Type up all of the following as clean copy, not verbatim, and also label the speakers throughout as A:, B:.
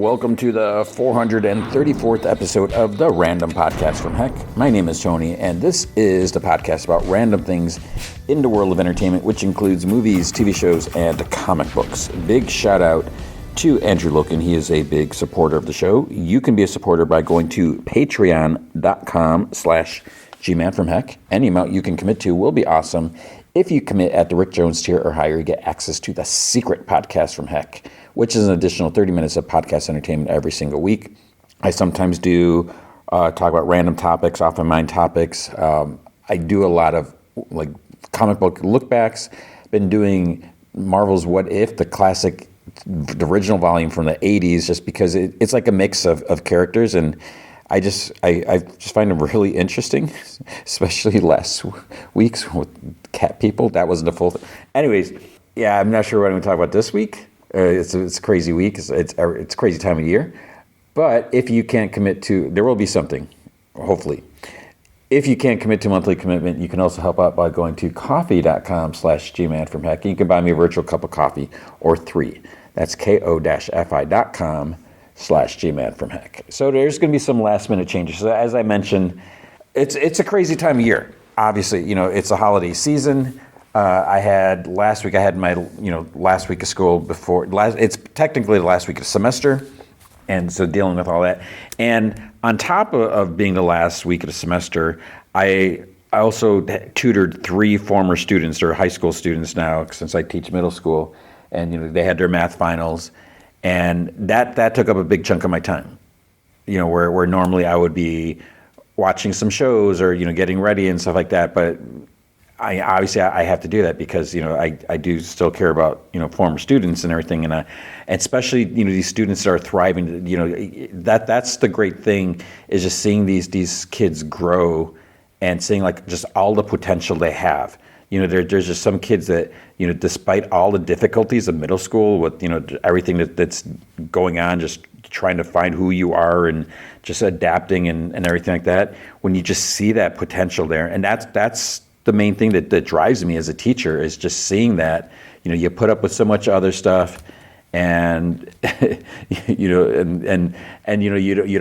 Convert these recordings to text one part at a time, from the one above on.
A: welcome to the 434th episode of the Random Podcast from Heck. My name is Tony, and this is the podcast about random things in the world of entertainment, which includes movies, TV shows, and comic books. Big shout out to Andrew Loken. He is a big supporter of the show. You can be a supporter by going to patreon.com/gmanfromheck. Any amount you can commit to will be awesome. If you commit at the Rick Jones tier or higher, you get access to the Secret Podcast from Heck, which is an additional 30 minutes of podcast entertainment every single week. I sometimes do talk about random topics, off my mind topics. I do a lot of like comic book lookbacks. Been doing Marvel's What If, the classic, the original volume from the 80s, just because it's like a mix of characters, and I just find them really interesting, especially last week's with cat people. That wasn't a full thing. Anyways, yeah, I'm not sure what I'm going to talk about this week. It's a crazy week. It's a crazy time of year. But if you can't commit to, there will be something, hopefully. If you can't commit to monthly commitment, you can also help out by going to coffee.com/gmanfromheck. You can buy me a virtual cup of coffee or 3. That's ko-fi.com/gmanfromheck. So there's going to be some last minute changes. So as I mentioned, it's a crazy time of year. Obviously, it's a holiday season. I had my last week of school it's technically the last week of the semester, and so dealing with all that. And on top of being the last week of the semester, I also tutored 3 former students. They're high school students now, since I teach middle school, and they had their math finals, and that took up a big chunk of my time. Where normally I would be watching some shows or getting ready and stuff like that, but I obviously have to do that because I do still care about former students and everything, and especially these students that are thriving. That's the great thing, is just seeing these kids grow and seeing like just all the potential they have. There's just some kids that despite all the difficulties of middle school with everything that's going on, just trying to find who you are and just adapting and everything like that. When you just see that potential there, and that's the main thing that drives me as a teacher, is just seeing that, you put up with so much other stuff, and you don't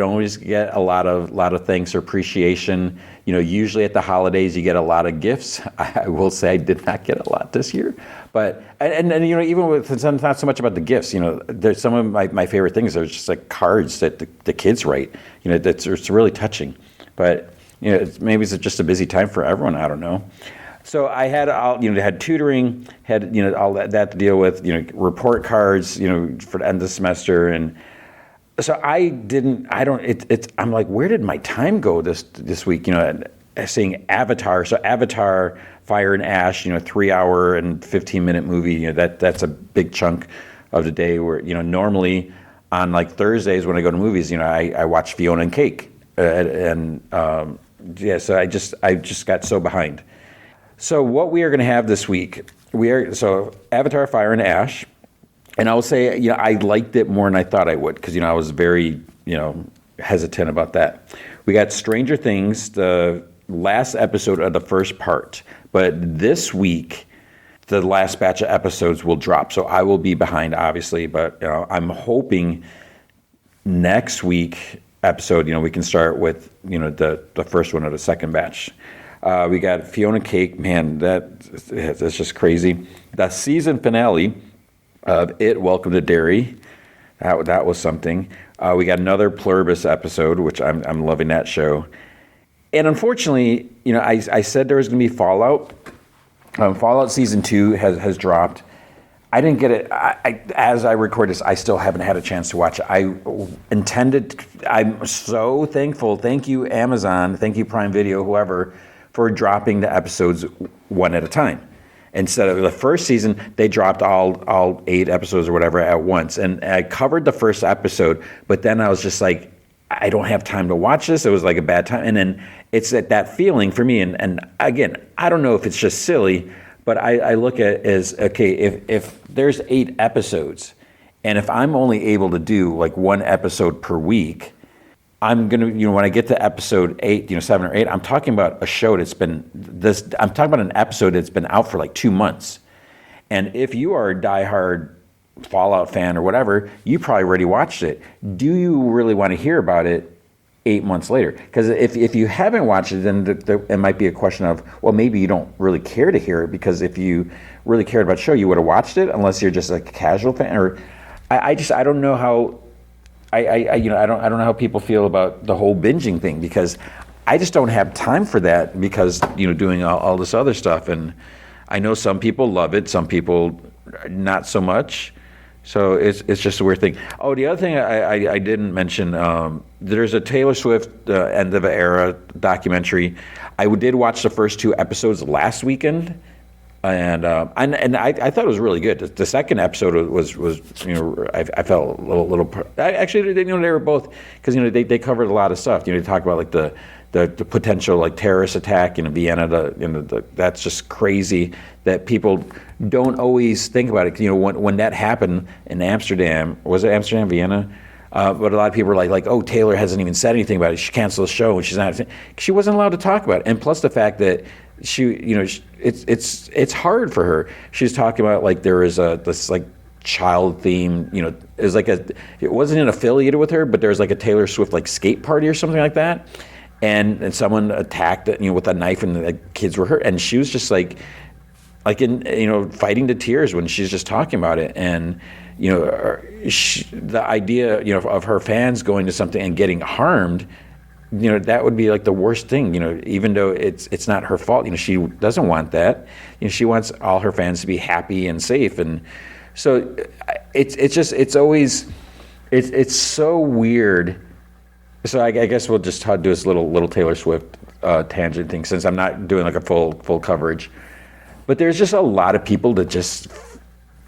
A: always get a lot of thanks or appreciation. Usually at the holidays you get a lot of gifts. I will say I did not get a lot this year, but and even with, it's not so much about the gifts. There's some of my favorite things are just like cards that the kids write. It's really touching, but. Maybe it's just a busy time for everyone. I don't know. So I had had tutoring, had all that to deal with, report cards, for the end of the semester, and so I'm like, where did my time go this week? Seeing Avatar. So Avatar, Fire and Ash, 3-hour and 15-minute movie. That's a big chunk of the day. Where normally on like Thursdays when I go to movies, I watch Fionna and Cake, so I just got so behind. So what we are going to have this week, Avatar, Fire and Ash, and I will say, I liked it more than I thought I would, because I was very hesitant about that. We got Stranger Things, the last episode of the first part, but this week the last batch of episodes will drop, so I will be behind, obviously, but I'm hoping next week episode, we can start with, the first one of the second batch. We got Fionna and Cake. Man, that's just crazy. The season finale of It, Welcome to Derry. That was something. We got another Pluribus episode, which I'm loving that show. And unfortunately, I said there was going to be Fallout. Fallout season 2 has dropped. I didn't get it. As I record this, I still haven't had a chance to watch it. I'm so thankful. Thank you, Amazon. Thank you, Prime Video, whoever, for dropping the episodes one at a time. Instead of the first season, they dropped all 8 episodes or whatever at once. And I covered the first episode, but then I was just like, I don't have time to watch this. It was like a bad time. And then it's that feeling for me. And again, I don't know if it's just silly, but I look at it as, okay, if there's 8 episodes, and if I'm only able to do like 1 episode per week, I'm going to, when I get to episode 8, 7 or 8, I'm talking about a show I'm talking about an episode that's been out for like 2 months. And if you are a diehard Fallout fan or whatever, you probably already watched it. Do you really want to hear about it 8 months later? Because if you haven't watched it, then it might be a question of, well, maybe you don't really care to hear it, because if you really cared about the show, you would have watched it, unless you're just like a casual fan. Or I don't know how I don't know how people feel about the whole binging thing, because I just don't have time for that, because doing all this other stuff. And I know some people love it, some people not so much. So it's just a weird thing. Oh, the other thing I didn't mention, there's a Taylor Swift end of an era documentary. I did watch the first 2 episodes last weekend, and I thought it was really good. The second episode was I felt a little actually they were both, because they covered a lot of stuff. They talk about like the potential like terrorist attack in Vienna. That's just crazy that people don't always think about it. When that happened in Amsterdam, was it Amsterdam, Vienna? But a lot of people were like, oh, Taylor hasn't even said anything about it. She canceled the show, and she wasn't allowed to talk about it. And plus the fact that it's hard for her. She's talking about like there is this like child theme. It wasn't affiliated with her, but there was like a Taylor Swift like skate party or something like that. And someone attacked it, with a knife, and the kids were hurt. And she was just like in fighting to tears when she's just talking about it. And the idea of her fans going to something and getting harmed, that would be like the worst thing. Even though it's not her fault. She doesn't want that. She wants all her fans to be happy and safe. And so it's always so weird. So I guess we'll just do this little Taylor Swift tangent thing, since I'm not doing like a full coverage. But there's just a lot of people that just,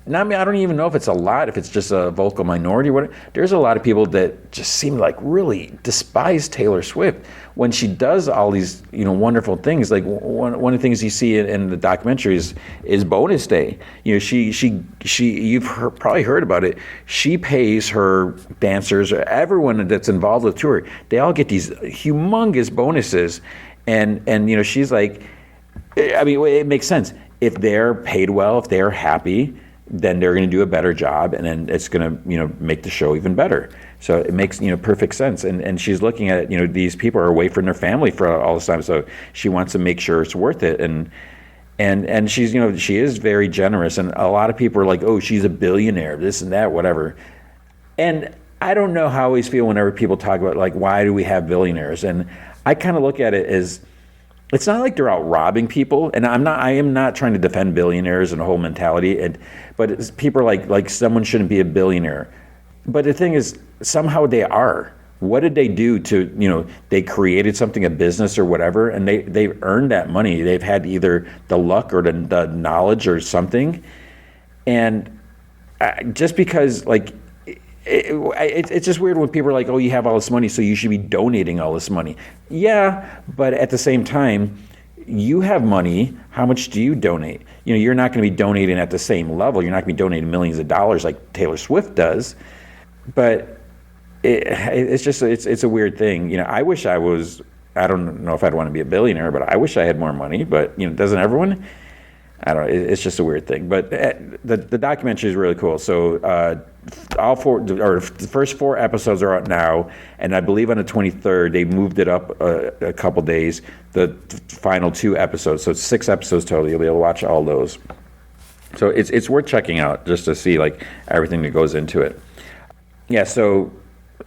A: I don't even know if it's a lot, if it's just a vocal minority or whatever. There's a lot of people that just seem like really despise Taylor Swift when she does all these wonderful things. Like one of the things you see in the documentary is bonus day. You've probably heard about it. She pays her dancers, or everyone that's involved with the tour, they all get these humongous bonuses, and she's like, it makes sense. If they're paid well, if they're happy, then they're going to do a better job, and then it's going to make the show even better. So it makes perfect sense. And she's looking at it, these people are away from their family for all this time, so she wants to make sure it's worth it. And she's she is very generous, and a lot of people are like, oh, she's a billionaire, this and that, whatever. And I don't know how I always feel whenever people talk about like, why do we have billionaires? And I kind of look at it as, it's not like they're out robbing people, and I am not trying to defend billionaires and the whole mentality. But people are like someone shouldn't be a billionaire. But the thing is, somehow they are. What did they do to they created something, a business or whatever, and they've earned that money. They've had either the luck or the knowledge or something. And just because like. It's just weird when people are like, oh, you have all this money, so you should be donating all this money. Yeah, but at the same time, you have money. How much do you donate? You're not going to be donating at the same level. You're not going to be donating millions of dollars like Taylor Swift does. But it's a weird thing. I wish I was, I don't know if I'd want to be a billionaire, but I wish I had more money. But, doesn't everyone? I don't know. It's just a weird thing. But the documentary is really cool. So the first 4 episodes are out now, and I believe on the 23rd they moved it up a couple days. The final 2 episodes, so it's 6 episodes total. You'll be able to watch all those. So it's worth checking out just to see like everything that goes into it. Yeah. So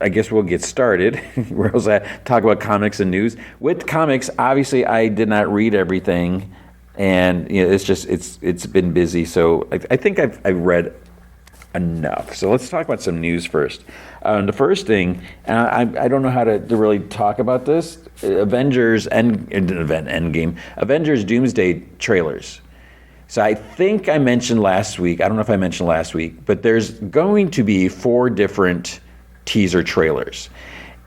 A: I guess we'll get started. Where else talk about comics and news? With comics, obviously I did not read everything. And it's been busy, so I think I've read enough. So let's talk about some news first. The first thing, and I don't know how to really talk about this. Avengers Endgame, Avengers Doomsday trailers. So I think I mentioned last week. I don't know if I mentioned last week, but there's going to be 4 different teaser trailers,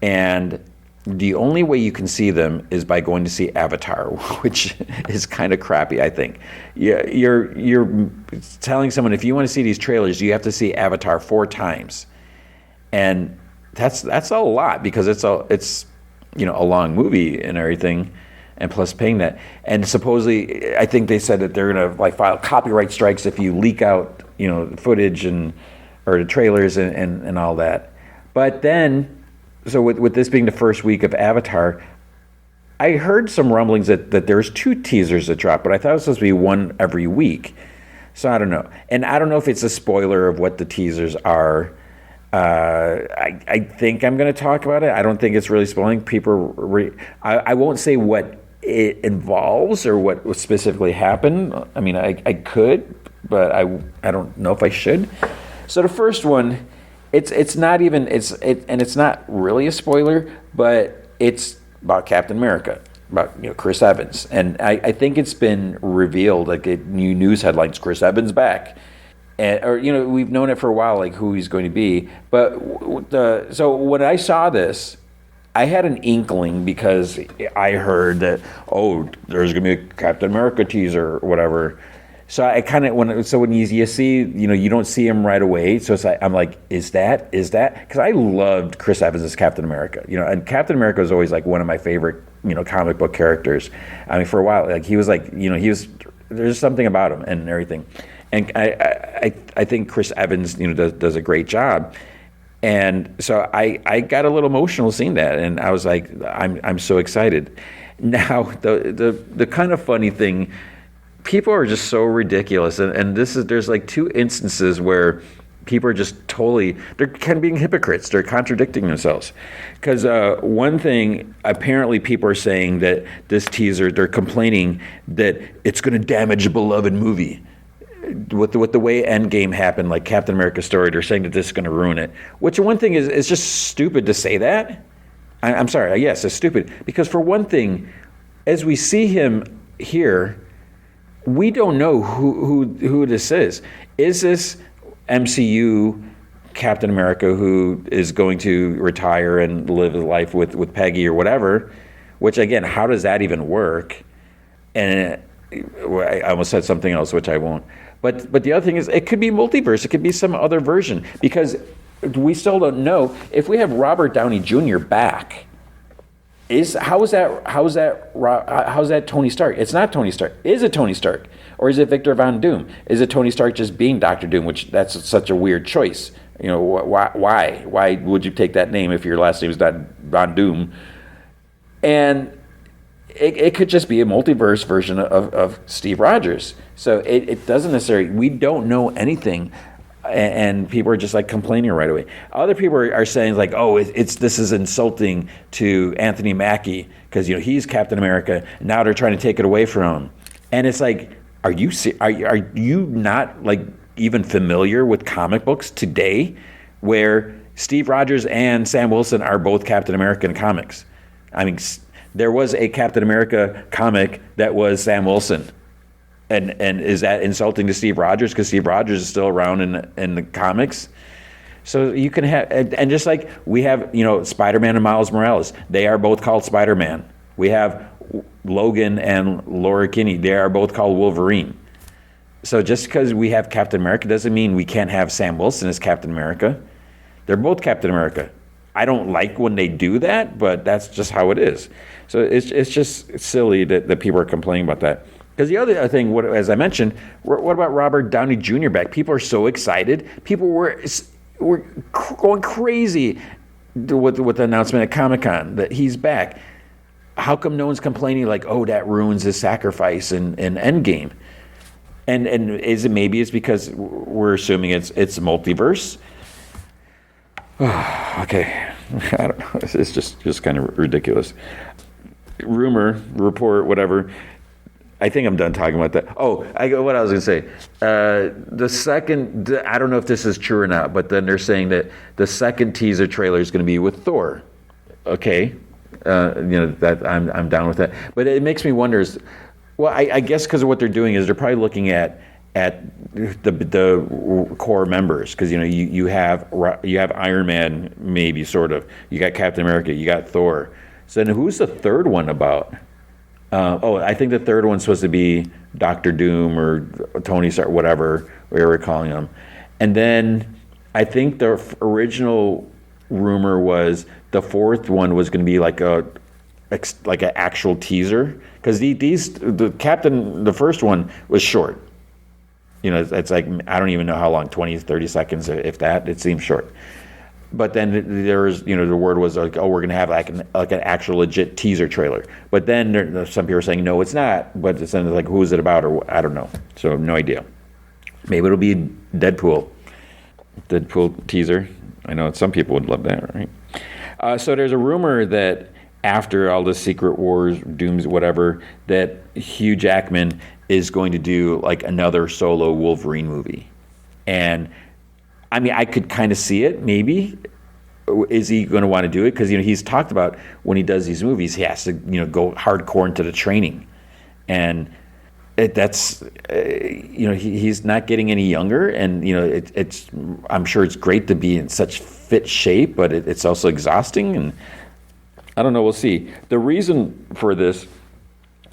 A: and the only way you can see them is by going to see Avatar, which is kind of crappy, I think. You're telling someone, if you want to see these trailers, you have to see Avatar 4 times. And that's a lot, because it's a long movie and everything, and plus paying that. And supposedly, I think they said that they're going to like file copyright strikes if you leak out footage, and or the trailers and all that. But then, so with this being the first week of Avatar, I heard some rumblings that there's 2 teasers that dropped, but I thought it was supposed to be one every week. So I don't know. And I don't know if it's a spoiler of what the teasers are. I think I'm going to talk about it. I don't think it's really spoiling. I won't say what it involves or what specifically happened. I mean, I could, but I don't know if I should. So the first one, it's not really a spoiler, but it's about Captain America, about Chris Evans, and I think it's been revealed, like new news headlines, Chris Evans back, and we've known it for a while, like who he's going to be. But so when I saw this, I had an inkling because I heard that there's going to be a Captain America teaser or whatever. So I kind of when you see you don't see him right away. So it's like I'm like, is that because I loved Chris Evans as Captain America, and Captain America was always like one of my favorite comic book characters. I mean, for a while, like he was like there's something about him and everything, and I think Chris Evans does a great job. And so I got a little emotional seeing that, and I was like, I'm so excited. Now the kind of funny thing, people are just so ridiculous, and there's like 2 instances where people are just they're kind of being hypocrites. They're contradicting themselves. Because one thing, apparently people are saying that this teaser, they're complaining that it's going to damage a beloved movie. With the way Endgame happened, like Captain America's story, they're saying that this is going to ruin it. Which one thing is just stupid to say that. I'm sorry, yes, it's stupid. Because for one thing, as we see him here, we don't know who this is. Is this MCU Captain America who is going to retire and live his life with Peggy or whatever? Which again, how does that even work? And I almost said something else, which I won't. But the other thing is, it could be multiverse. It could be some other version, because we still don't know if we have Robert Downey Jr. back. How is that Tony Stark? It's not Tony Stark. Is it Tony Stark, or is it Victor Von Doom? Is it Tony Stark just being Doctor Doom? Which that's such a weird choice. Why would you take that name if your last name is not Von Doom? And it could just be a multiverse version of Steve Rogers. So it doesn't necessarily. We don't know anything. And people are just like complaining right away. Other people are saying like, this is insulting to Anthony Mackie because he's Captain America. Now they're trying to take it away from him, and it's like, are you not like even familiar with comic books today, where Steve Rogers and Sam Wilson are both Captain America in comics? I mean, there was a Captain America comic that was Sam Wilson. And is that insulting to Steve Rogers because Steve Rogers is still around in the comics? So you can have, and just like we have, Spider-Man and Miles Morales, they are both called Spider-Man. We have Logan and Laura Kinney, they are both called Wolverine. So just because we have Captain America doesn't mean we can't have Sam Wilson as Captain America. They're both Captain America. I don't like when they do that, but that's just how it is. So it's just silly that people are complaining about that. Because the other thing, as I mentioned, what about Robert Downey Jr. back? People are so excited. People were going crazy with the announcement at Comic-Con that he's back. How come no one's complaining like, that ruins his sacrifice in Endgame? And is it maybe it's because we're assuming it's multiverse? Okay, I don't know. It's just kind of ridiculous. Rumor, report, whatever. I think I'm done talking about that. What I was going to say. The second, I don't know if this is true or not, but then they're saying that the second teaser trailer is going to be with Thor. Okay, that I'm down with that. But it makes me wonder. I guess because of what they're doing is they're probably looking at the core members, because you have Iron Man, maybe sort of. You got Captain America. You got Thor. So then who's the third one about? I think the third one's supposed to be Doctor Doom or Tony Stark, whatever we were calling him. And then I think the original rumor was the fourth one was going to be like an actual teaser, because the first one was short, It's like, I don't even know how long, 20, 30 seconds, if that. It seems short. But then there was, the word was like, oh, we're going to have like an actual legit teaser trailer. But then some people are saying, no, it's not. But it's then like, who is it about? Or I don't know. So no idea. Maybe it'll be Deadpool teaser. I know some people would love that, right? So there's a rumor that after all the Secret Wars, Dooms, whatever, that Hugh Jackman is going to do like another solo Wolverine movie. And I mean, I could kind of see it, maybe. Is he going to want to do it? Because, he's talked about when he does these movies, he has to, go hardcore into the training. And he's not getting any younger. And, I'm sure it's great to be in such fit shape, but it's also exhausting. And I don't know, we'll see. The reason for this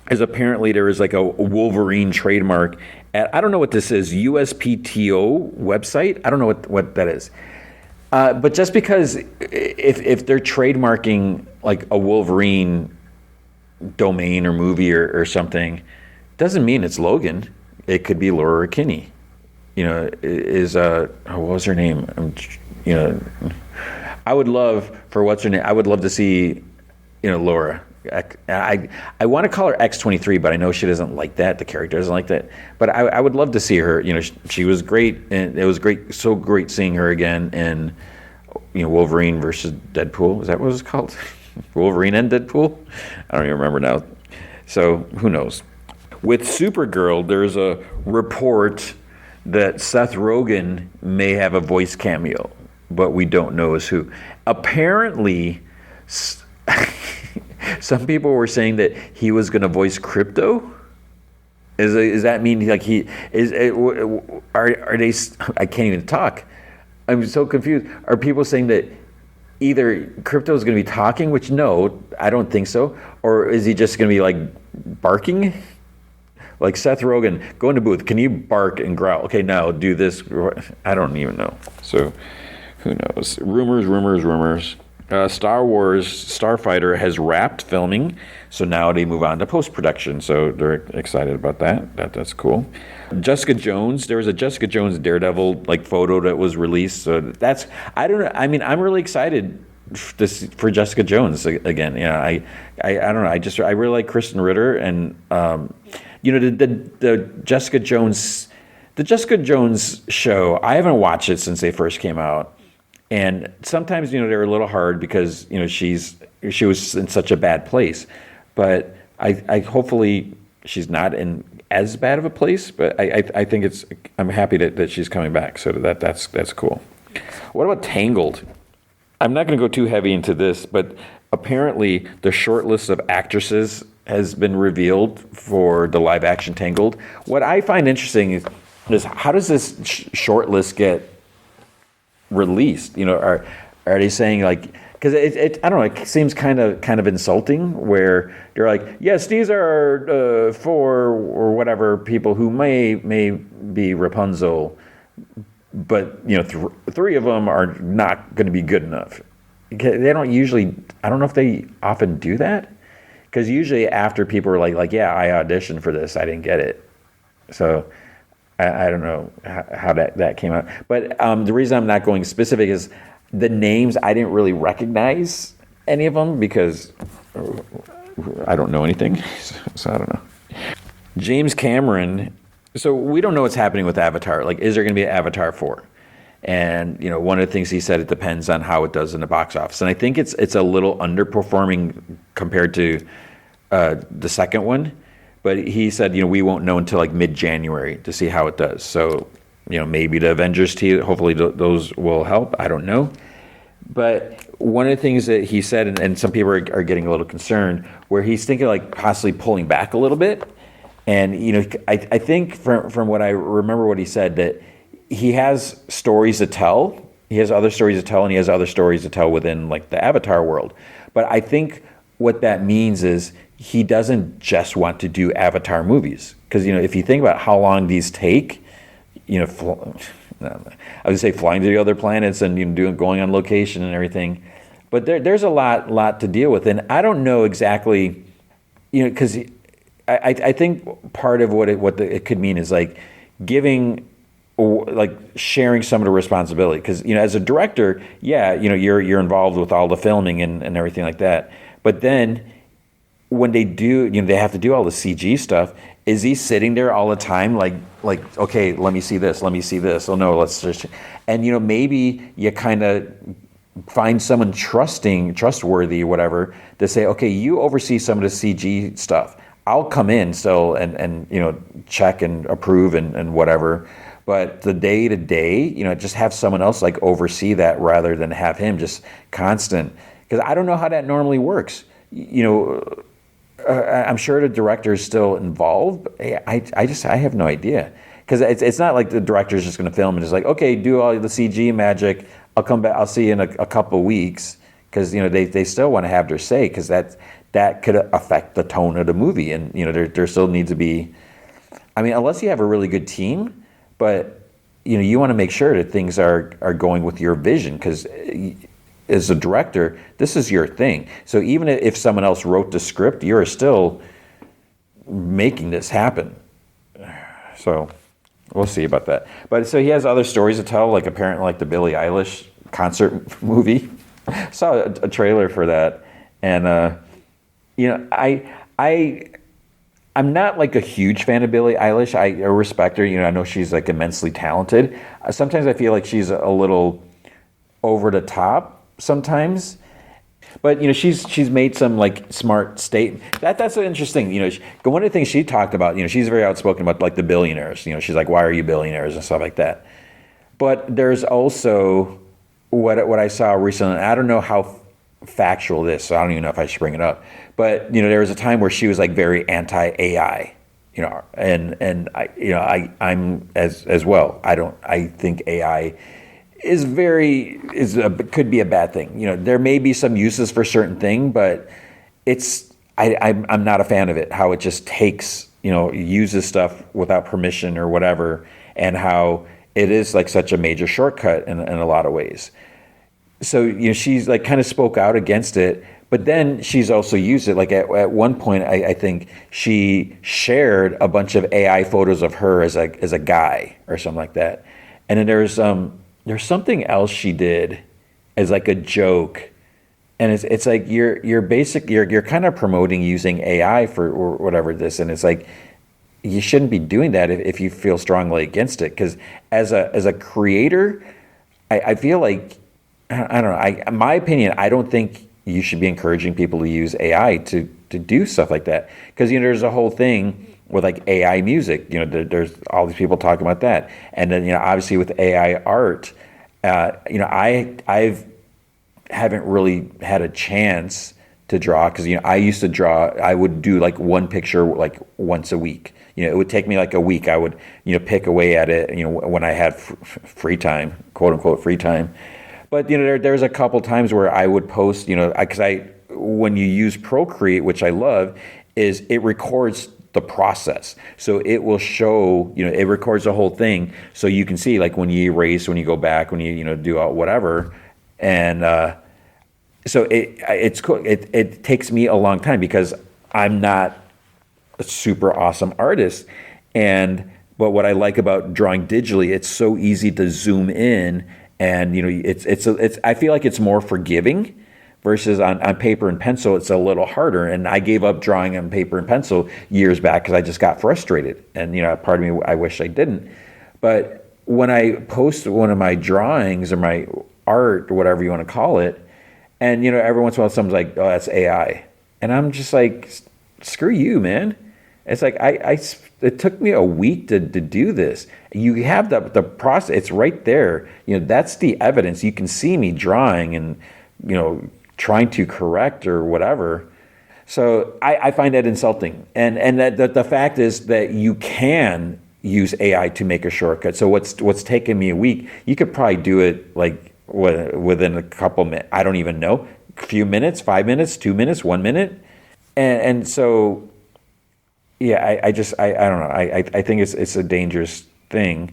A: is apparently there is like a Wolverine trademark at, I don't know what this is, USPTO website. I don't know what that is. But just because if they're trademarking like a Wolverine domain or movie or something, doesn't mean it's Logan. It could be Laura Kinney. What was her name? I would love, for what's her name, I would love to see, Laura. I want to call her X-23, but I know she doesn't like that. The character doesn't like that. But I would love to see her. She was great, and it was great, so great seeing her again in, Wolverine versus Deadpool. Is that what it was called? Wolverine and Deadpool? I don't even remember now. So who knows? With Supergirl, there's a report that Seth Rogen may have a voice cameo, but we don't know as who. Apparently, some people were saying that he was going to voice Crypto. Does that mean like he is? Are they? I can't even talk. I'm so confused. Are people saying that either Crypto is going to be talking, which no, I don't think so, or is he just going to be like barking? Like Seth Rogen, go in the booth. Can you bark and growl? Okay, now do this. I don't even know. So who knows? Rumors. Star Wars Starfighter has wrapped filming, so now they move on to post-production. So they're excited about that. That's cool. Jessica Jones, there was a Jessica Jones Daredevil like photo that was released. So that's, I don't know. I mean, I'm really excited for Jessica Jones again. I don't know. I really like Kristen Ritter, and the Jessica Jones, show. I haven't watched it since they first came out. And sometimes, they're a little hard because, she was in such a bad place. But I hopefully she's not in as bad of a place. But I think I'm happy that she's coming back. So that's cool. What about Tangled? I'm not going to go too heavy into this, but apparently the short list of actresses has been revealed for the live action Tangled. What I find interesting is how does this short list get released? Are they saying like, because it I don't know, it seems kind of insulting where they're like, yes, these are 4 or whatever people who may be Rapunzel, but 3 of them are not going to be good enough. They don't usually, I don't know if they often do that, because usually after people are like, yeah, I auditioned for this, I didn't get it. So I don't know how that came out. But the reason I'm not going specific is the names, I didn't really recognize any of them because I don't know anything. So I don't know. James Cameron. So we don't know what's happening with Avatar. Like, is there going to be an Avatar 4? And, one of the things he said, it depends on how it does in the box office. And I think it's a little underperforming compared to the second one. But he said, we won't know until like mid-January to see how it does. So, maybe the Avengers team, hopefully those will help. I don't know. But one of the things that he said, and some people are getting a little concerned, where he's thinking like possibly pulling back a little bit. And, I think from what I remember what he said, that he has stories to tell. He has other stories to tell, and he has other stories to tell within like the Avatar world. But I think what that means is he doesn't just want to do Avatar movies. Because, if you think about how long these take, I would say flying to the other planets and going on location and everything. But there's a lot to deal with. And I don't know exactly, because I think part of what it could mean is like giving or like sharing some of the responsibility, because as a director, yeah, you're involved with all the filming and everything like that, but then when they do, they have to do all the CG stuff. Is he sitting there all the time, like, okay, let me see this, let me see this. Oh no, let's just, and maybe you kind of find someone trustworthy, or whatever, to say, okay, you oversee some of the CG stuff. I'll come in still and check and approve and whatever. But the day to day, just have someone else like oversee that rather than have him just constant. Because I don't know how that normally works. I'm sure the director is still involved. I have no idea, because it's not like the director is just going to film and just like, okay, do all the CG magic. I'll come back. I'll see you in a couple of weeks, because they still want to have their say, because that could affect the tone of the movie, and there still needs to be. I mean, unless you have a really good team, but you want to make sure that things are going with your vision, because as a director, this is your thing. So even if someone else wrote the script, you're still making this happen. So we'll see about that. But so he has other stories to tell, like apparently like the Billie Eilish concert movie. Saw a trailer for that, and I'm not like a huge fan of Billie Eilish. I respect her. I know she's like immensely talented. Sometimes I feel like she's a little over the top sometimes, but she's made some like smart statement. That's interesting. One of the things she talked about, she's very outspoken about like the billionaires. She's like, why are you billionaires and stuff like that. But there's also what I saw recently. I don't know how factual this, so I don't even know if I should bring it up. But there was a time where she was like very anti-AI. And I'm as well. I think AI could be a bad thing. There may be some uses for certain thing, but I'm not a fan of it. How it just takes, uses stuff without permission or whatever, and how it is like such a major shortcut in a lot of ways. So she's like kind of spoke out against it, but then she's also used it. Like at one point, I think she shared a bunch of AI photos of her as a guy or something like that, and then there's something else she did as like a joke, and it's like you're kind of promoting using AI for or whatever this, and it's like you shouldn't be doing that if you feel strongly against it, because as a creator, I feel like I don't know. In my opinion, I don't think you should be encouraging people to use AI to do stuff like that, because there's a whole thing with like AI music. There's all these people talking about that, and then obviously with AI art, I haven't really had a chance to draw, because I used to draw. I would do like one picture like once a week. It would take me like a week. I would pick away at it. When I had free time, quote unquote free time. But there's a couple times where I would post, because when you use Procreate, which I love, is it records the process. So it will show, it records the whole thing, so you can see like when you erase, when you go back, when you do whatever, and so it's cool. It takes me a long time because I'm not a super awesome artist, but what I like about drawing digitally, it's so easy to zoom in. And it's I feel like it's more forgiving, versus on paper and pencil it's a little harder. And I gave up drawing on paper and pencil years back because I just got frustrated. And part of me, I wish I didn't. But when I post one of my drawings or my art or whatever you want to call it, and every once in a while someone's like, "Oh, that's AI," and I'm just like, "Screw you, man." It's like it took me a week to do this. You have the process; it's right there. That's the evidence. You can see me drawing and trying to correct or whatever. So I find that insulting. And that the fact is that you can use AI to make a shortcut. So what's taken me a week, you could probably do it like within a couple minutes. I don't even know, a few minutes, 5 minutes, 2 minutes, 1 minute, and so. Yeah, I don't know. I think it's a dangerous thing,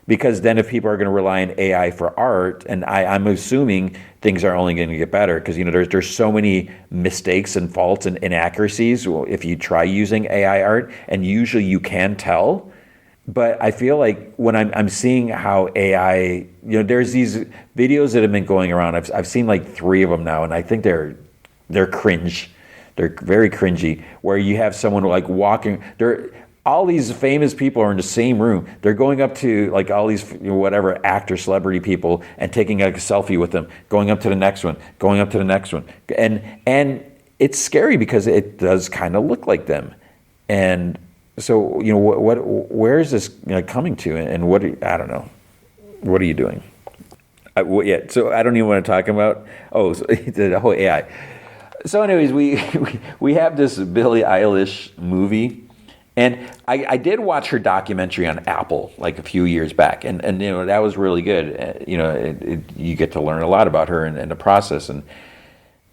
A: because then if people are going to rely on AI for art, and I'm assuming things are only going to get better, because there's so many mistakes and faults and inaccuracies if you try using AI art, and usually you can tell But I feel like when I'm seeing how AI, there's these videos that have been going around. I've seen like 3 of them now, and I think they're cringe. They're very cringy. Where you have someone like walking, all these famous people are in the same room. They're going up to like all these whatever actor, celebrity people and taking like a selfie with them, going up to the next one, going up to the next one, and it's scary because it does kind of look like them, and so where is this coming to, and I don't know, what are you doing? Yeah, so I don't even want to talk about so the whole AI. So anyways, we have this Billie Eilish movie. And I did watch her documentary on Apple like a few years back, and that was really good. You get to learn a lot about her and the process. And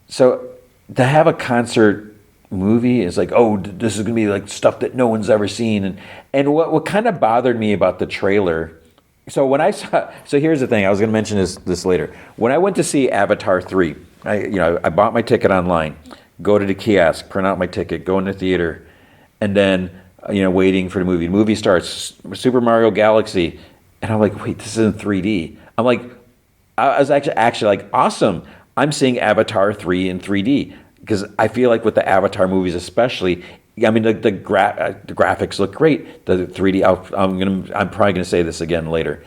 A: so to have a concert movie is like, this is gonna be like stuff that no one's ever seen. And what kind of bothered me about the trailer. So here's the thing. I was gonna mention this later. When I went to see Avatar 3, I bought my ticket online, go to the kiosk, print out my ticket, go in the theater, and then waiting for the movie. The movie starts, Super Mario Galaxy, and I'm like, wait, this is in 3D. I'm like, I was actually like, awesome. I'm seeing Avatar 3 in 3D because I feel like with the Avatar movies, especially, I mean, the graphics look great. The 3D, I'm probably gonna say this again later,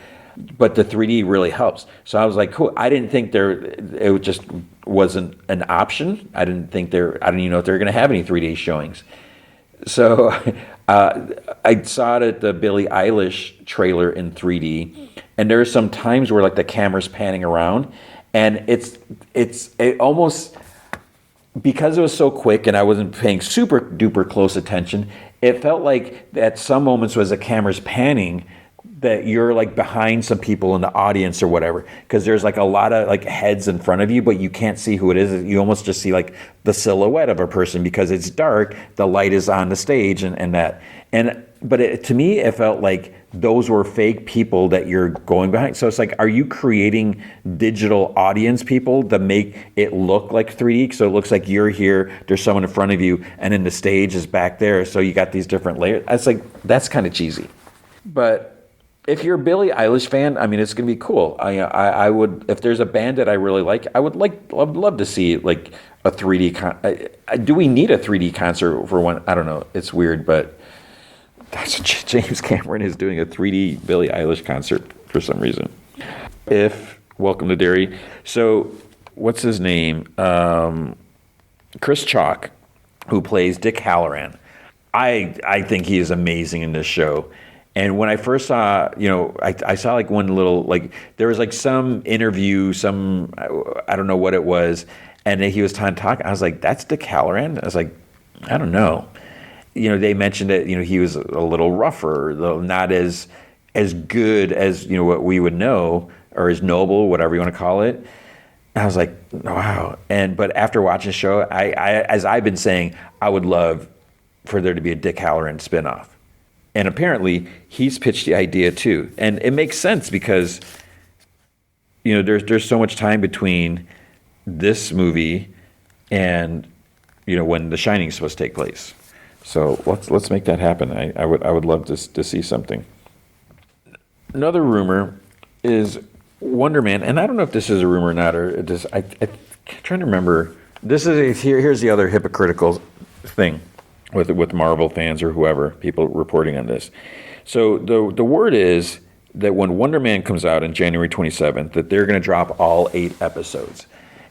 A: but the 3D really helps. So I was like, cool. I didn't think it just wasn't an option. I didn't even know if they were gonna have any 3D showings. So I saw it at the Billie Eilish trailer in 3D, and there are some times where like the camera's panning around, and it almost, because it was so quick and I wasn't paying super duper close attention, it felt like at some moments as the camera's panning that you're like behind some people in the audience or whatever, because there's like a lot of like heads in front of you, but you can't see who it is. You almost just see like the silhouette of a person because it's dark, the light is on the stage and that. But to me, it felt like those were fake people that you're going behind. So it's like, are you creating digital audience people to make it look like 3D? So it looks like you're here, there's someone in front of you, and then the stage is back there. So you got these different layers. It's like, that's kind of cheesy. But if you're a Billie Eilish fan, I mean, it's gonna be cool. I would, if there's a band that I really like, I would love to see like a 3D. Do we need a 3D concert for one? I don't know. It's weird, but that's James Cameron is doing a 3D Billie Eilish concert for some reason. Welcome to Derry. So what's his name? Chris Chalk, who plays Dick Halloran. I think he is amazing in this show. And when I first saw, I saw like one little, like, there was like some interview, I don't know what it was, and he was talking. I was like, that's Dick Halloran? I was like, I don't know. They mentioned that, he was a little rougher, not as good as, what we would know, or as noble, whatever you want to call it. And I was like, wow. But after watching the show, I as I've been saying, I would love for there to be a Dick Halloran spinoff. And apparently he's pitched the idea too. And it makes sense because, there's so much time between this movie and, when The Shining is supposed to take place. So let's make that happen. I would love to see something. Another rumor is Wonder Man, and I don't know if this is a rumor or not, or just I'm trying to remember. Here's the other hypocritical thing with Marvel fans or whoever, people reporting on this. So the word is that when Wonder Man comes out on January 27th, that they're going to drop all 8 episodes.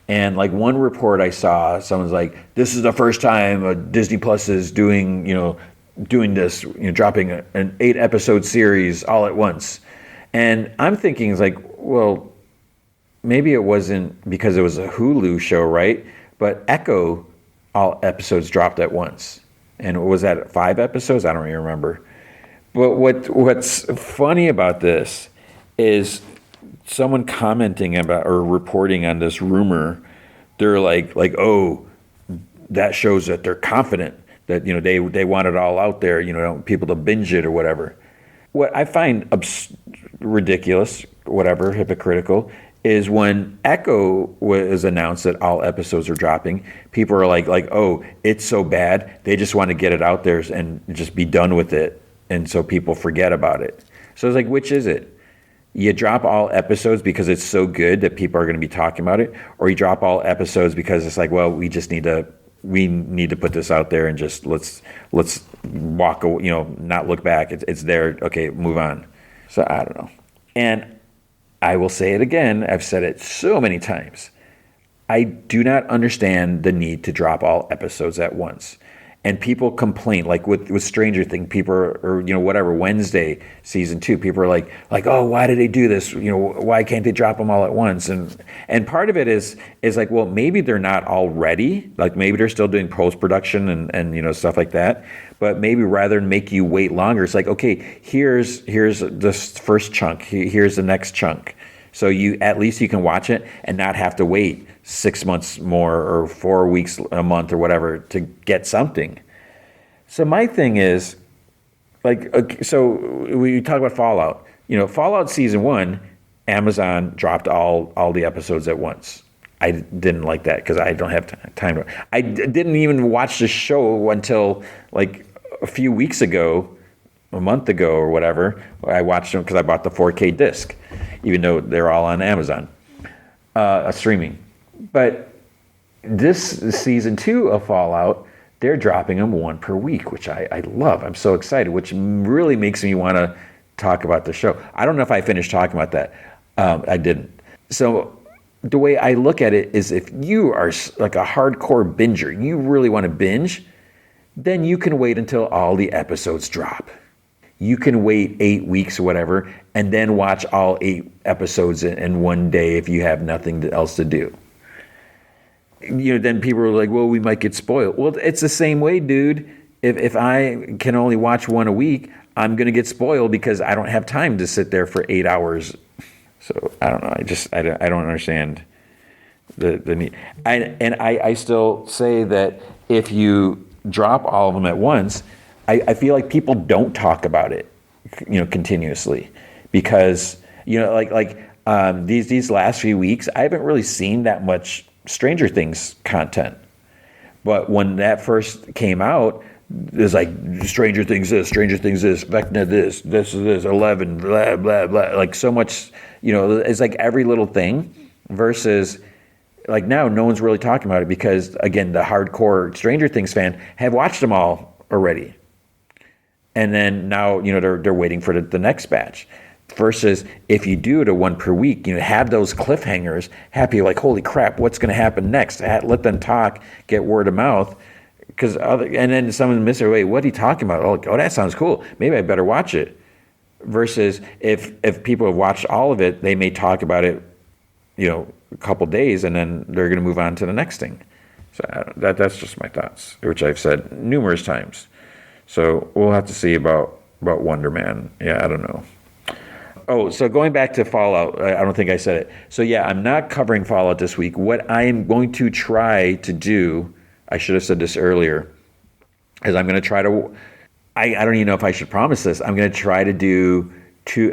A: And like one report I saw, someone's like, this is the first time Disney Plus is doing this, dropping an 8 episode series all at once. And I'm thinking, it's like, well, maybe it wasn't because it was a Hulu show, right? But Echo, all episodes dropped at once. And was that 5 episodes? I don't even remember. But what's funny about this is someone commenting about or reporting on this rumor. They're like, oh, that shows that they're confident that they want it all out there, people to binge it or whatever. What I find ridiculous, whatever, hypocritical, is when Echo was announced that all episodes are dropping, people are like, oh, it's so bad, they just want to get it out there and just be done with it. and so people forget about it. So it's like, which is it? You drop all episodes because it's so good that people are going to be talking about it, or you drop all episodes because it's like, well, we need to put this out there and just let's walk away, not look back. It's there. Okay, move on. So I don't know. And I will say it again. I've said it so many times. I do not understand the need to drop all episodes at once. And people complain, like with Stranger Things, people or whatever, Wednesday season 2, people are like, oh, why did they do this? Why can't they drop them all at once? And part of it is like, well, maybe they're not all ready. Like maybe they're still doing post-production and stuff like that. But maybe rather than make you wait longer, it's like, okay, here's the first chunk. Here's the next chunk. So at least you can watch it and not have to wait 6 months more or 4 weeks, a month or whatever to get something. So my thing is, like, okay, so we talk about Fallout. Fallout season 1, Amazon dropped all the episodes at once. I didn't like that because I don't have time to. I didn't even watch the show until like a few weeks ago, a month ago or whatever. I watched them because I bought the 4K disc, even though they're all on Amazon streaming. But this season 2 of Fallout, they're dropping them one per week, which I love. I'm so excited, which really makes me want to talk about the show. I don't know if I finished talking about that. I didn't. So the way I look at it is, if you are like a hardcore binger, you really want to binge, then you can wait until all the episodes drop. You can wait 8 weeks or whatever, and then watch all 8 episodes in one day if you have nothing else to do. Then people are like, well, we might get spoiled. Well, it's the same way, dude. If I can only watch one a week, I'm going to get spoiled because I don't have time to sit there for 8 hours. So I don't know. I don't understand the need. I still say that if you drop all of them at once, I feel like people don't talk about it, continuously, because these last few weeks I haven't really seen that much Stranger Things content. But when that first came out, there's like Stranger Things this, Vecna this is this, 11, blah blah blah, like so much. It's like every little thing. Versus like now, no one's really talking about it because again, the hardcore Stranger Things fan have watched them all already. And then now, they're waiting for the next batch. Versus if you do it a one per week, have those cliffhangers, happy like, holy crap, what's going to happen next? Let them talk, get word of mouth. And then someone miss it. Wait, what are you talking about? Oh, that sounds cool. Maybe I better watch it. Versus if people have watched all of it, they may talk about it, a couple days, and then they're going to move on to the next thing. So that's just my thoughts, which I've said numerous times. So we'll have to see about Wonder Man. Yeah, I don't know. Oh, so going back to Fallout, I don't think I said it. So yeah, I'm not covering Fallout this week. What I am going to try to do, I should have said this earlier, is I'm going to try to, I don't even know if I should promise this. I'm going to try to do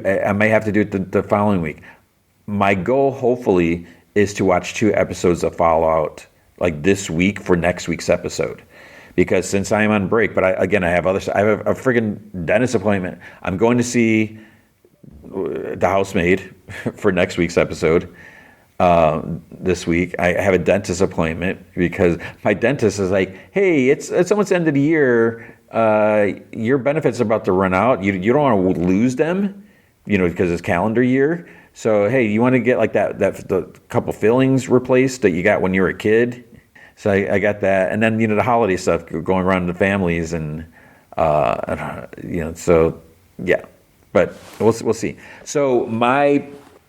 A: I may have to do it the following week. My goal, hopefully, is to watch 2 episodes of Fallout like this week for next week's episode. Because since I am on break, but I have a friggin' dentist appointment. I'm going to see The Housemaid for next week's episode. This week I have a dentist appointment because my dentist is like, hey, it's almost the end of the year. Your benefits are about to run out. You don't want to lose them, because it's calendar year. So hey, you want to get like the couple fillings replaced that you got when you were a kid. So I got that, and then the holiday stuff going around the families, and so yeah. But we'll see. So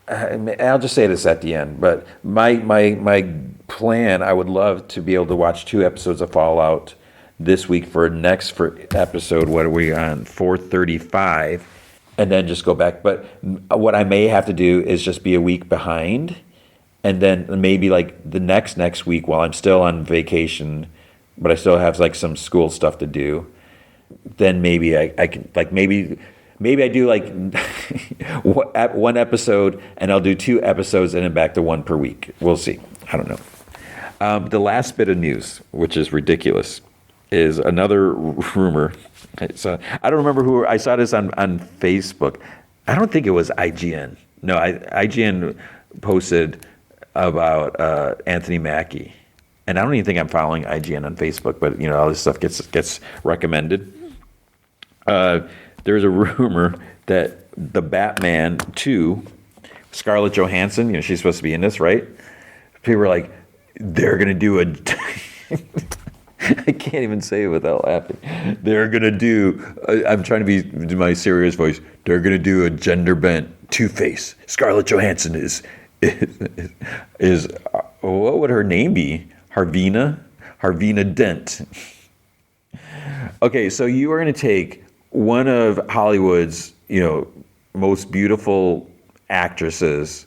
A: I'll just say this at the end. But my plan, I would love to be able to watch 2 episodes of Fallout this week for episode. What are we on? 435, and then just go back. But what I may have to do is just be a week behind. And then maybe like the next week while I'm still on vacation, but I still have like some school stuff to do, then maybe I can like maybe I do like one episode and I'll do 2 episodes and then back to 1 per week. We'll see. I don't know. The last bit of news, which is ridiculous. is another rumor. So I don't remember who I saw this on Facebook. I don't think it was IGN. No, IGN posted about Anthony Mackie, and I don't even think I'm following IGN on Facebook. But all this stuff gets recommended. There's a rumor that the Batman 2, Scarlett Johansson, she's supposed to be in this, right? People were like, they're gonna do a. I can't even say it without laughing. They're gonna do. I'm trying to do my serious voice. They're gonna do a gender bent Two-Face. Scarlett Johansson is what would her name be? Harvina Dent. Okay, so you are gonna take one of Hollywood's most beautiful actresses.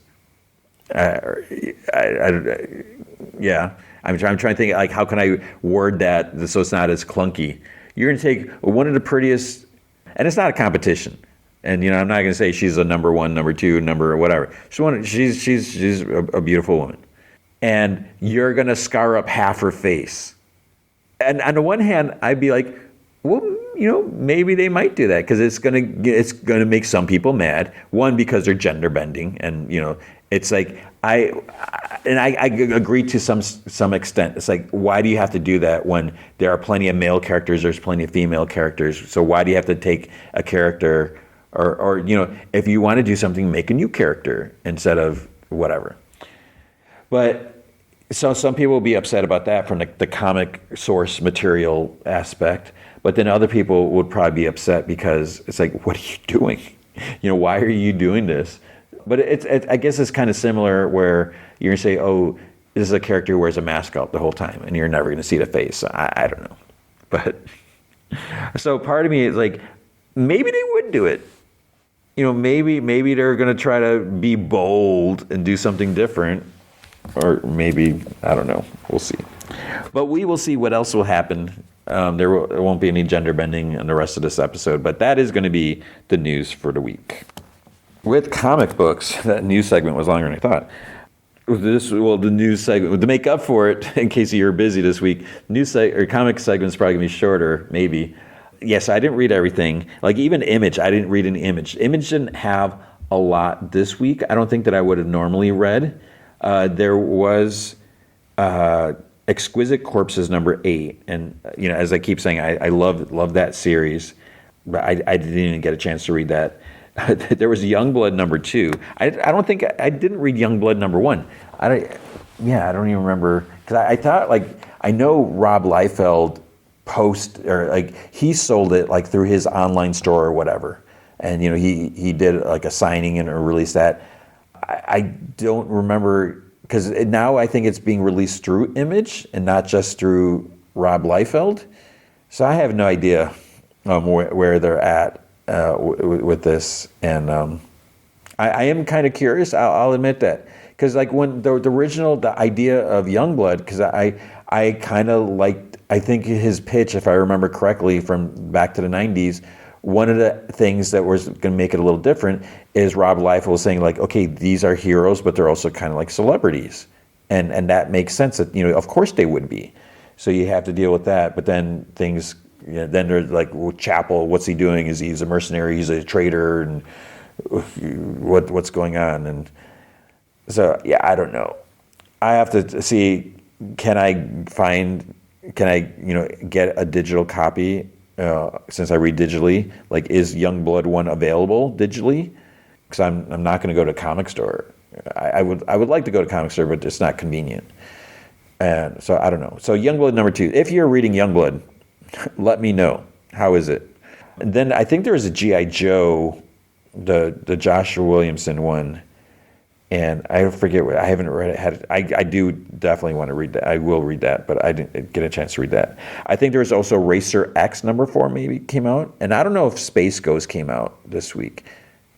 A: Yeah. I'm trying to think, like, how can I word that so it's not as clunky? You're going to take one of the prettiest, and it's not a competition. And I'm not going to say she's a number one, number two, number whatever. She's a beautiful woman, and you're going to scar up half her face. And on the one hand, I'd be like, well, maybe they might do that because it's gonna make some people mad. One, because they're gender bending, and it's like I agree to some extent. It's like, why do you have to do that when there are plenty of male characters, there's plenty of female characters? So why do you have to take a character, or if you want to do something, make a new character instead of whatever. But so some people will be upset about that from the comic source material aspect. But then other people would probably be upset because it's like, what are you doing? Why are you doing this? But I guess it's kind of similar where you're going to say, oh, this is a character who wears a mask out the whole time and you're never going to see the face. I don't know. But so part of me is like, maybe they would do it. Maybe they're going to try to be bold and do something different. Or maybe, I don't know. We'll see. But we will see what else will happen. There won't be any gender bending in the rest of this episode, but that is going to be the news for the week. With comic books, that news segment was longer than I thought. The news segment, to make up for it, in case you're busy this week, comic segment's probably going to be shorter, maybe. Yes, I didn't read everything. Like even Image, I didn't read an Image. Image didn't have a lot this week. I don't think that I would have normally read. There was Exquisite Corpses number 8, and as I keep saying, I love that series, but I didn't even get a chance to read that. There was Youngblood number 2. I don't think I didn't read Youngblood number 1. I don't even remember, because I thought, like, I know Rob Liefeld he sold it like through his online store or whatever, and he did like a signing and released that. I don't remember, because now I think it's being released through Image and not just through Rob Liefeld. So I have no idea where they're at with this. And I am kind of curious, I'll admit that. Because like when the idea of Youngblood, because I kind of liked, I think his pitch, if I remember correctly, from back to the 90s, one of the things that was going to make it a little different is Rob Liefeld was saying, like, okay, these are heroes, but they're also kind of like celebrities. And that makes sense that, of course they would be. So you have to deal with that. But then things, then they're like, well, Chapel, what's he doing? He's a mercenary, he's a traitor, and what's going on? And so, yeah, I don't know. I have to see, can I get a digital copy? Since I read digitally, like, is Youngblood 1 available digitally? Because I'm not going to go to a comic store. I would like to go to a comic store, but it's not convenient. And so I don't know. So Youngblood number 2. If you're reading Youngblood, let me know. How is it? And then I think there is a G.I. Joe, the Joshua Williamson one. And I forget what, I haven't read it. I do definitely want to read that. I will read that, but I didn't get a chance to read that. I think there was also Racer X number 4 maybe came out. And I don't know if Space Ghost came out this week.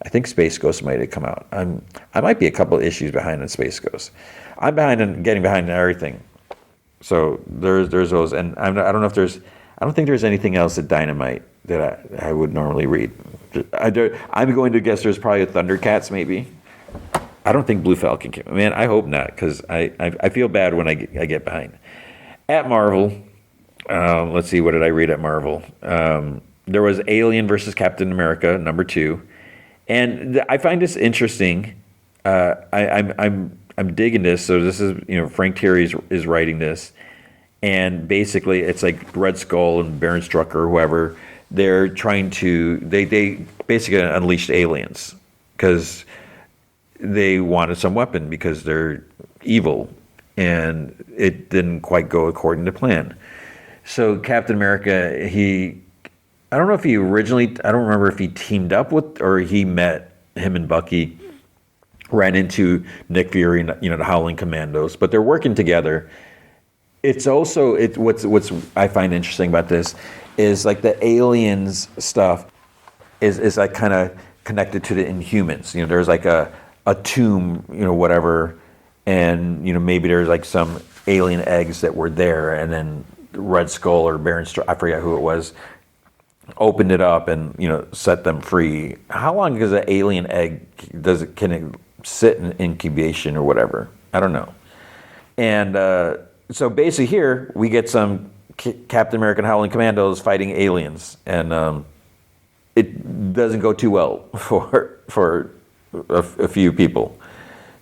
A: I think Space Ghost might have come out. I might be a couple of issues behind on Space Ghost. I'm getting behind on everything. So there's those. And I don't think there's anything else at Dynamite that I would normally read. I'm going to guess there's probably a Thundercats maybe. I don't think Blue Falcon came. Man, I hope not, because I feel bad when I get behind. At Marvel, Let's see, what did I read at Marvel? There was Alien versus Captain America, number 2. And I find this interesting. I'm digging this. So this is, Frank Thierry is writing this. And basically it's like Red Skull and Baron Strucker or whoever, they're trying to, they basically unleashed aliens because they wanted some weapon because they're evil, and it didn't quite go according to plan. So Captain America, I don't know if he originally, I don't remember if he teamed up with, or he met him and Bucky, ran into Nick Fury and, the Howling Commandos, but they're working together. It's also, what's I find interesting about this is like the aliens stuff is like kind of connected to the Inhumans. There's like a tomb, whatever, and maybe there's like some alien eggs that were there, and then Red Skull or Baron I forget who it was, opened it up and set them free. How long does an alien egg can it sit in incubation or whatever? I don't know. And so basically here we get some Captain American Howling Commandos fighting aliens, and it doesn't go too well for a few people.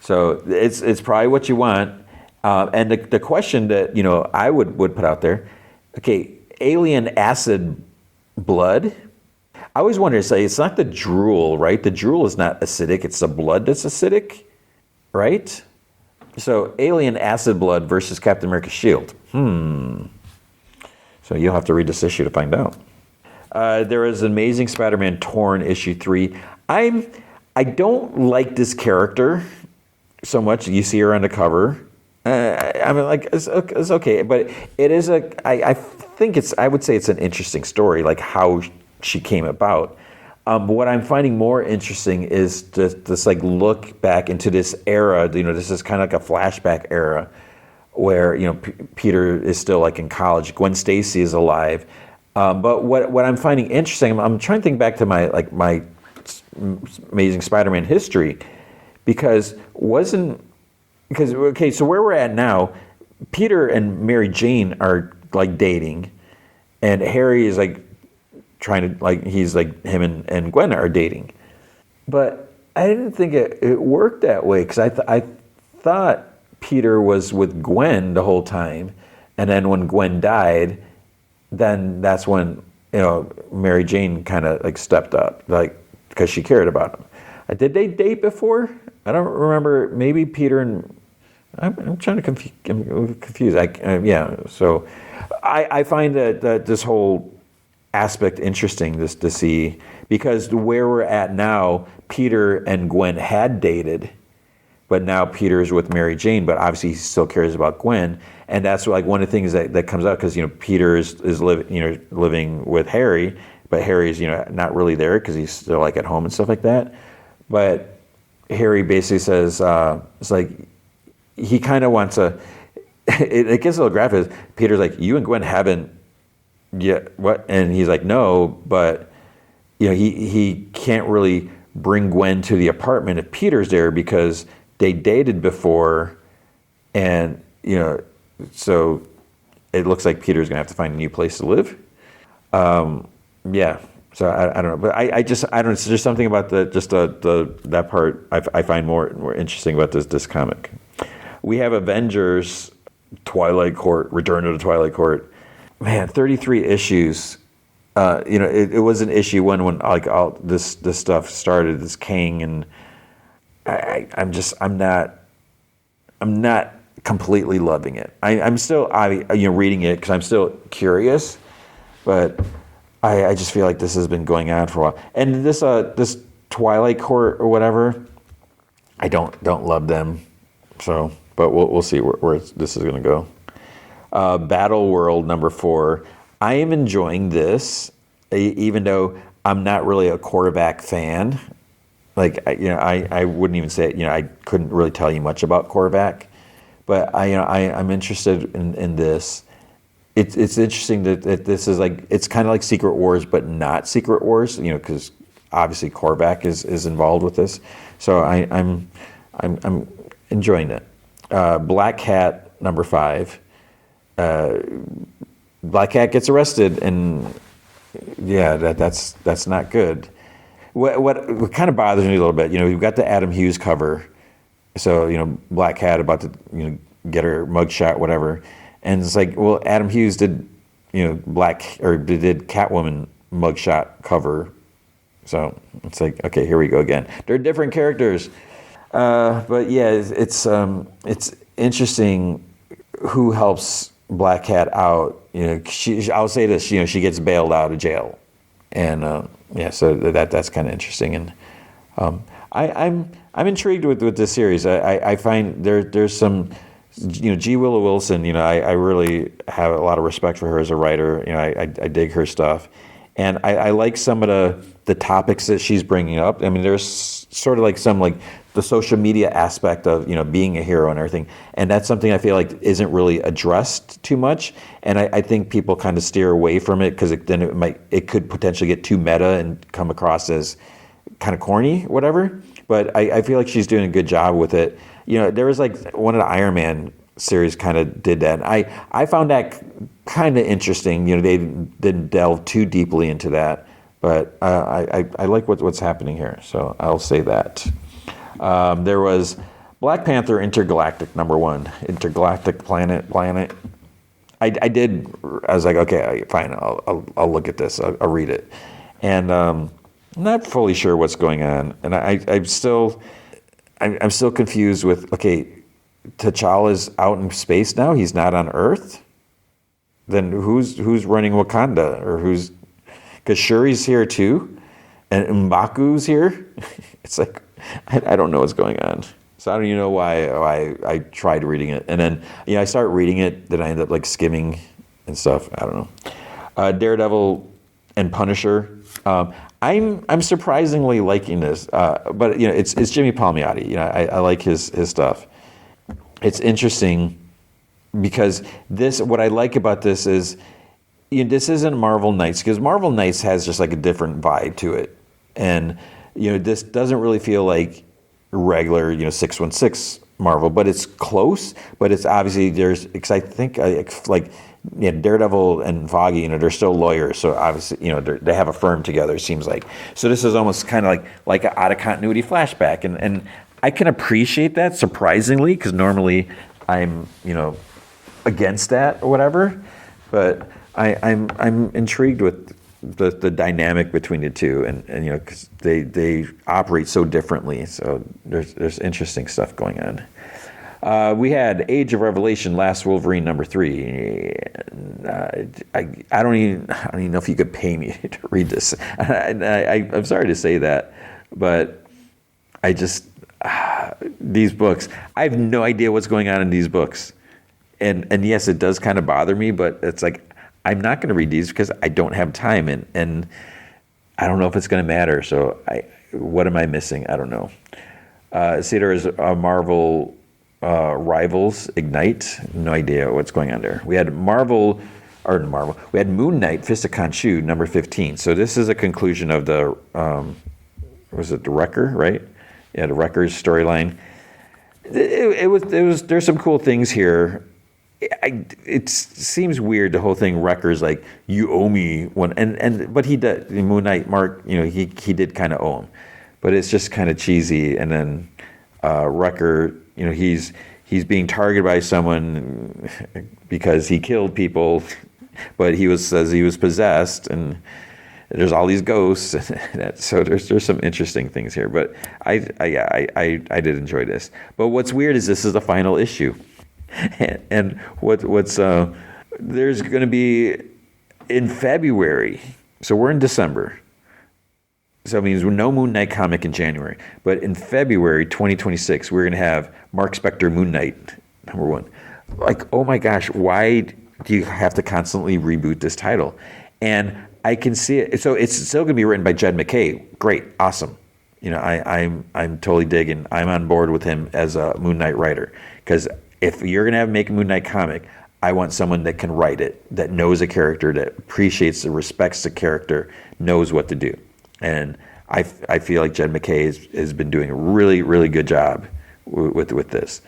A: So it's probably what you want. And the question that I would put out there, okay, alien acid blood. I always wonder, say it's not the drool, right? The drool is not acidic; it's the blood that's acidic, right? So alien acid blood versus Captain America's shield. So you'll have to read this issue to find out. There is Amazing Spider-Man Torn issue 3. I don't like this character so much. You see her on the cover. I mean, like it's okay, but it is I think I would say it's an interesting story, like how she came about. What I'm finding more interesting is this like look back into this era. This is kind of like a flashback era where Peter is still like in college. Gwen Stacy is alive. But what I'm finding interesting, I'm trying to think back to my Amazing Spider-Man history, because okay, so where we're at now, Peter and Mary Jane are like dating, and Harry is like trying to he's like him and Gwen are dating, but I didn't think it worked that way, because I thought Peter was with Gwen the whole time, and then when Gwen died, then that's when Mary Jane kind of like stepped up, like because she cared about him. Did they date before? I don't remember. Maybe Peter and I'm trying to I'm confused. So I find that this whole aspect interesting to see, because where we're at now, Peter and Gwen had dated, but now Peter is with Mary Jane, but obviously he still cares about Gwen, and that's like one of the things that comes out, because Peter is living with Harry, but Harry's not really there because he's still like at home and stuff like that. But Harry basically says it's like he kind of wants it gets a little graphic. Peter's like, you and Gwen haven't yet, what? And he's like, no, but he can't really bring Gwen to the apartment if Peter's there, because they dated before, and so it looks like Peter's gonna have to find a new place to live. So I don't know, but I don't know. It's just something about that part I find more interesting about this comic. We have Avengers, Twilight Court, Return to the Twilight Court. Man, 33 issues. It was an issue when like all this stuff started, this King, and I'm not completely loving it. I'm still reading it because I'm still curious, but I just feel like this has been going on for a while. And this Twilight Court or whatever, I don't love them. So, but we'll see where this is going to go. Battle World number 4. I am enjoying this, even though I'm not really a quarterback fan. Like I wouldn't even say it. I couldn't really tell you much about quarterback, but I'm interested in this. It's interesting that this is like, it's kind of like Secret Wars, but not Secret Wars. Because obviously quarterback is involved with this. So I'm enjoying it. Black Cat number 5. Black Cat gets arrested, and yeah, that's not good. What kind of bothers me a little bit, you've got the Adam Hughes cover, so Black Cat about to get her mugshot, whatever, and it's like, well, Adam Hughes did did Catwoman mugshot cover, so it's like, okay, here we go again. They're different characters, but yeah, it's interesting who helps Black Cat out. I'll say this, she gets bailed out of jail, and so that's kind of interesting, and I'm intrigued with this series. I find there's some, G. Willow Wilson. I really have a lot of respect for her as a writer. I dig her stuff, and I like some of the topics that she's bringing up. I mean, there's sort of like some like the social media aspect of being a hero and everything, and that's something I feel like isn't really addressed too much, and I think people kind of steer away from it because then it could potentially get too meta and come across as kind of corny, whatever. But I feel like she's doing a good job with it. There was like one of the Iron Man series kind of did that. I found that kind of interesting. They didn't delve too deeply into that, but I like what's happening here. So I'll say that. There was Black Panther Intergalactic #1, Intergalactic Planet. I was like, okay, fine, I'll look at this, I'll read it, and I'm not fully sure what's going on, and I'm still confused with, okay, T'Challa's out in space now, he's not on Earth, then who's running Wakanda, or because Shuri's here too, and M'Baku's here. It's like, I don't know what's going on. So I don't even know why I tried reading it. And then, I start reading it, then I end up like skimming and stuff. I don't know. Daredevil and Punisher. I'm surprisingly liking this. But it's Jimmy Palmiotti. I like his stuff. It's interesting because what I like about this is, this isn't Marvel Knights, because Marvel Knights has just like a different vibe to it. And this doesn't really feel like regular, 616 Marvel, but it's close. But it's obviously because I think like Daredevil and Foggy, they're still lawyers, so obviously they have a firm together. It seems like, so this is almost kind of like an out of continuity flashback, and I can appreciate that, surprisingly, because normally I'm against that or whatever, but I'm intrigued with the dynamic between the two, and because they operate so differently. So there's interesting stuff going on. We had Age of Revelation, Last Wolverine #3. I don't even know if you could pay me to read this. I'm sorry to say that, but I just these books, I have no idea what's going on in these books, and yes, it does kind of bother me, but it's like, I'm not going to read these because I don't have time, and I don't know if it's going to matter. So what am I missing? I don't know. See, there is Marvel Rivals Ignite. No idea what's going on there. We had We had Moon Knight Fist of Khonshu #15. So this is a conclusion of the was it the Wrecker, right? Yeah, the Wrecker's storyline. It was. There's some cool things here. It seems weird, the whole thing. Wrecker's like, you owe me one, but he did. Moon Knight, Mark, he did kind of owe him, but it's just kind of cheesy. And then Wrecker, he's being targeted by someone because he killed people, but says he was possessed, and there's all these ghosts. So there's some interesting things here. But I did enjoy this. But what's weird is this is the final issue. And what's there's going to be in February, so we're in December, so it means no Moon Knight comic in January, but in February 2026 we're going to have Mark Spector Moon Knight #1. Like, oh my gosh, why do you have to constantly reboot this title? And I can see it. So it's still going to be written by Jed McKay. Great, awesome. I'm totally digging. I'm on board with him as a Moon Knight writer, because if you're going to make a Moon Knight comic, I want someone that can write it, that knows a character, that appreciates and respects the character, knows what to do. And I feel like Jed McKay has been doing a really, really good job with this.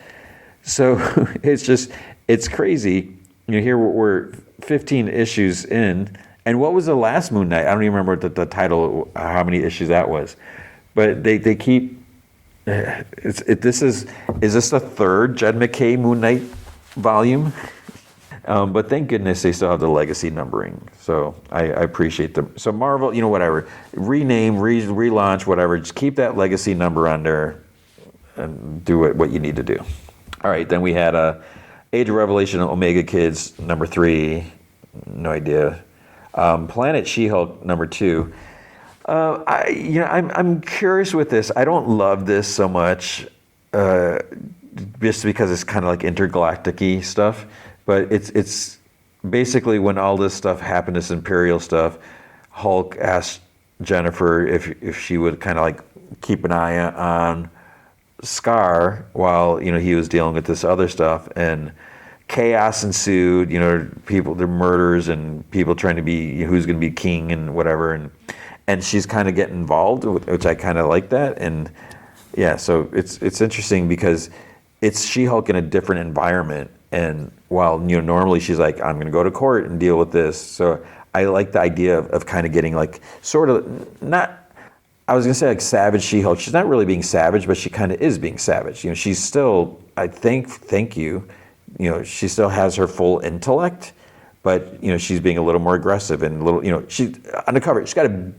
A: So it's crazy, here we're 15 issues in, and what was the last Moon Knight? I don't even remember the title, how many issues that was, but they keep. Is this the third Jed MacKay Moon Knight volume? But thank goodness they still have the legacy numbering. So I appreciate them. So Marvel, whatever, rename, relaunch, whatever. Just keep that legacy number on there and do what you need to do. All right, then we had Age of Revelation, Omega Kids, number 3. No idea. Planet She-Hulk, number 2. I'm curious with this. I don't love this so much, just because it's kind of like intergalactic-y stuff. But it's basically when all this stuff happened, this Imperial stuff, Hulk asked Jennifer if she would kind of like keep an eye on Scar while he was dealing with this other stuff, and chaos ensued. People, the murders and people trying to be who's going to be king and whatever, and she's kind of getting involved, which I kind of like that. And yeah, so it's interesting because it's She-Hulk in a different environment. And while normally she's like, I'm going to go to court and deal with this. So I like the idea of kind of getting like sort of not, I was going to say like savage She-Hulk. She's not really being savage, but she kind of is being savage. She's still, I think, thank you. She still has her full intellect, but she's being a little more aggressive and a little, she's undercover. She's got a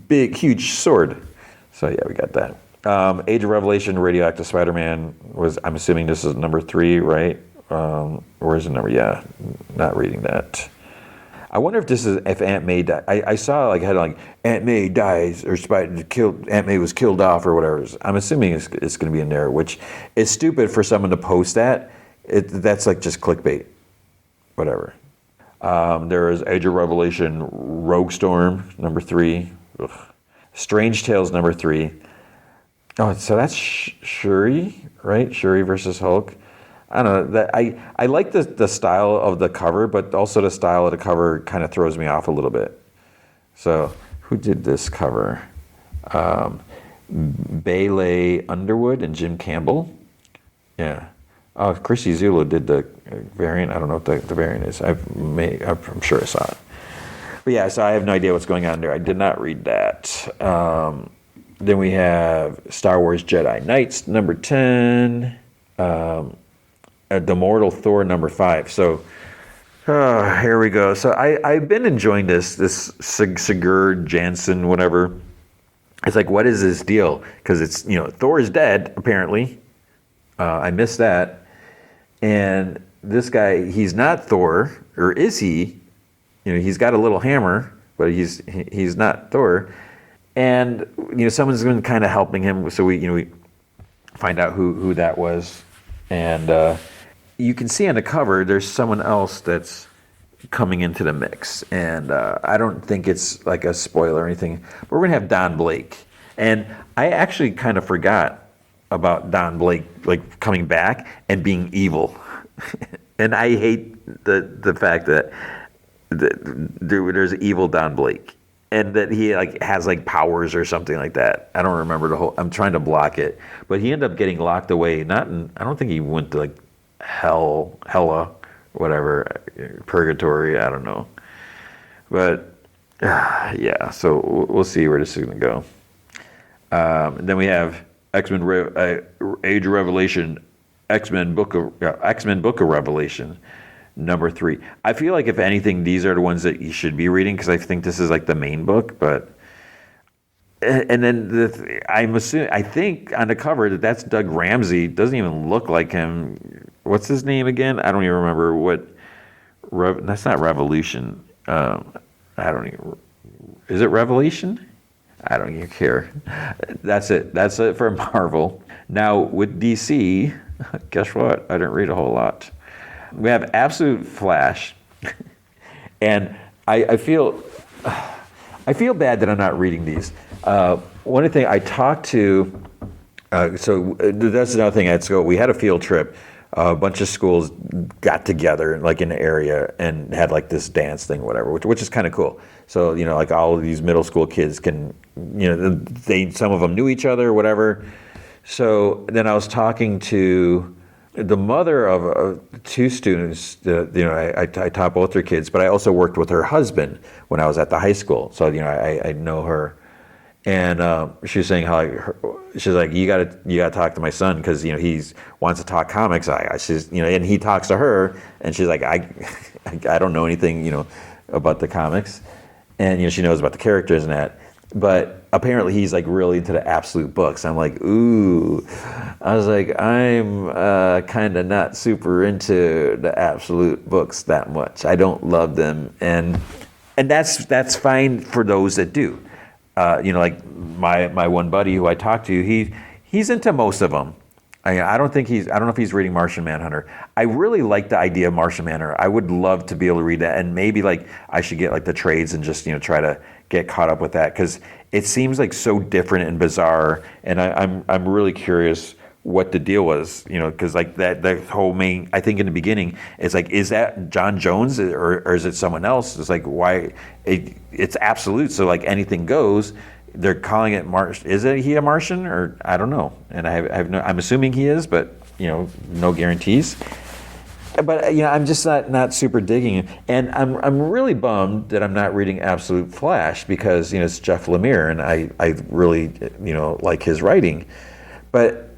A: big, huge sword. So yeah, we got that. Age of Revelation, Radioactive Spider-Man was, I'm assuming this is number 3, right? Where's the number? Yeah, not reading that. I wonder if this is if Aunt May died. I saw like had like Aunt May dies or Aunt May was killed off or whatever. I'm assuming it's going to be in there, which is stupid for someone to post that. That's like just clickbait. Whatever. There is Age of Revelation, Rogue Storm, number 3. Ugh. Strange Tales, number 3. Oh, so that's Shuri, right? Shuri versus Hulk. I don't know. That I like the style of the cover, but also the style of the cover kind of throws me off a little bit. So who did this cover? Bailey Underwood and Jim Campbell. Yeah. Oh, Chrissy Zulu did the variant. I don't know what the variant is. I'm sure I saw it. But yeah, so I have no idea what's going on there. I did not read that. Then we have Star Wars Jedi Knights, number 10. The Mortal Thor, number 5. So here we go. So I've been enjoying this Sigurd Jansen, whatever. It's like, what is this deal? Because it's, Thor is dead, apparently. I missed that. And this guy, he's not Thor, or is he? He's got a little hammer, but he's not Thor. And someone's been kind of helping him, so we find out who that was. And you can see on the cover there's someone else that's coming into the mix, and I don't think it's like a spoiler or anything, but we're gonna have Don Blake. And I actually kind of forgot about Don Blake like coming back and being evil. And I hate the fact that there's evil Don Blake and that he like has like powers or something like that. I don't remember the whole, I'm trying to block it, but he ended up getting locked away. I don't think he went to like hella, whatever, purgatory, I don't know. But yeah, so we'll see where this is going to go. Then we have X-Men Age of Revelation, X-Men Book of Revelation, number 3. I feel like if anything, these are the ones that you should be reading because I think this is like the main book. But and then I think on the cover that's Doug Ramsey. Doesn't even look like him. What's his name again? I don't even remember what. That's not Revolution. I don't even. Is it Revelation? I don't even care. That's it. That's it for Marvel. Now with DC, guess what? I didn't read a whole lot. We have Absolute Flash, and I feel bad that I'm not reading these. One thing I talked to, so that's another thing at school. We had a field trip. A bunch of schools got together like in the area and had like this dance thing, whatever, which is kind of cool. So like all of these middle school kids can, some of them knew each other, whatever. So then I was talking to the mother of two students, I taught both her kids, but I also worked with her husband when I was at the high school. So, I know her. And she was saying how she's like, you gotta talk to my son because he wants to talk comics. She's and he talks to her, and she's like, I don't know anything about the comics, and she knows about the characters and that. But apparently he's like really into the absolute books. I'm like, ooh. I was like, I'm kind of not super into the absolute books that much. I don't love them, and that's fine for those that do. Like my one buddy who I talked to, he's into most of them. I don't know if he's reading Martian Manhunter. I really like the idea of Martian Manhunter. I would love to be able to read that, and maybe like I should get like the trades and just try to get caught up with that because it seems like so different and bizarre, and I'm really curious what the deal was, because like that whole main, I think in the beginning, it's like, is that John Jones or is it someone else? It's like, why it's absolute, so like anything goes. They're calling it Martian. Is he a Martian or I don't know? And I have no. I'm assuming he is, but no guarantees. But I'm just not super digging it, and I'm really bummed that I'm not reading Absolute Flash because it's Jeff Lemire, and I really like his writing, but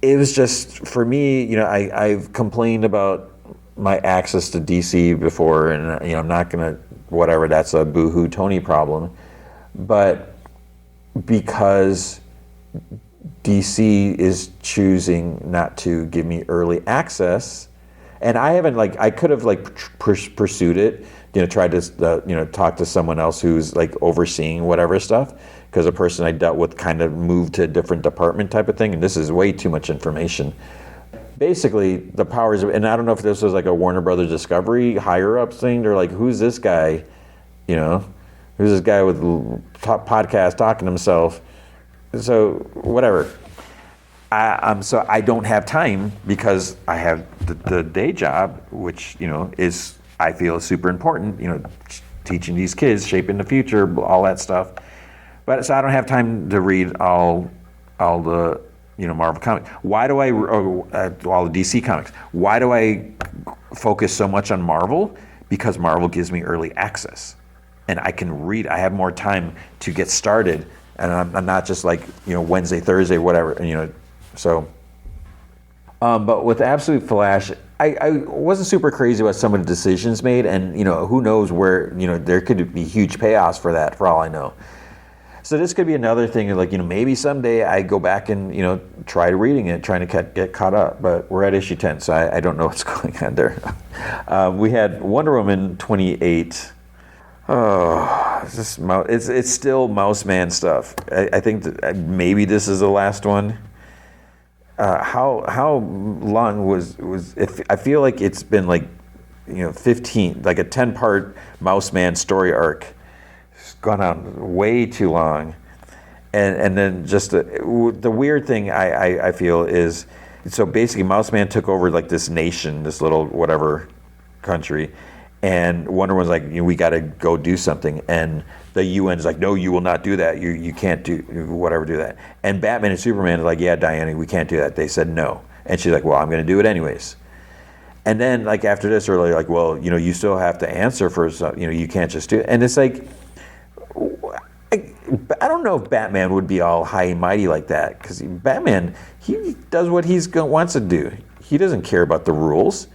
A: it was just for me. I've complained about my access to DC before, and I'm not gonna whatever. That's a boohoo Tony problem, but because DC is choosing not to give me early access. And I haven't I could have pursued it, tried to talk to someone else who's overseeing whatever stuff, because a person I dealt with kind of moved to a different department type of thing, and this is way too much information. Basically, the powers of, and I don't know if this was a Warner Brothers Discovery higher up thing. They're like, who's this guy? Who's this guy with top podcast talking to himself? So whatever. So I don't have time because I have the day job, which is I feel super important. Teaching these kids, shaping the future, all that stuff. But so I don't have time to read all the Marvel comics. Why do all the DC comics? Why do I focus so much on Marvel? Because Marvel gives me early access, and I can read. I have more time to get started, and I'm not just Wednesday, Thursday, whatever. So, but with Absolute Flash, I wasn't super crazy about some of the decisions made, and who knows where there could be huge payoffs for that, for all I know. So this could be another thing, maybe someday I go back and try reading it, trying to get caught up. But we're at issue 10, so I don't know what's going on there. We had Wonder Woman 28. Oh, it's still Mouse Man stuff. I think that maybe this is the last one. How long was if I feel like it's been 15, a 10-part Mouse Man story arc. It's gone on way too long, and then just the weird thing I feel is, so basically Mouse Man took over this nation, this little whatever country, and Wonder Woman's like, we got to go do something, and the UN's like, no, you will not do that. You can't do that. And Batman and Superman are like, yeah, Diana, we can't do that. They said no, and she's like, well, I'm going to do it anyways. And then after this, they're like, well, you still have to answer for you can't just do it. And it's like, I don't know if Batman would be all high and mighty like that, because Batman, he does what he wants to do. He doesn't care about the rules.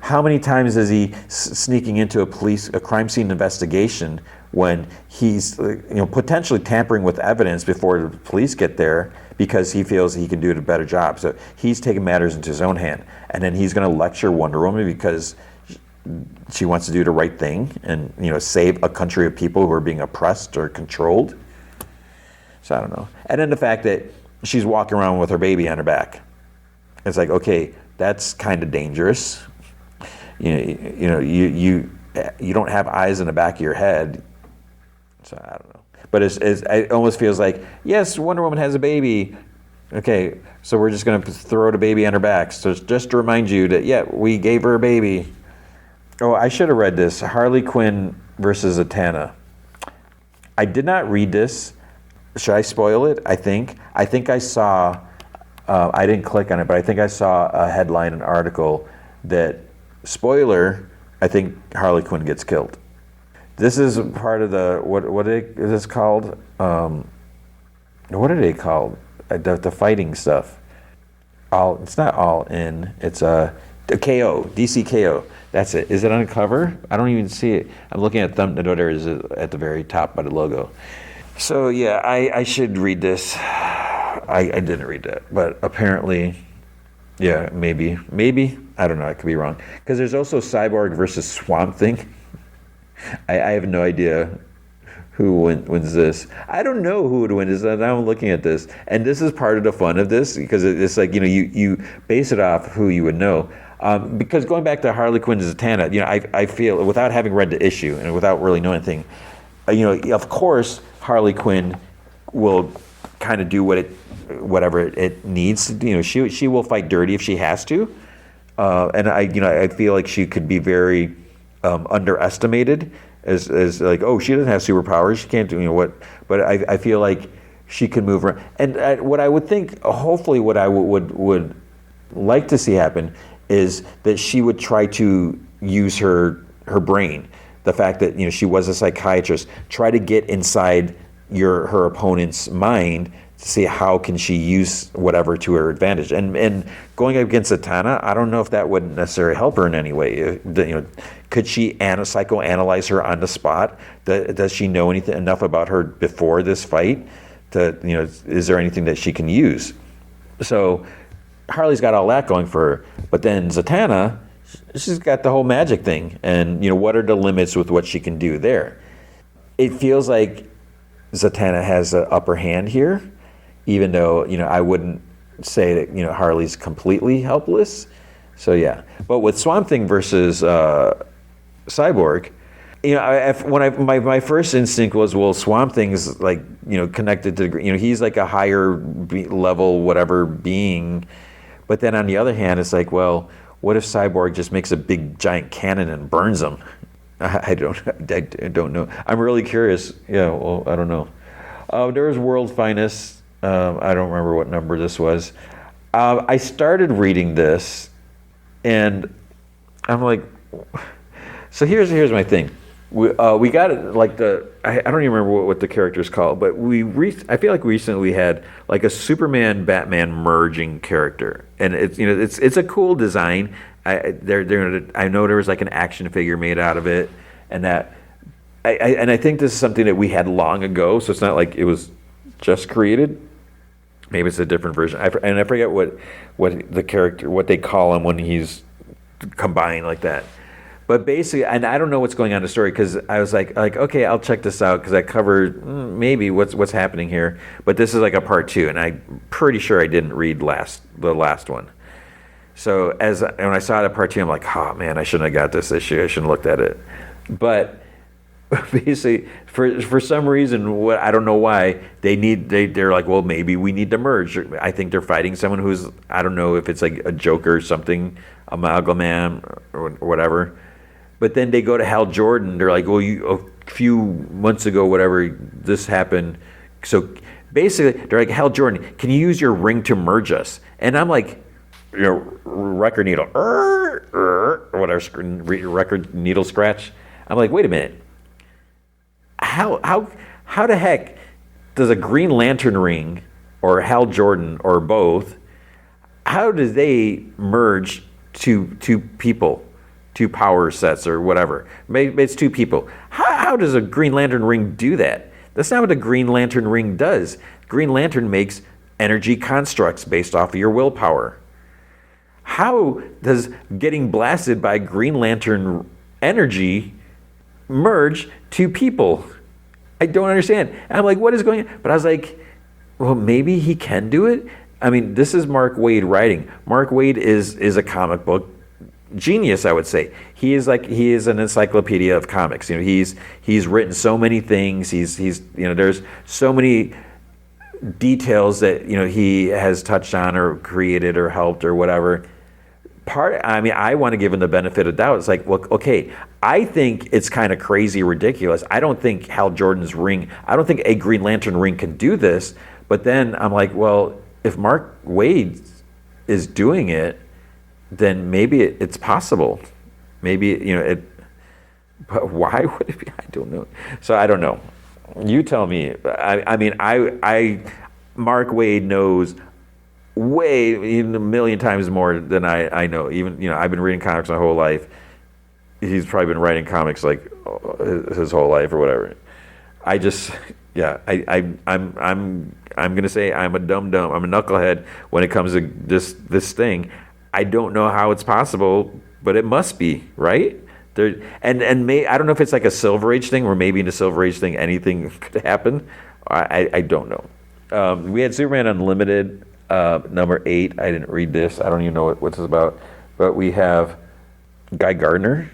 A: How many times is he sneaking into a crime scene investigation when he's potentially tampering with evidence before the police get there because he feels he can do a better job. So he's taking matters into his own hand, and then he's going to lecture Wonder Woman because she wants to do the right thing and save a country of people who are being oppressed or controlled. So I don't know. And then the fact that she's walking around with her baby on her back, it's like, okay, that's kind of dangerous. You don't have eyes in the back of your head. So I don't know. But it almost feels like, yes, Wonder Woman has a baby. Okay, so we're just going to throw the baby on her back. So just to remind you that, yeah, we gave her a baby. Oh, I should have read this. Harley Quinn versus Zatanna. I did not read this. Should I spoil it? I think I saw I didn't click on it, but I think I saw a headline, an article that, spoiler, I think Harley Quinn gets killed. This is part of the, what is this called? What are they called? The fighting stuff. It's not all in. It's a KO, DC KO. That's it. Is it on the cover? I don't even see it. I'm looking at thumbnail. There is at the very top by the logo. So yeah, I should read this. I didn't read that, but apparently, yeah, maybe. I don't know. I could be wrong. Because there's also Cyborg versus Swamp Thing. I have no idea who wins this. I don't know who would win this. And now I'm looking at this, and this is part of the fun of this, because it's like, you base it off who you would know. Because going back to Harley Quinn and Zatanna, I feel, without having read the issue and without really knowing anything, of course Harley Quinn will kind of do whatever it needs to do. She will fight dirty if she has to, and I feel like she could be very underestimated as like, oh, she doesn't have superpowers, she can't do what, but I feel like she can move around. And what I would think, hopefully, what I would like to see happen is that she would try to use her brain. The fact that she was a psychiatrist, try to get inside her opponent's mind to see how can she use whatever to her advantage. And going up against Zatanna, I don't know if that would necessarily help her in any way. Could she psychoanalyze her on the spot? Does she know enough about her before this fight? Is there anything that she can use? So Harley's got all that going for her, but then Zatanna, she's got the whole magic thing, and what are the limits with what she can do there? It feels like Zatanna has an upper hand here, even though I wouldn't say that Harley's completely helpless. So yeah, but with Swamp Thing versus Cyborg, my first instinct was, well, Swamp Thing's like connected to he's like a higher level whatever being, but then on the other hand, it's like, well, what if Cyborg just makes a big giant cannon and burns them? I don't know. I'm really curious. Yeah, well, I don't know. There was World's Finest. I don't remember what number this was. I started reading this, and I'm like, so here's my thing. We got it, like I don't even remember what the character's called, but I feel like recently we had like a Superman Batman merging character, and it's a cool design. I know there was like an action figure made out of it, and I think this is something that we had long ago, so it's not like it was just created. Maybe it's a different version. I forget what the character, what they call him when he's combined like that. But basically, and I don't know what's going on in the story, because I was like, okay, I'll check this out, because I covered maybe what's happening here. But this is like a part 2, and I'm pretty sure I didn't read the last one. So when I saw that part 2, I'm like, oh man, I shouldn't have got this issue. I shouldn't have looked at it. But basically, for some reason, I don't know why, they're like, well, maybe we need to merge. I think they're fighting someone who's, I don't know if it's like a Joker or something, amalgamam or whatever. But then they go to Hal Jordan. They're like, well, a few months ago, whatever, this happened. So basically, they're like, Hal Jordan, can you use your ring to merge us? And I'm like, record needle, or whatever, record needle scratch. I'm like, wait a minute. How the heck does a Green Lantern ring or Hal Jordan or both, how do they merge two people? Two power sets or whatever. Maybe it's two people. How does a Green Lantern ring do that? That's not what a Green Lantern ring does. Green Lantern makes energy constructs based off of your willpower. How does getting blasted by Green Lantern energy merge two people? I don't understand. And I'm like, what is going on? But I was like, well, maybe he can do it. I mean, this is Mark Waid writing. Mark Waid is a comic book genius, I would say. He is an encyclopedia of comics. He's written so many things. He's there's so many details that he has touched on or created or helped or whatever. I want to give him the benefit of doubt. It's like, well, okay, I think it's kind of crazy, ridiculous. I don't think Hal Jordan's ring, I don't think a Green Lantern ring can do this. But then I'm like, well, if Mark Wade is doing it, then maybe it's possible. Maybe, but why would it be? I don't know. So I don't know. You tell me. I mean, Mark Wade knows even a million times more than I know. Even, I've been reading comics my whole life. He's probably been writing comics like his whole life or whatever. I just, I'm gonna say I'm a dum-dum. I'm a knucklehead when it comes to this thing. I don't know how it's possible, but it must be, right? I don't know if it's like a Silver Age thing, or maybe in a Silver Age thing anything could happen. I don't know. We had Superman Unlimited, number 8. I didn't read this. I don't even know what this is about. But we have Guy Gardner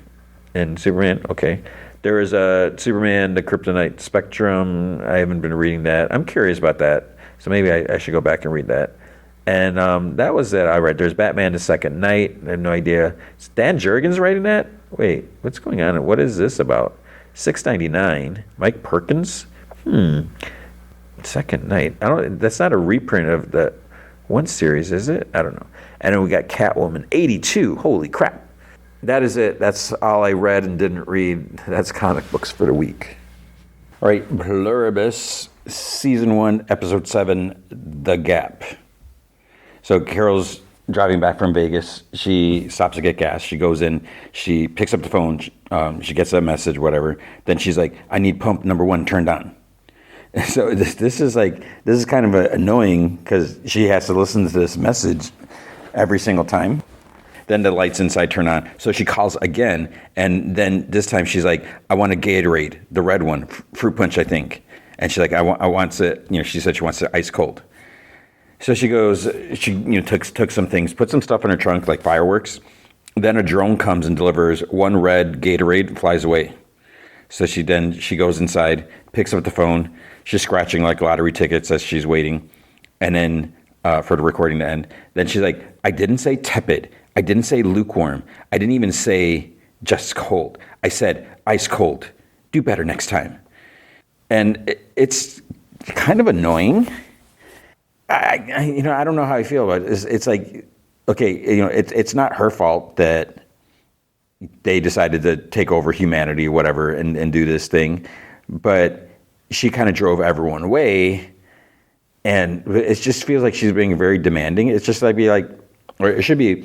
A: and Superman. Okay. There is a Superman, the Kryptonite Spectrum. I haven't been reading that. I'm curious about that. So maybe I should go back and read that. And that was it I read. There's Batman the Second Night. I have no idea. Is Dan Jurgens writing that? Wait, what's going on? What is this about? $6.99. Mike Perkins? Second Night. That's not a reprint of the one series, is it? I don't know. And then we got Catwoman 82. Holy crap. That is it. That's all I read and didn't read. That's comic books for the week. All right, Pluribus, Season 1, Episode 7, The Gap. So Carol's driving back from Vegas. She stops to get gas. She goes in. She picks up the phone. She gets a message, whatever. Then she's like, I need pump number 1 turned on. So this is kind of annoying because she has to listen to this message every single time. Then the lights inside turn on. So she calls again. And then this time she's like, I want a Gatorade, the red one, fruit punch, I think. And she's like, I want it, she said she wants it ice cold. So she goes, took some things, put some stuff in her trunk, like fireworks. Then a drone comes and delivers one red Gatorade, flies away. So she goes inside, picks up the phone. She's scratching like lottery tickets as she's waiting. And then for the recording to end. Then she's like, I didn't say tepid. I didn't say lukewarm. I didn't even say just cold. I said ice cold. Do better next time. And it's kind of annoying. I don't know how I feel about it. It's like, okay, it's not her fault that they decided to take over humanity or whatever and do this thing, but she kind of drove everyone away, and it just feels like she's being very demanding. It's just like or it should be,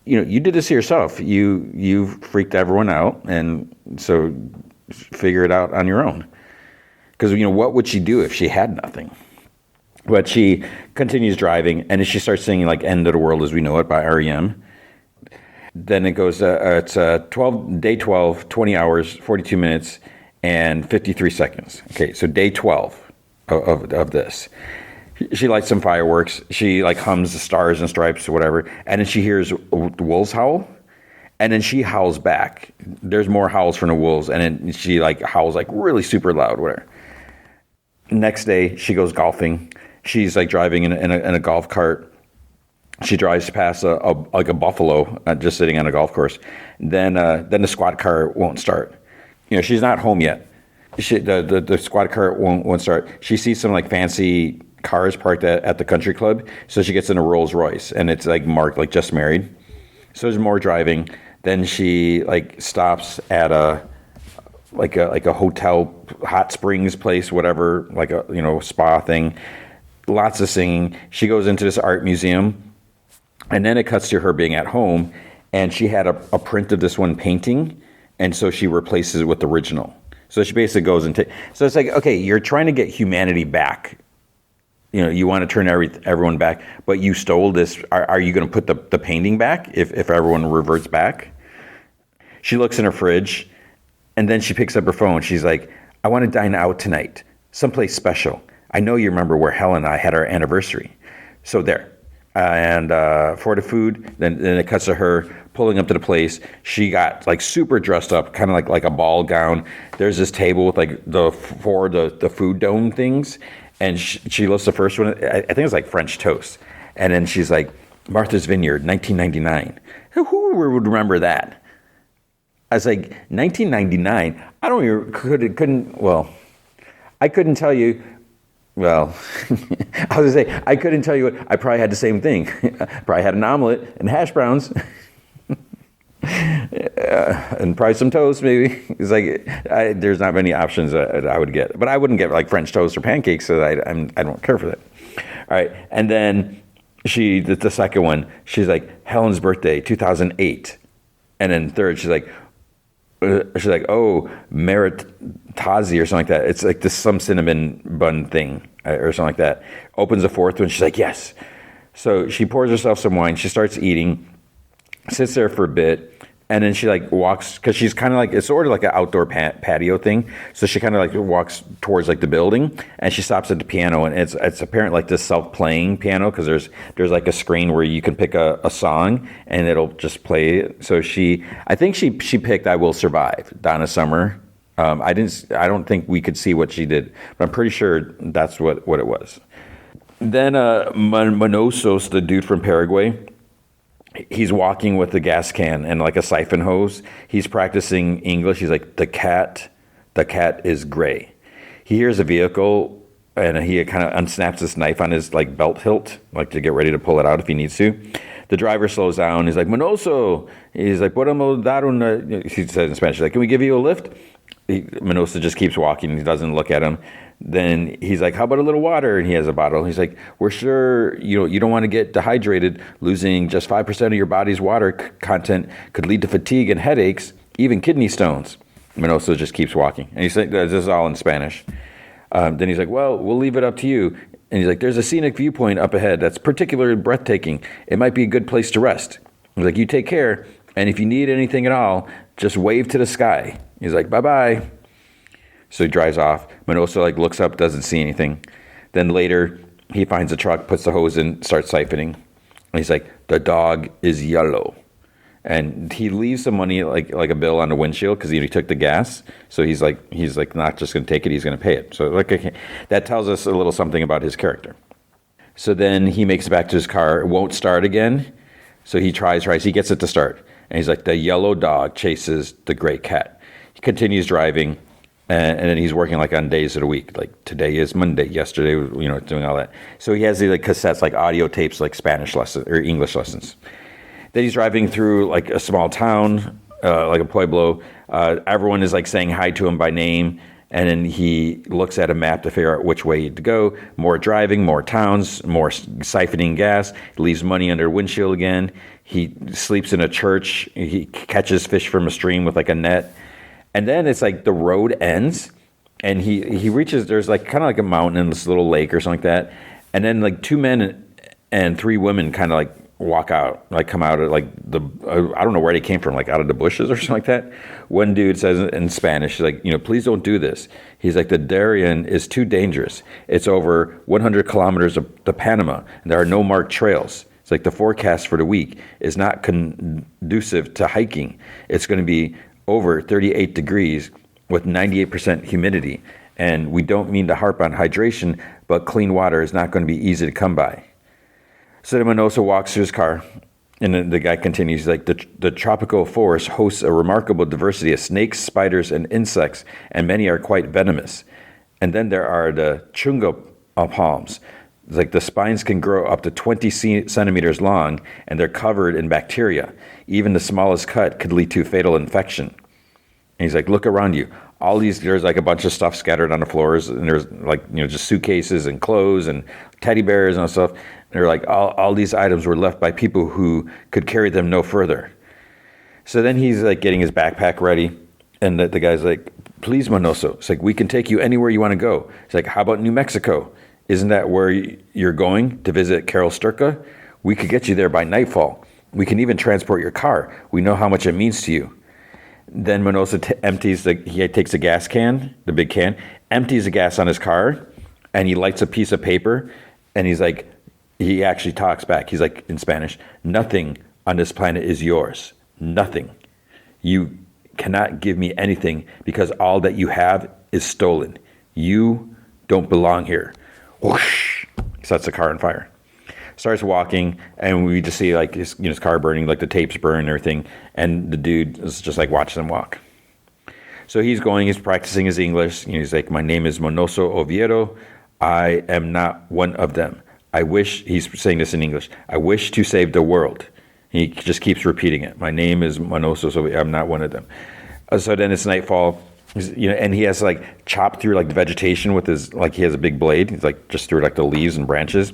A: you did this to yourself. You freaked everyone out, and so figure it out on your own. Because what would she do if she had nothing? But she continues driving, and she starts singing like "End of the World as We Know It" by REM. Then it goes, it's day 12, 20 hours, 42 minutes, and 53 seconds. Okay, so day 12 of this. She lights some fireworks. She hums the Stars and Stripes or whatever, and then she hears wolves howl, and then she howls back. There's more howls from the wolves, and then she howls really super loud, whatever. Next day, she goes golfing. She's driving in a golf cart. She drives past a buffalo just sitting on a golf course. Then the squad car won't start. She's not home yet. The squad car won't start. She sees some fancy cars parked at the country club. So she gets in a Rolls Royce, and it's marked just married. So there's more driving. Then she stops at a hotel, hot springs place, whatever, a spa thing. Lots of singing. She goes into this art museum, and then it cuts to her being at home, and she had a print of this one painting, and so she replaces it with the original. So she basically goes and so it's okay, you're trying to get humanity back. You want to turn everyone back, but you stole this. Are you going to put the painting back if everyone reverts back? She looks in her fridge, and then she picks up her phone. She's like, I want to dine out tonight, someplace special. I know you remember where Helen and I had our anniversary. So there. And for the food, then it cuts to her pulling up to the place. She got super dressed up, kind of like a ball gown. There's this table with the food dome things. And she lifts the first one. I think it's French toast. And then she's like, Martha's Vineyard, 1999. Who would remember that? I was like, 1999? I don't even, I couldn't tell you Well, I was gonna say I couldn't tell you what. I probably had the same thing. Probably had an omelet and hash browns, and probably some toast. Maybe it's like there's not many options that I would get, but I wouldn't get like French toast or pancakes. So I don't care for that. All right, and then the second one. She's like Helen's birthday, 2008, and then third she's like. Oh, Meritazi or something like that. It's like this some cinnamon bun thing or something like that. Opens the fourth one. She's like, yes. So she pours herself some wine. She starts eating, sits there for a bit, and then she like walks because she's kind of like it's sort of like an outdoor patio thing. So she kind of like walks towards like the building, and she stops at the piano, and it's apparent like this self-playing piano because there's like a screen where you can pick a song and it'll just play it. So I think she picked "I Will Survive," Donna Summer. I don't think we could see what she did, but I'm pretty sure that's what it was. Then Manosos, the dude from Paraguay. He's walking with a gas can and like a siphon hose. He's practicing English. He's like, the cat is gray. He hears a vehicle and he kind of unsnaps this knife on his like belt hilt, like to get ready to pull it out if he needs to. The driver slows down. He's like, Manoso. He's like, podemos dar una, he says in Spanish, like, can we give you a lift? Manoso just keeps walking. He doesn't look at him. Then he's like, how about a little water? And he has a bottle. He's like, we're sure you don't want to get dehydrated. Losing just 5% of your body's water content could lead to fatigue and headaches, even kidney stones. Manoso just keeps walking. And he's like, this is all in Spanish. Then he's like, well, we'll leave it up to you. And he's like, there's a scenic viewpoint up ahead that's particularly breathtaking. It might be a good place to rest. He's like, you take care. And if you need anything at all, just wave to the sky. He's like, bye-bye. So he drives off. Manoso like looks up, doesn't see anything. Then later, he finds a truck, puts the hose in, starts siphoning. And he's like, the dog is yellow. And he leaves some money, like a bill on the windshield, because he took the gas. So he's like not just going to take it, he's going to pay it. So that tells us a little something about his character. So then he makes it back to his car. It won't start again. So he tries. He gets it to start. And he's like, the yellow dog chases the gray cat. He continues driving. And then he's working like on days of the week. Like today is Monday, yesterday, doing all that. So he has these like cassettes, like audio tapes, like Spanish lessons or English lessons. Then he's driving through like a small town, like a pueblo. Everyone is like saying hi to him by name. And then he looks at a map to figure out which way to go. More driving, more towns, more siphoning gas. He leaves money under a windshield again. He sleeps in a church. He catches fish from a stream with like a net. And then it's like the road ends and he reaches, there's like kind of like a mountain and this little lake or something like that. And then like two men and three women kind of like walk out, like come out of like I don't know where they came from, like out of the bushes or something like that. One dude says in Spanish, he's like, please don't do this. He's like, the Darien is too dangerous. It's over 100 kilometers to Panama and there are no marked trails. It's like the forecast for the week is not conducive to hiking. It's going to be over 38 degrees with 98% humidity. And we don't mean to harp on hydration, but clean water is not going to be easy to come by. So then Manoso walks to his car, and then the guy continues, he's like, the tropical forest hosts a remarkable diversity of snakes, spiders, and insects, and many are quite venomous. And then there are the chungo palms. It's like the spines can grow up to 20 centimeters long, and they're covered in bacteria. Even the smallest cut could lead to fatal infection. And he's like, look around you. There's like a bunch of stuff scattered on the floors, and there's like, just suitcases and clothes and teddy bears and stuff. And they're like, all these items were left by people who could carry them no further. So then he's like getting his backpack ready, and the guy's like, please, Manoso. It's like, we can take you anywhere you want to go. It's like, how about New Mexico? Isn't that where you're going to visit Carol Sturka? We could get you there by nightfall. We can even transport your car. We know how much it means to you. Then Manoso he takes a gas can, the big can, empties the gas on his car, and he lights a piece of paper, and he's like, he actually talks back. He's like, in Spanish, nothing on this planet is yours. Nothing. You cannot give me anything because all that you have is stolen. You don't belong here. Whoosh! Sets the car on fire. Starts walking, and we just see like his car burning, like the tapes burn and everything, and the dude is just like watching him walk. So he's practicing his English. He's like, my name is Manoso Oviedo. I am not one of them. I wish, he's saying this in English, I wish to save the world. He just keeps repeating it. My name is Manoso, so I'm not one of them. So then it's nightfall, and he has to like chop through like the vegetation with his, like he has a big blade. He's like just through like the leaves and branches.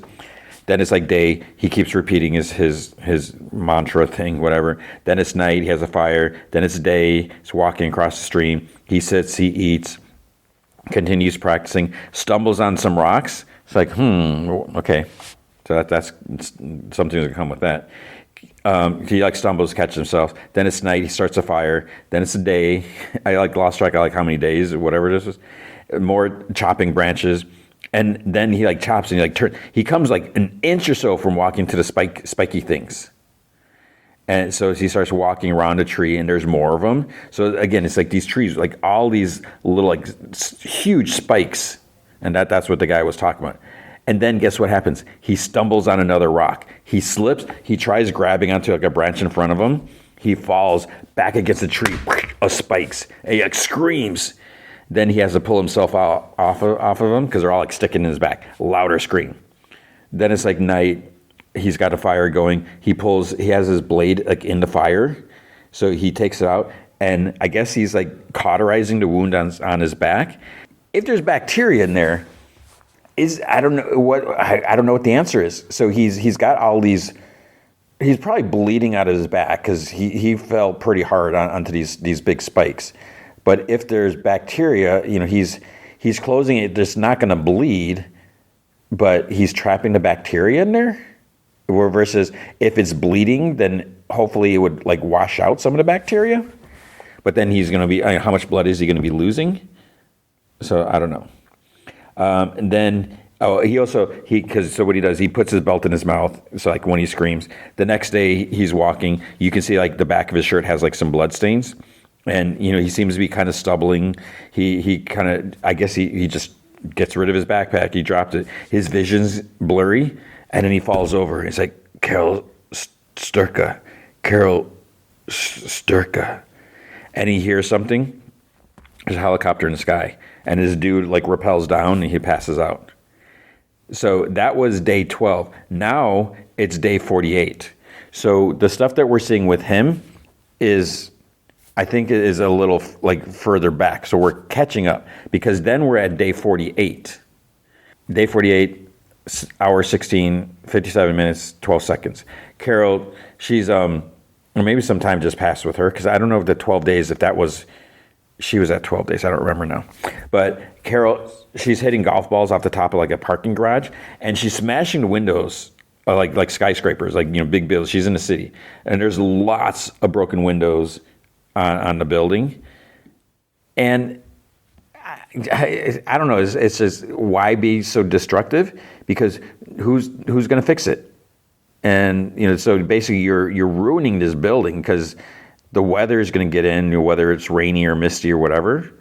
A: Then it's like day. He keeps repeating his mantra thing, whatever. Then it's night. He has a fire. Then it's day. He's walking across the stream. He sits. He eats. Continues practicing. Stumbles on some rocks. It's like, okay. So that's something's gonna come with that. He like stumbles, catches himself. Then it's night. He starts a fire. Then it's a day. I like lost track of like how many days or whatever this is. More chopping branches. And then he like chops and he like he comes like an inch or so from walking to the spiky things. And so he starts walking around a tree and there's more of them. So again, it's like these trees, like all these little like huge spikes. And that's what the guy was talking about. And then guess what happens? He stumbles on another rock. He slips. He tries grabbing onto like a branch in front of him. He falls back against the tree of spikes. And he like screams. Then he has to pull himself out off of them because they're all like sticking in his back. Louder scream. Then it's like night. He's got a fire going. He has his blade like in the fire. So he takes it out. And I guess he's like cauterizing the wound on his back. If there's bacteria in there, I don't know what the answer is. So he's got all these. He's probably bleeding out of his back because he fell pretty hard onto these big spikes. But if there's bacteria, he's closing it. It's not going to bleed, but he's trapping the bacteria in there. Versus if it's bleeding, then hopefully it would like wash out some of the bacteria. But then he's going to be. How much blood is he going to be losing? So I don't know. And then so what he does, he puts his belt in his mouth. So like when he screams, the next day he's walking. You can see like the back of his shirt has like some blood stains. And, he seems to be kind of stumbling. He kind of, I guess he just gets rid of his backpack. He dropped it. His vision's blurry. And then he falls over. He's like, Carol Sturka. And he hears something. There's a helicopter in the sky. And his dude like rappels down and he passes out. So that was day 12. Now it's day 48. So the stuff that we're seeing with him I think it is a little like further back. So we're catching up because then we're at day 48. Day 48, hour 16, 57 minutes, 12 seconds. Carol, she's, or maybe some time just passed with her because I don't know if the 12 days, she was at 12 days. I don't remember now. But Carol, she's hitting golf balls off the top of like a parking garage and she's smashing the windows like skyscrapers, like, big buildings. She's in the city and there's lots of broken windows on the building. And I don't know, it's just why be so destructive? Because who's going to fix it? And, so basically you're ruining this building because the weather is going to get in, whether it's rainy or misty or whatever.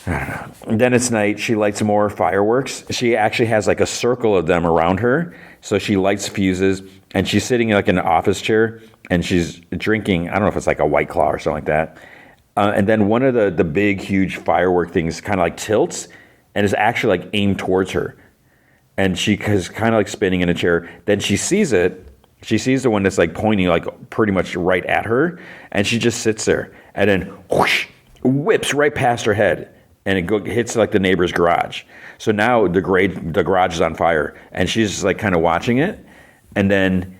A: I don't know. And then it's night. She lights more fireworks. She actually has like a circle of them around her. So she lights fuses and she's sitting like in an office chair and she's drinking, I don't know if it's like a White Claw or something like that. And then one of the big, huge firework things kind of like tilts and is actually like aimed towards her. And she is kind of like spinning in a chair. Then she sees it. She sees the one that's like pointing like pretty much right at her. And she just sits there and then whoosh, whips right past her head. And it hits like the neighbor's garage. So now the garage is on fire. And she's just like kind of watching it. And then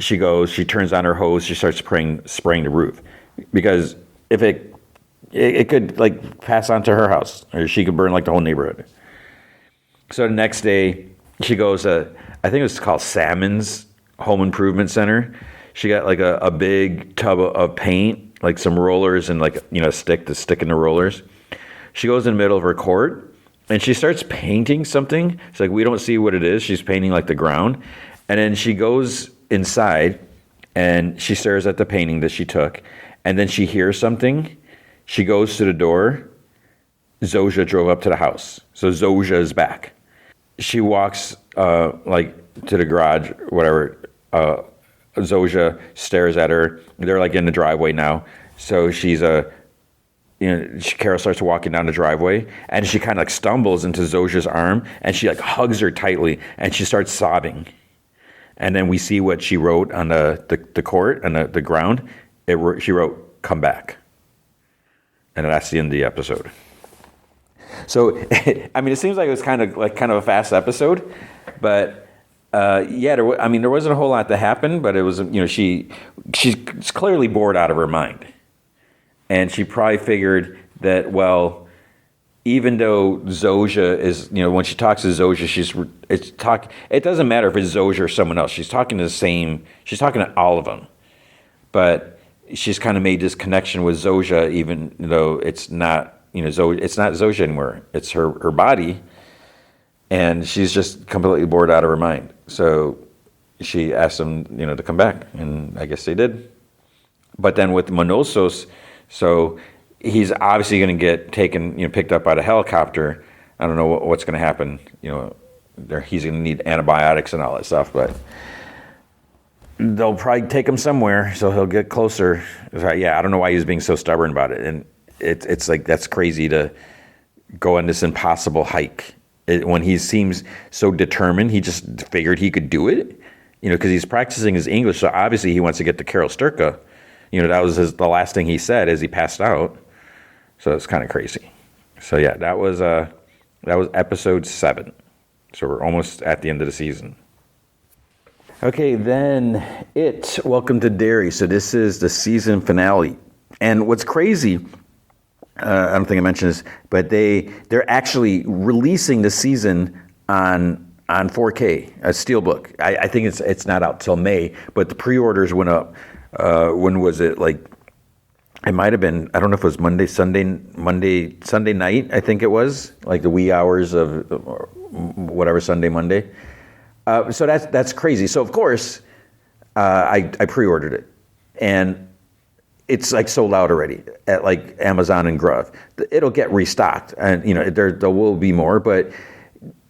A: she turns on her hose. She starts spraying the roof. Because if it could like pass on to her house. Or she could burn like the whole neighborhood. So the next day she goes, I think it was called Salmon's Home Improvement Center. She got like a big tub of paint, like some rollers and like, a stick to stick in the rollers. She goes in the middle of her court and she starts painting something. It's like, we don't see what it is. She's painting like the ground. And then she goes inside and she stares at the painting that she took. And then she hears something. She goes to the door. Zosha drove up to the house. So Zosha is back. She walks like to the garage, whatever. Zosha stares at her. They're like in the driveway now. So she's Carol starts walking down the driveway, and she kind of like stumbles into Zoja's arm, and she like hugs her tightly, and she starts sobbing. And then we see what she wrote on the court, on the ground. She wrote, "Come back." And that's the end of the episode. So, I mean, it seems like it was kind of a fast episode, but there wasn't a whole lot that happened, but it was, she's clearly bored out of her mind. And she probably figured that, well, even though Zoja is, when she talks to Zoja, it doesn't matter if it's Zoja or someone else. She's talking to all of them. But she's kind of made this connection with Zoja, even though it's not, it's not Zoja anymore. It's her body. And she's just completely bored out of her mind. So she asked them, to come back. And I guess they did. But then with Monosos, so he's obviously going to get taken, picked up by the helicopter. I don't know what's going to happen. He's going to need antibiotics and all that stuff, but they'll probably take him somewhere, so he'll get closer. Yeah, I don't know why he's being so stubborn about it, and it's like that's crazy to go on this impossible hike when he seems so determined. He just figured he could do it, because he's practicing his English. So obviously he wants to get to Carol Sturka. That was the last thing he said as he passed out. So it's kind of crazy. So yeah, that was episode 7. So we're almost at the end of the season. Okay, then Welcome to Derry. So this is the season finale. And what's crazy, I don't think I mentioned this, but they're actually releasing the season on 4K, a steelbook. I think it's not out till May, but the pre-orders went up. When was it? Like, it might have been, I don't know if it was Sunday night, I think it was, like the wee hours of whatever, Sunday, Monday. So that's crazy. So of course, I pre-ordered it, and it's like sold out already at like Amazon and Grove. It'll get restocked, and there will be more, but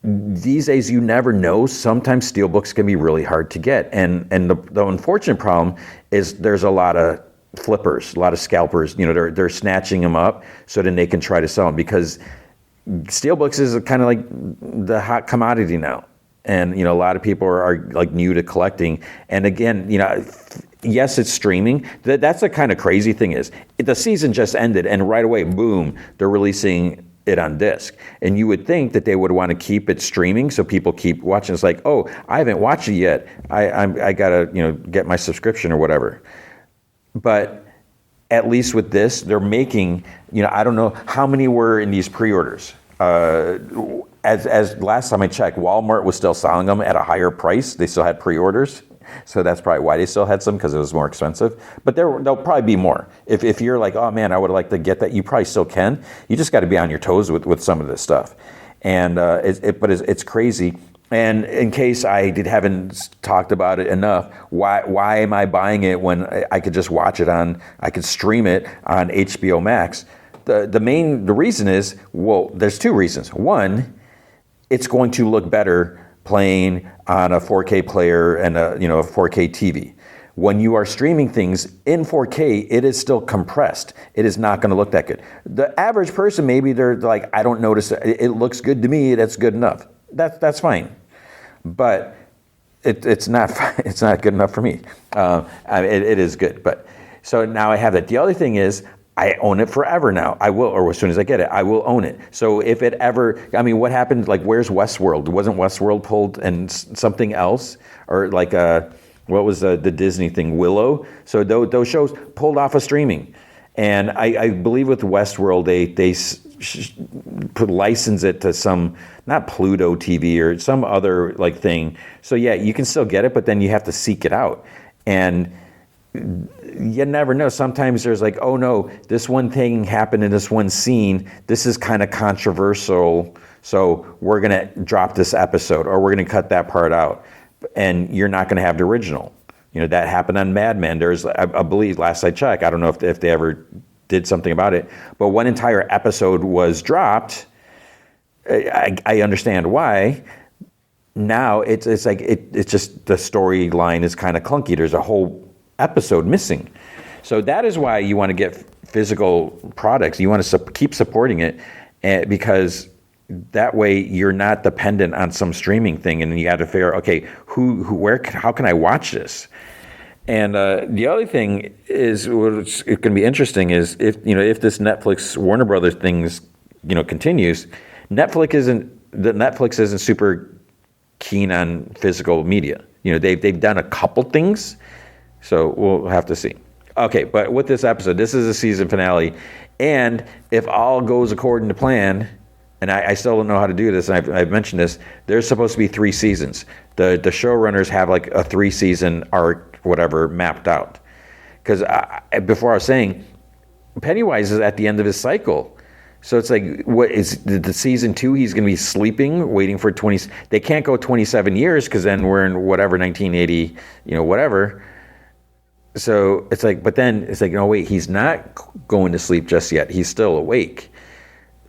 A: these days you never know. Sometimes steelbooks can be really hard to get, and the unfortunate problem is there's a lot of flippers, a lot of scalpers. They're snatching them up so then they can try to sell them, because steelbooks is kind of like the hot commodity now. And, a lot of people are like new to collecting. And again, yes, it's streaming. That's the kind of crazy thing is the season just ended and right away, boom, they're releasing it on disc. And you would think that they would want to keep it streaming so people keep watching. It's like, oh, I haven't watched it yet. I gotta, get my subscription or whatever. But at least with this, they're making, I don't know how many were in these pre-orders. As last time I checked, Walmart was still selling them at a higher price. They still had pre-orders. So that's probably why they still had some, because it was more expensive. But there'll probably be more. If you're like, oh man, I would like to get that, you probably still can. You just got to be on your toes with some of this stuff. And it's crazy. And in case I haven't talked about it enough, why am I buying it when I could just watch it I could stream it on HBO Max? The reason is, well, there's 2 reasons. One, it's going to look better playing on a 4K player and a 4K TV. When you are streaming things in 4K, it is still compressed. It is not going to look that good. The average person, maybe they're like, I don't notice it. It looks good to me. That's good enough. That's fine. But it's not good enough for me. It is good. But so now I have that. The other thing is, I own it forever now. I will, or as soon as I get it, I will own it. So if it ever, what happened, like, where's Westworld? Wasn't Westworld pulled and something else? Or like, what was the Disney thing, Willow? So those shows pulled off of streaming. And I believe with Westworld, they license it to some, not Pluto TV or some other like thing. So yeah, you can still get it, but then you have to seek it out. And you never know. Sometimes there's like, oh no, this one thing happened in this one scene. This is kind of controversial. So we're going to drop this episode, or we're going to cut that part out. And you're not going to have the original. That happened on Mad Men. There's, I believe, last I checked, I don't know if they ever did something about it, but one entire episode was dropped. I understand why. Now it's just the storyline is kind of clunky. There's a whole episode missing. So that is why you want to get physical products. You want to keep supporting it, because that way you're not dependent on some streaming thing, and you got to figure, okay, how can I watch this? And the other thing is, what's going to be interesting is if this Netflix Warner Brothers things continues, Netflix isn't super keen on physical media. They've done a couple things, so we'll have to see. Okay, but with this episode, this is a season finale, and if all goes according to plan, and I still don't know how to do this, and I've mentioned this, there's supposed to be 3 seasons. The showrunners have like a 3-season arc, whatever, mapped out. Because before I was saying, Pennywise is at the end of his cycle. So it's like, what is the season 2? He's going to be sleeping, waiting for 20. They can't go 27 years because then we're in whatever 1980, whatever. So it's like, but then it's like, no, wait, he's not going to sleep just yet. He's still awake.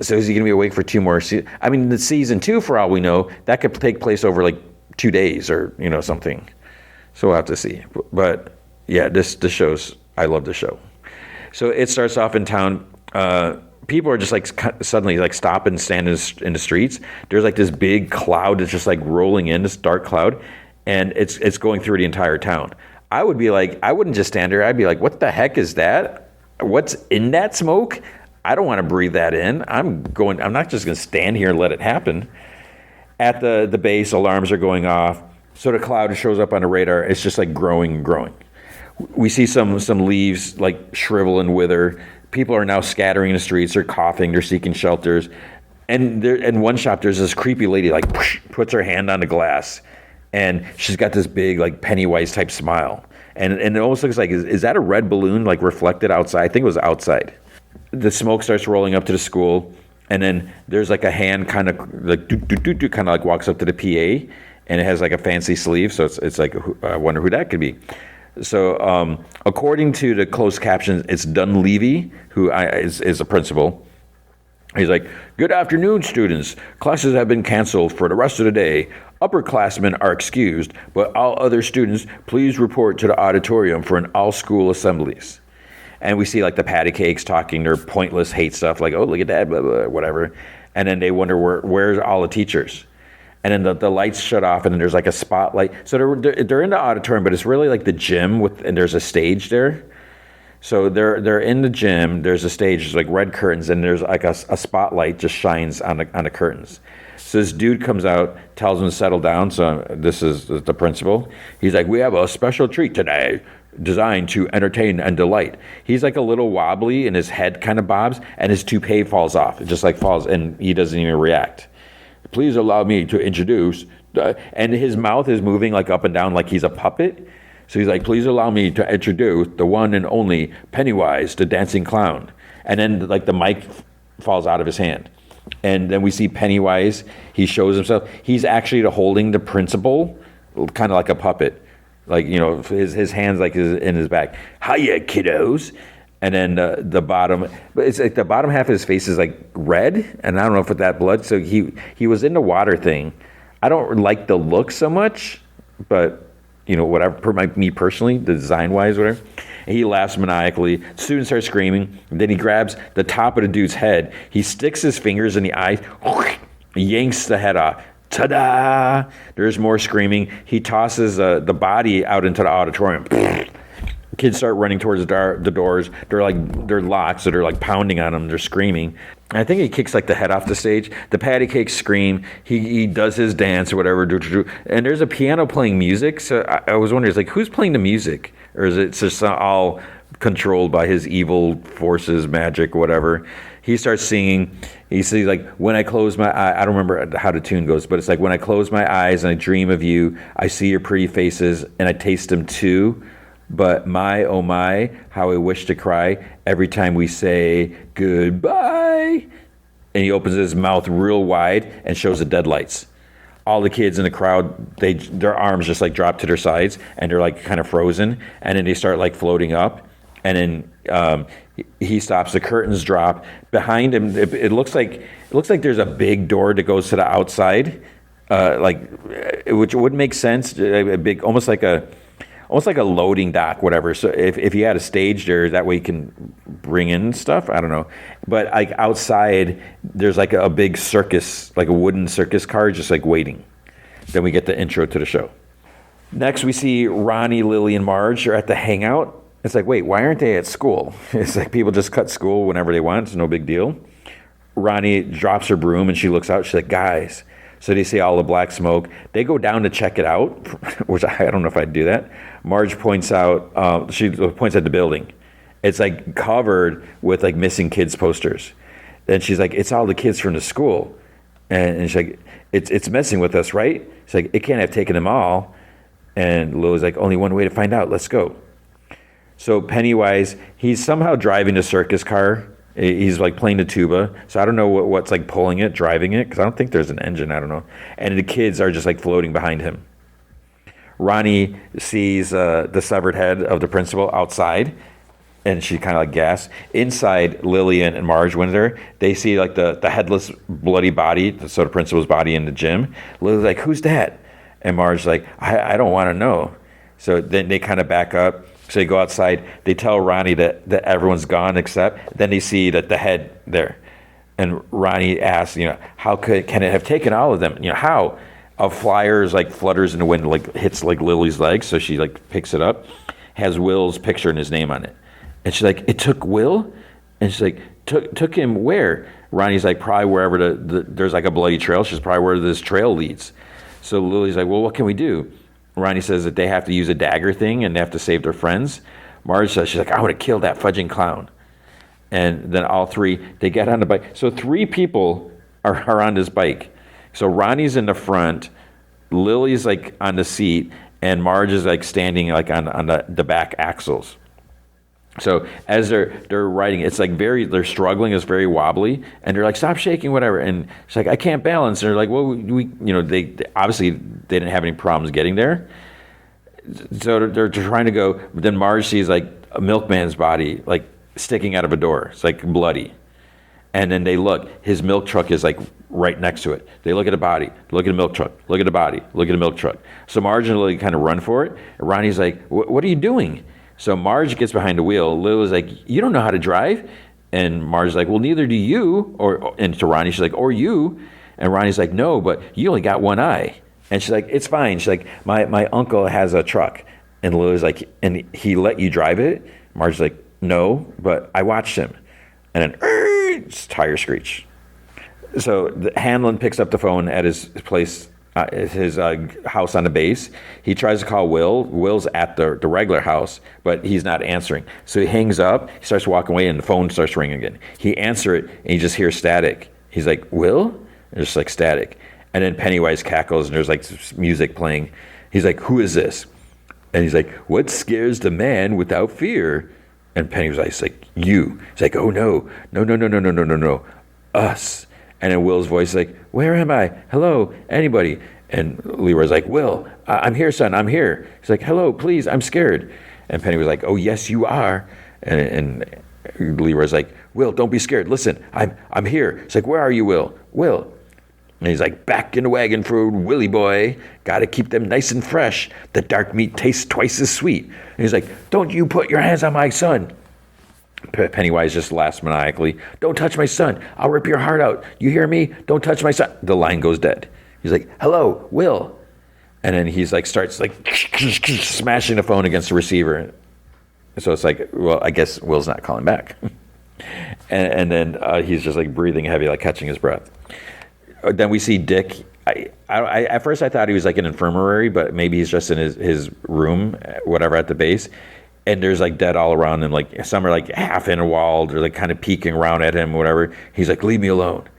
A: So is he going to be awake for 2 more seasons? I mean, the season 2, for all we know, that could take place over like 2 days or something. So we'll have to see. But yeah, this shows. I love the show. So it starts off in town. People are just like suddenly like stop and stand in the streets. There's like this big cloud that's just like rolling in, this dark cloud, and it's going through the entire town. I would be like, I wouldn't just stand there. I'd be like, what the heck is that? What's in that smoke? I don't want to breathe that in. I'm not just going to stand here and let it happen. At the base, alarms are going off. So the cloud shows up on the radar. It's just like growing and growing. We see some leaves like shrivel and wither. People are now scattering in the streets. They're coughing. They're seeking shelters. And in one shop, there's this creepy lady like puts her hand on the glass, and she's got this big like Pennywise type smile. And it almost looks like, is that a red balloon like reflected outside? I think it was outside. The smoke starts rolling up to the school, and then there's like a hand kind of like kind of like walks up to the PA, and it has like a fancy sleeve. So it's like, I wonder who that could be. So according to the closed captions, it's Dunleavy, who is a principal. He's like, "Good afternoon, students. Classes have been canceled for the rest of the day. Upperclassmen are excused, but all other students, please report to the auditorium for an all-school assemblies." And we see like the patty cakes talking their pointless hate stuff, like, "Oh, look at that, blah, blah," whatever. And then they wonder where's all the teachers. And then the lights shut off, and then there's like a spotlight. So they're in the auditorium, but it's really like the gym and there's a stage there. So they're in the gym. There's a stage, there's like red curtains, and there's like a spotlight just shines on the curtains. So this dude comes out, tells them to settle down. So this is the principal. He's like, "We have a special treat today, designed to entertain and delight." He's like a little wobbly, and his head kind of bobs, and his toupee falls off. It just like falls, and he doesn't even react. "Please allow me to introduce," and his mouth is moving like up and down like he's a puppet. So he's like, "Please allow me to introduce the one and only Pennywise, the dancing clown." And then like the mic falls out of his hand. And then we see Pennywise. He shows himself. He's actually holding the principal, kind of like a puppet. Like, his hands like in his back. "Hiya, kiddos." And then the bottom, but it's like the bottom half of his face is like red, and I don't know if it's that blood. So he was in the water thing. I don't like the look so much, but whatever. Me personally, the design wise, whatever. And he laughs maniacally. Students start screaming. And then he grabs the top of the dude's head. He sticks his fingers in the eye, yanks the head off. Ta-da! There's more screaming. He tosses the body out into the auditorium. Kids start running towards the doors. They're locked, so they're like pounding on them. They're screaming. And I think he kicks like the head off the stage. The patty cakes scream. He does his dance or whatever. And there's a piano playing music. So I was wondering, like, who's playing the music? Or is it just all controlled by his evil forces, magic, whatever? He starts singing. He says, like, "When I close my eyes," I don't remember how the tune goes, but it's like, "When I close my eyes and I dream of you, I see your pretty faces and I taste them too. But my, oh my, how I wish to cry every time we say goodbye." And he opens his mouth real wide and shows the deadlights. All the kids in the crowd, their arms just like drop to their sides, and they're like kind of frozen. And then they start like floating up. And then he stops. The curtains drop behind him. It looks like there's a big door that goes to the outside, which would make sense. A big, almost like almost like a loading dock, whatever. So if you had a stage there, that way you can bring in stuff. I don't know. But like outside, there's like a big circus, like a wooden circus car, just like waiting. Then we get the intro to the show. Next, we see Ronnie, Lily, and Marge are at the hangout. It's like, wait, why aren't they at school? It's like people just cut school whenever they want. It's no big deal. Ronnie drops her broom and she looks out. She's like, guys. So they see all the black smoke. They go down to check it out, which I don't know if I'd do that. Marge points out, she points at the building. It's like covered with like missing kids posters. And she's like, it's all the kids from the school. And she's like, it's messing with us, right? She's like, it can't have taken them all. And Lily's like, only one way to find out. Let's go. So Pennywise, he's somehow driving the circus car. He's like playing the tuba. So I don't know what's like pulling it, driving it, because I don't think there's an engine. I don't know. And the kids are just like floating behind him. Ronnie sees the severed head of the principal outside, and she kind of like gasps. Inside, Lillian and Marge Windsor, they see like the headless, bloody body, so the principal's body in the gym. Lily's like, who's that? And Marge's like, I don't want to know. So then they kind of back up. So they go outside. They tell Ronnie that everyone's gone except. Then they see that the head there. And Ronnie asks, how can it have taken all of them? How? A flyer like flutters in the wind, like hits like Lily's legs. So she like picks it up, has Will's picture and his name on it. And she's like, it took Will? And she's like, took him where? Ronnie's like, probably wherever there's like a bloody trail. She's probably where this trail leads. So Lily's like, well, what can we do? Ronnie says that they have to use a dagger thing and they have to save their friends. Marge says, she's like, I would have killed that fudging clown. And then all three, they get on the bike. So 3 people are on this bike. So Ronnie's in the front, Lily's like on the seat, and Marge is like standing like on the back axles. So as they're riding, it's like they're struggling, it's very wobbly, and they're like, stop shaking, whatever. And she's like, I can't balance. And they're like, well, they obviously they didn't have any problems getting there. So they're trying to go, but then Marge sees like a milkman's body like sticking out of a door. It's like bloody. And then they look, his milk truck is like right next to it. They look at the body, look at the milk truck, look at the body, look at the milk truck. So Marge and Lily kind of run for it. And Ronnie's like, what are you doing? So Marge gets behind the wheel. Lily's like, you don't know how to drive? And Marge's like, well, neither do you. And to Ronnie, she's like, or you. And Ronnie's like, no, but you only got one eye. And she's like, it's fine. She's like, my uncle has a truck. And Lily's like, and he let you drive it? Marge's like, no, but I watched him. And then, tire screech. So Hanlon picks up the phone at his place, his house on the base. He tries to call Will. Will's at the regular house, but he's not answering. So he hangs up, he starts walking away, and the phone starts ringing again. He answers it, and he just hears static. He's like, Will? And it's just like static. And then Pennywise cackles, and there's like music playing. He's like, who is this? And he's like, what scares the man without fear? And Pennywise is like, you. He's like, oh, no, us. And then Will's voice is like, where am I? Hello, anybody? And Leroy's like, Will, I'm here, son, I'm here. He's like, hello, please, I'm scared. And Penny was like, oh, yes, you are. And Leroy's like, Will, don't be scared. Listen, I'm here. He's like, where are you, Will? Will. And he's like, back in the wagon for Willie boy. Got to keep them nice and fresh. The dark meat tastes twice as sweet. And he's like, don't you put your hands on my son. Pennywise just laughs maniacally. Don't touch my son. I'll rip your heart out. You hear me? Don't touch my son. The line goes dead. He's like, hello, Will. And then he's like, starts like smashing the phone against the receiver. So it's like, well, I guess Will's not calling back. and then he's just like breathing heavy, like catching his breath. Then we see Dick. I at first I thought he was like an infirmary, but maybe he's just in his room, whatever, at the base. And there's like dead all around him. Like some are like half in a wall, or like kind of peeking around at him, whatever. He's like, leave me alone.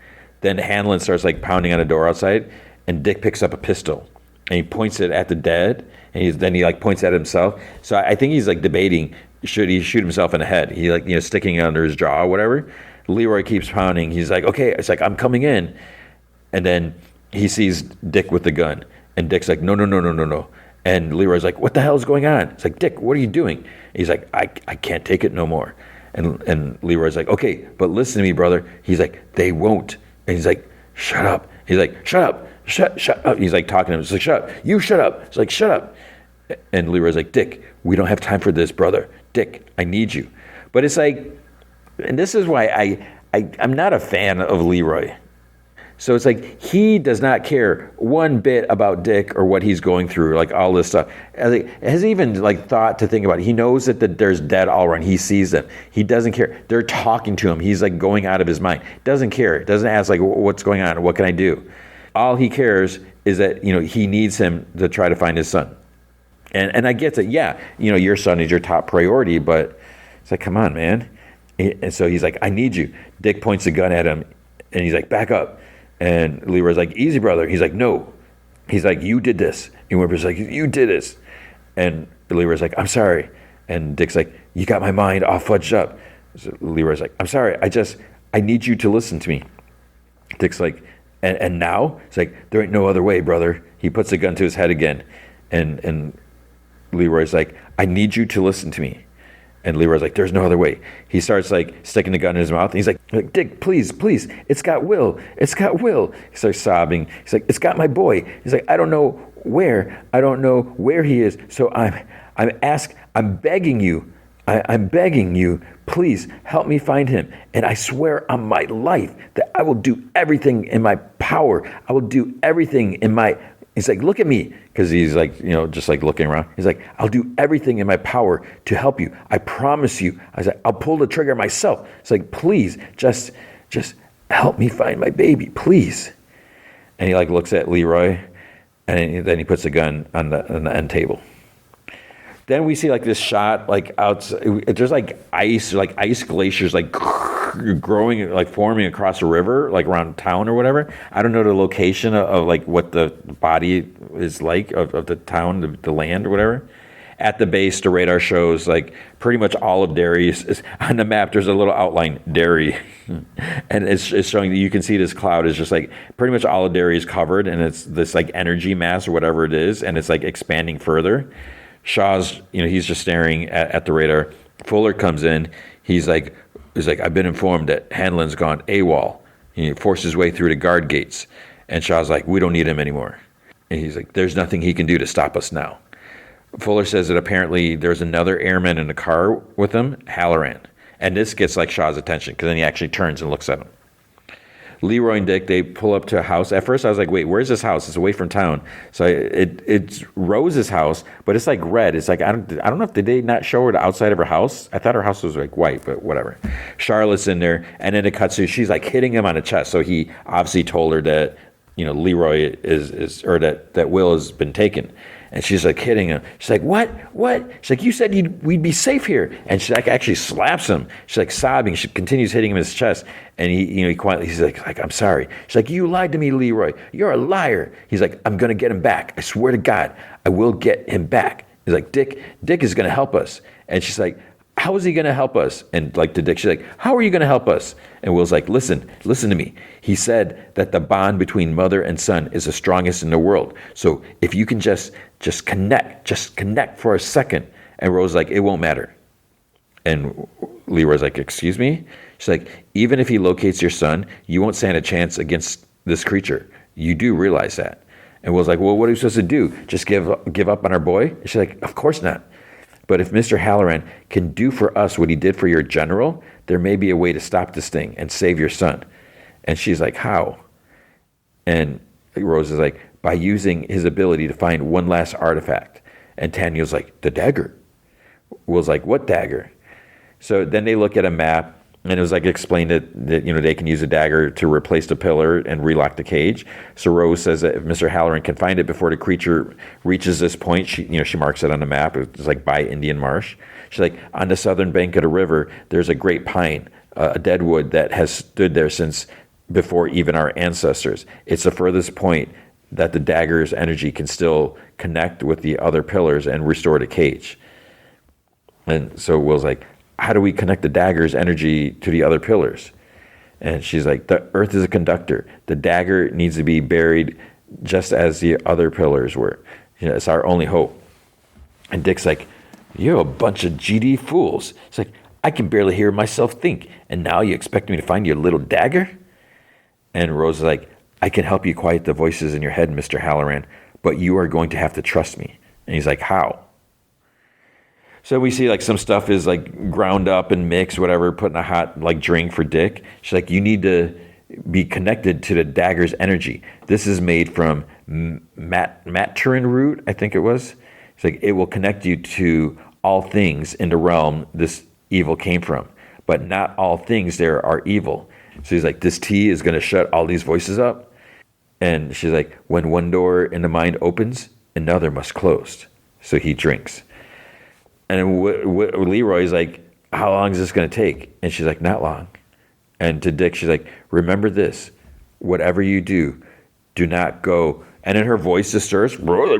A: Then Hanlon starts like pounding on the door outside, and Dick picks up a pistol and he points it at the dead, and then he like points at himself. So I think he's like debating, should he shoot himself in the head? He like, sticking it under his jaw or whatever. Leroy keeps pounding. He's like, okay. It's like, I'm coming in. And then he sees Dick with the gun, and Dick's like, no. And Leroy's like, what the hell is going on? It's like, Dick, what are you doing? He's like, I can't take it no more. And Leroy's like, okay, but listen to me, brother. He's like, they won't. And he's like, shut up. He's like, shut up. Shut up. He's like talking to him. He's like, shut up. You shut up. It's like, shut up. And Leroy's like, Dick, we don't have time for this, brother. Dick, I need you. But it's like, and this is why I'm not a fan of Leroy. So it's like, he does not care one bit about Dick or what he's going through, like all this stuff. Has even like thought to think about it. He knows that there's dead all around. He sees them. He doesn't care. They're talking to him. He's like going out of his mind. Doesn't care. Doesn't ask like, what's going on? What can I do? All he cares is that, he needs him to try to find his son. And I get that, yeah, your son is your top priority, but it's like, come on, man. And so he's like, I need you. Dick points the gun at him, and he's like, back up. And Leroy's like, easy, brother. He's like, no. He's like, you did this. And Whimper's like, you did this. And Leroy's like, I'm sorry. And Dick's like, you got my mind all fudged up. So Leroy's like, I'm sorry. I need you to listen to me. Dick's like, and now? It's like, there ain't no other way, brother. He puts the gun to his head again. And Leroy's like, I need you to listen to me. And Leroy's like, there's no other way. He starts like sticking the gun in his mouth. And he's like, Dick, please, it's got Will. It's got Will. He starts sobbing. He's like, it's got my boy. He's like, I don't know where he is. So I'm begging you. I'm begging you, please help me find him. And I swear on my life that I will do everything in my power. I will do everything in my... He's like, look at me, because he's like, just like looking around. He's like, I'll do everything in my power to help you. I promise you. I was like, I'll pull the trigger myself. It's like, please, just help me find my baby, please. And he like looks at Leroy, and then he puts the gun on the end table. Then we see like this shot, like there's like ice glaciers, like growing, like forming across a river, like around town or whatever. I don't know the location of like what the body is like of the town, the land or whatever. At the base, the radar shows like pretty much all of Derry is on the map. There's a little outline, Derry, and it's showing that you can see this cloud is just like pretty much all of Derry is covered, and it's this like energy mass or whatever it is, and it's like expanding further. Shaw's, he's just staring at the radar. Fuller comes in. He's like, I've been informed that Hanlon's gone AWOL. He forced his way through the guard gates. And Shaw's like, we don't need him anymore. And he's like, there's nothing he can do to stop us now. Fuller says that apparently there's another airman in the car with him, Halloran. And this gets like Shaw's attention, because then he actually turns and looks at him. Leroy and Dick, they pull up to a house. At first I was like, wait, where's this house? It's away from town. So it's Rose's house, but it's like red. It's like, I don't know if did they not show her the outside of her house? I thought her house was like white, but whatever. Charlotte's in there, and then it cuts to, she's like hitting him on the chest. So he obviously told her that, Leroy is or that Will has been taken. And she's like hitting him. She's like, what? She's like, you said we'd be safe here. And she like actually slaps him. She's like sobbing. She continues hitting him in his chest. And he quietly, he's like, I'm sorry. She's like, you lied to me, Leroy. You're a liar. He's like, I'm going to get him back. I swear to God, I will get him back. He's like, Dick is going to help us. And she's like, how is he going to help us? And like to Dick, she's like, how are you going to help us? And Will's like, listen to me. He said that the bond between mother and son is the strongest in the world. So if you can just connect for a second. And Rose's like, it won't matter. And Leroy's like, excuse me? She's like, even if he locates your son, you won't stand a chance against this creature. You do realize that. And Will's like, well, what are we supposed to do? Just give up on our boy? And she's like, of course not. But if Mr. Halloran can do for us what he did for your general, there may be a way to stop this thing and save your son. And she's like, how? And Rose is like, by using his ability to find one last artifact. And Taniel's like, the dagger. Will's like, what dagger? So then they look at a map, and it was like explained that they can use a dagger to replace the pillar and relock the cage. So Rose says that if Mr. Halloran can find it before the creature reaches this point, she marks it on the map. It's like by Indian Marsh. She's like, on the southern bank of the river, there's a great pine, a deadwood that has stood there since before even our ancestors. It's the furthest point that the dagger's energy can still connect with the other pillars and restore the cage. And so Will's like, how do we connect the dagger's energy to the other pillars? And she's like, the earth is a conductor. The dagger needs to be buried just as the other pillars were. It's our only hope. And Dick's like, you're a bunch of GD fools. It's like, I can barely hear myself think. And now you expect me to find your little dagger? And Rose is like, I can help you quiet the voices in your head, Mr. Halloran, but you are going to have to trust me. And he's like, how? So we see like some stuff is like ground up and mixed, whatever, put in a hot like drink for Dick. She's like, you need to be connected to the dagger's energy. This is made from maturin root, I think it was. It's like, it will connect you to all things in the realm this evil came from, but not all things there are evil. So he's like, this tea is going to shut all these voices up. And she's like, when one door in the mind opens, another must close. So he drinks. And Leroy's like, how long is this going to take? And she's like, not long. And to Dick, she's like, remember this, whatever you do, do not go. And then her voice just starts, and the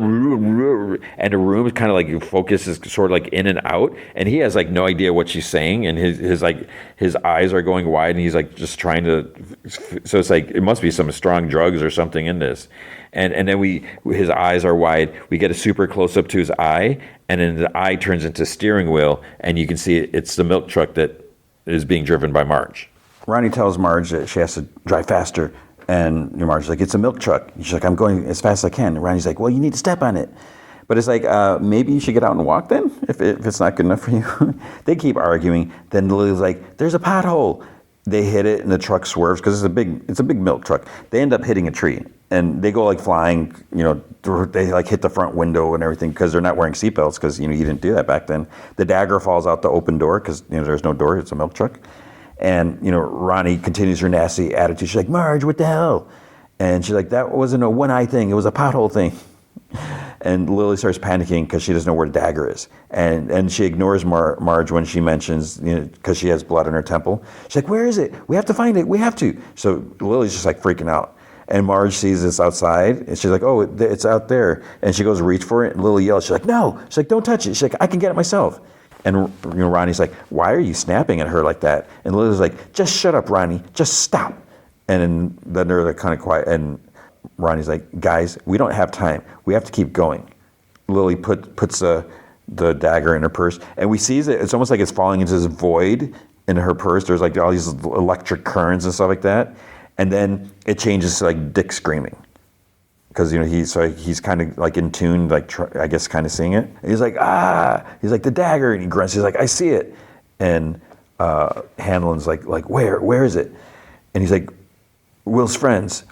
A: room is kind of like focuses sort of like in and out. And he has like no idea what she's saying. And his eyes are going wide, and he's like just trying to, so it's like, it must be some strong drugs or something in this. And then his eyes are wide. We get a super close up to his eye, and then the eye turns into steering wheel, and you can see it's the milk truck that is being driven by Marge.
B: Ronnie tells Marge that she has to drive faster, and Marge's like, it's a milk truck. She's like, I'm going as fast as I can. And Ronnie's like, well, you need to step on it. But it's like, maybe you should get out and walk then, if it's not good enough for you. They keep arguing. Then Lily's like, there's a pothole. They hit it, and the truck swerves because it's a big milk truck. They end up hitting a tree, and they go like flying. They like hit the front window and everything because they're not wearing seatbelts because you didn't do that back then. The dagger falls out the open door because there's no door. It's a milk truck. And, Ronnie continues her nasty attitude. She's like, Marge, what the hell? And she's like, that wasn't a one-eye thing. It was a pothole thing. And Lily starts panicking because she doesn't know where the dagger is. And she ignores Marge when she mentions, because she has blood on her temple. She's like, where is it? We have to find it. We have to. So Lily's just like freaking out. And Marge sees this outside. And she's like, oh, it's out there. And she goes to reach for it. And Lily yells. She's like, no. She's like, don't touch it. She's like, I can get it myself. And Ronnie's like, why are you snapping at her like that? And Lily's like, just shut up, Ronnie. Just stop. And then they're kind of quiet. And Ronnie's like, guys, we don't have time. We have to keep going. Lily puts the dagger in her purse. And we see that it's almost like it's falling into this void in her purse. There's like all these electric currents and stuff like that. And then it changes to like Dick screaming. Because he's kind of like in tune, like I guess kind of seeing it. And he's like, he's like, the dagger, and he grunts. He's like, I see it. And Hanlon's like where is it? And he's like, Will's friends.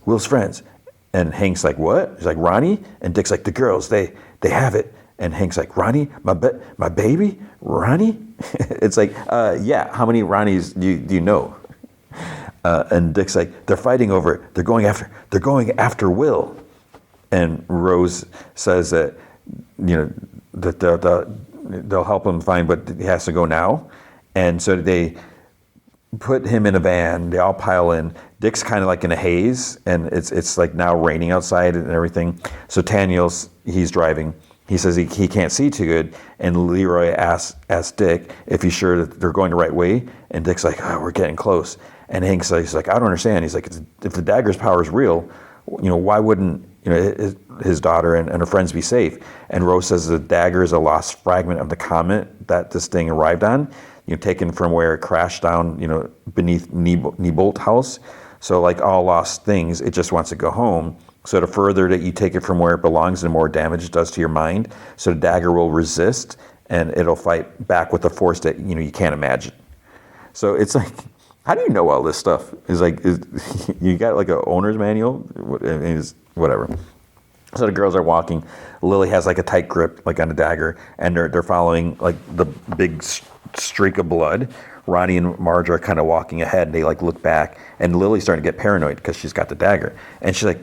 B: And Hank's like, what? He's like, Ronnie. And Dick's like, the girls, they have it. And Hank's like, Ronnie, my baby, Ronnie. It's like, yeah. How many Ronnies do you know? And Dick's like, they're fighting over it. They're going after Will. And Rose says that, that they'll help him find, but he has to go now. And so they put him in a van. They all pile in. Dick's kind of like in a haze, and it's like now raining outside and everything. So Taniel's, he's driving. He says he can't see too good. And Leroy asks Dick if he's sure that they're going the right way. And Dick's like, we're getting close. And Hank's like, he's like, I don't understand. He's like, if the dagger's power is real, why wouldn't his daughter and her friends be safe? And Rose says the dagger is a lost fragment of the comet that this thing arrived on, taken from where it crashed down, beneath Niebolt House. So like all lost things, it just wants to go home. So the further that you take it from where it belongs, the more damage it does to your mind. So the dagger will resist, and it'll fight back with a force that you can't imagine. So it's like, how do you know all this stuff? It's like, you got like an owner's manual? Whatever. So the girls are walking. Lily has like a tight grip like on the dagger, and they're following like the big streak of blood. Ronnie and Marge are kind of walking ahead, and they like look back, and Lily's starting to get paranoid because she's got the dagger. And she's like,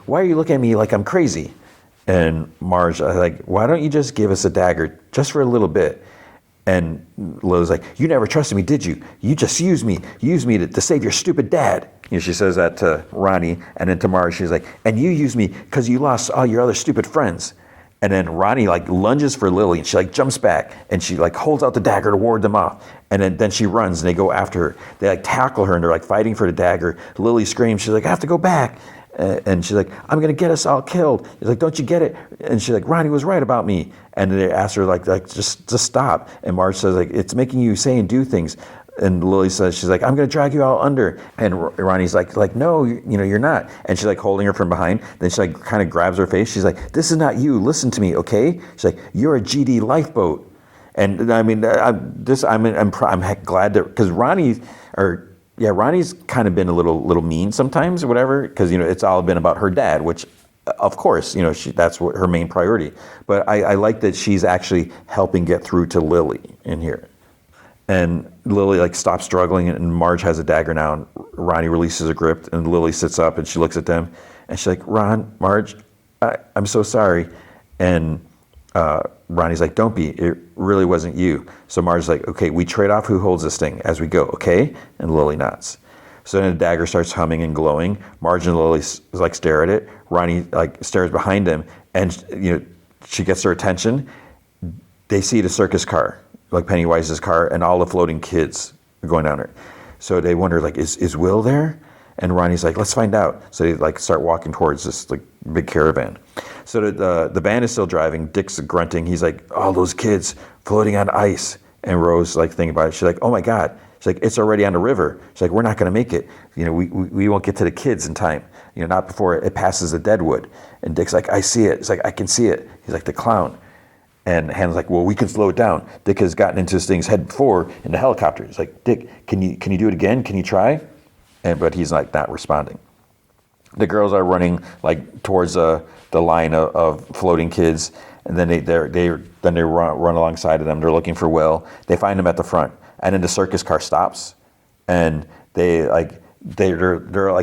B: why are you looking at me like I'm crazy? And Marge like, why don't you just give us a dagger just for a little bit? And Lily's like, you never trusted me, did you? You just used me to save your stupid dad. She says that to Ronnie, and then to Marge, she's like, and you used me because you lost all your other stupid friends. And then Ronnie like lunges for Lily, and she like jumps back, and she like holds out the dagger to ward them off. And then she runs, and they go after her. They like tackle her, and they're like fighting for the dagger. Lily screams, she's like, I have to go back. And she's like, I'm going to get us all killed. He's like, don't you get it? And she's like, Ronnie was right about me. And they ask her, like just stop. And Marge says, like, it's making you say and do things And Lily says, she's like, I'm going to drag you all under. And Ronnie's like, no, you're not. And she's like holding her from behind. Then she like kind of grabs her face. She's like, this is not you. Listen to me, okay? She's like, you're a GD lifeboat. And I mean, I'm glad that, because Ronnie's kind of been a little mean sometimes or whatever, because, it's all been about her dad, which of course, that's what her main priority. But I like that she's actually helping get through to Lily in here. And Lily like stops struggling, and Marge has a dagger now, and Ronnie releases her grip, and Lily sits up and she looks at them, and she's like, Marge, I'm so sorry. And Ronnie's like, don't be, it really wasn't you. So Marge's like, okay, we trade off who holds this thing as we go, okay? And Lily nods. So then the dagger starts humming and glowing. Marge and Lily like stare at it. Ronnie like stares behind him, and she gets their attention. They see the circus car, like Pennywise's car, and all the floating kids are going down it. So they wonder, like, is Will there? And Ronnie's like, let's find out. So they like start walking towards this like big caravan. So the band is still driving. Dick's grunting. He's like, all those kids floating on ice. And Rose like thinking about it. She's like, oh my God. She's like, it's already on the river. She's like, we're not going to make it. We won't get to the kids in time. Not before it passes the deadwood. And Dick's like, I see it. It's like, I can see it. He's like, the clown. And Hannah's like, well, we can slow it down. Dick has gotten into this thing's head before in the helicopter. He's like, Dick, can you do it again? Can you try? But he's like not responding. The girls are running like towards the line of floating kids, and then they run alongside of them. They're looking for Will. They find him at the front, and then the circus car stops, and they're like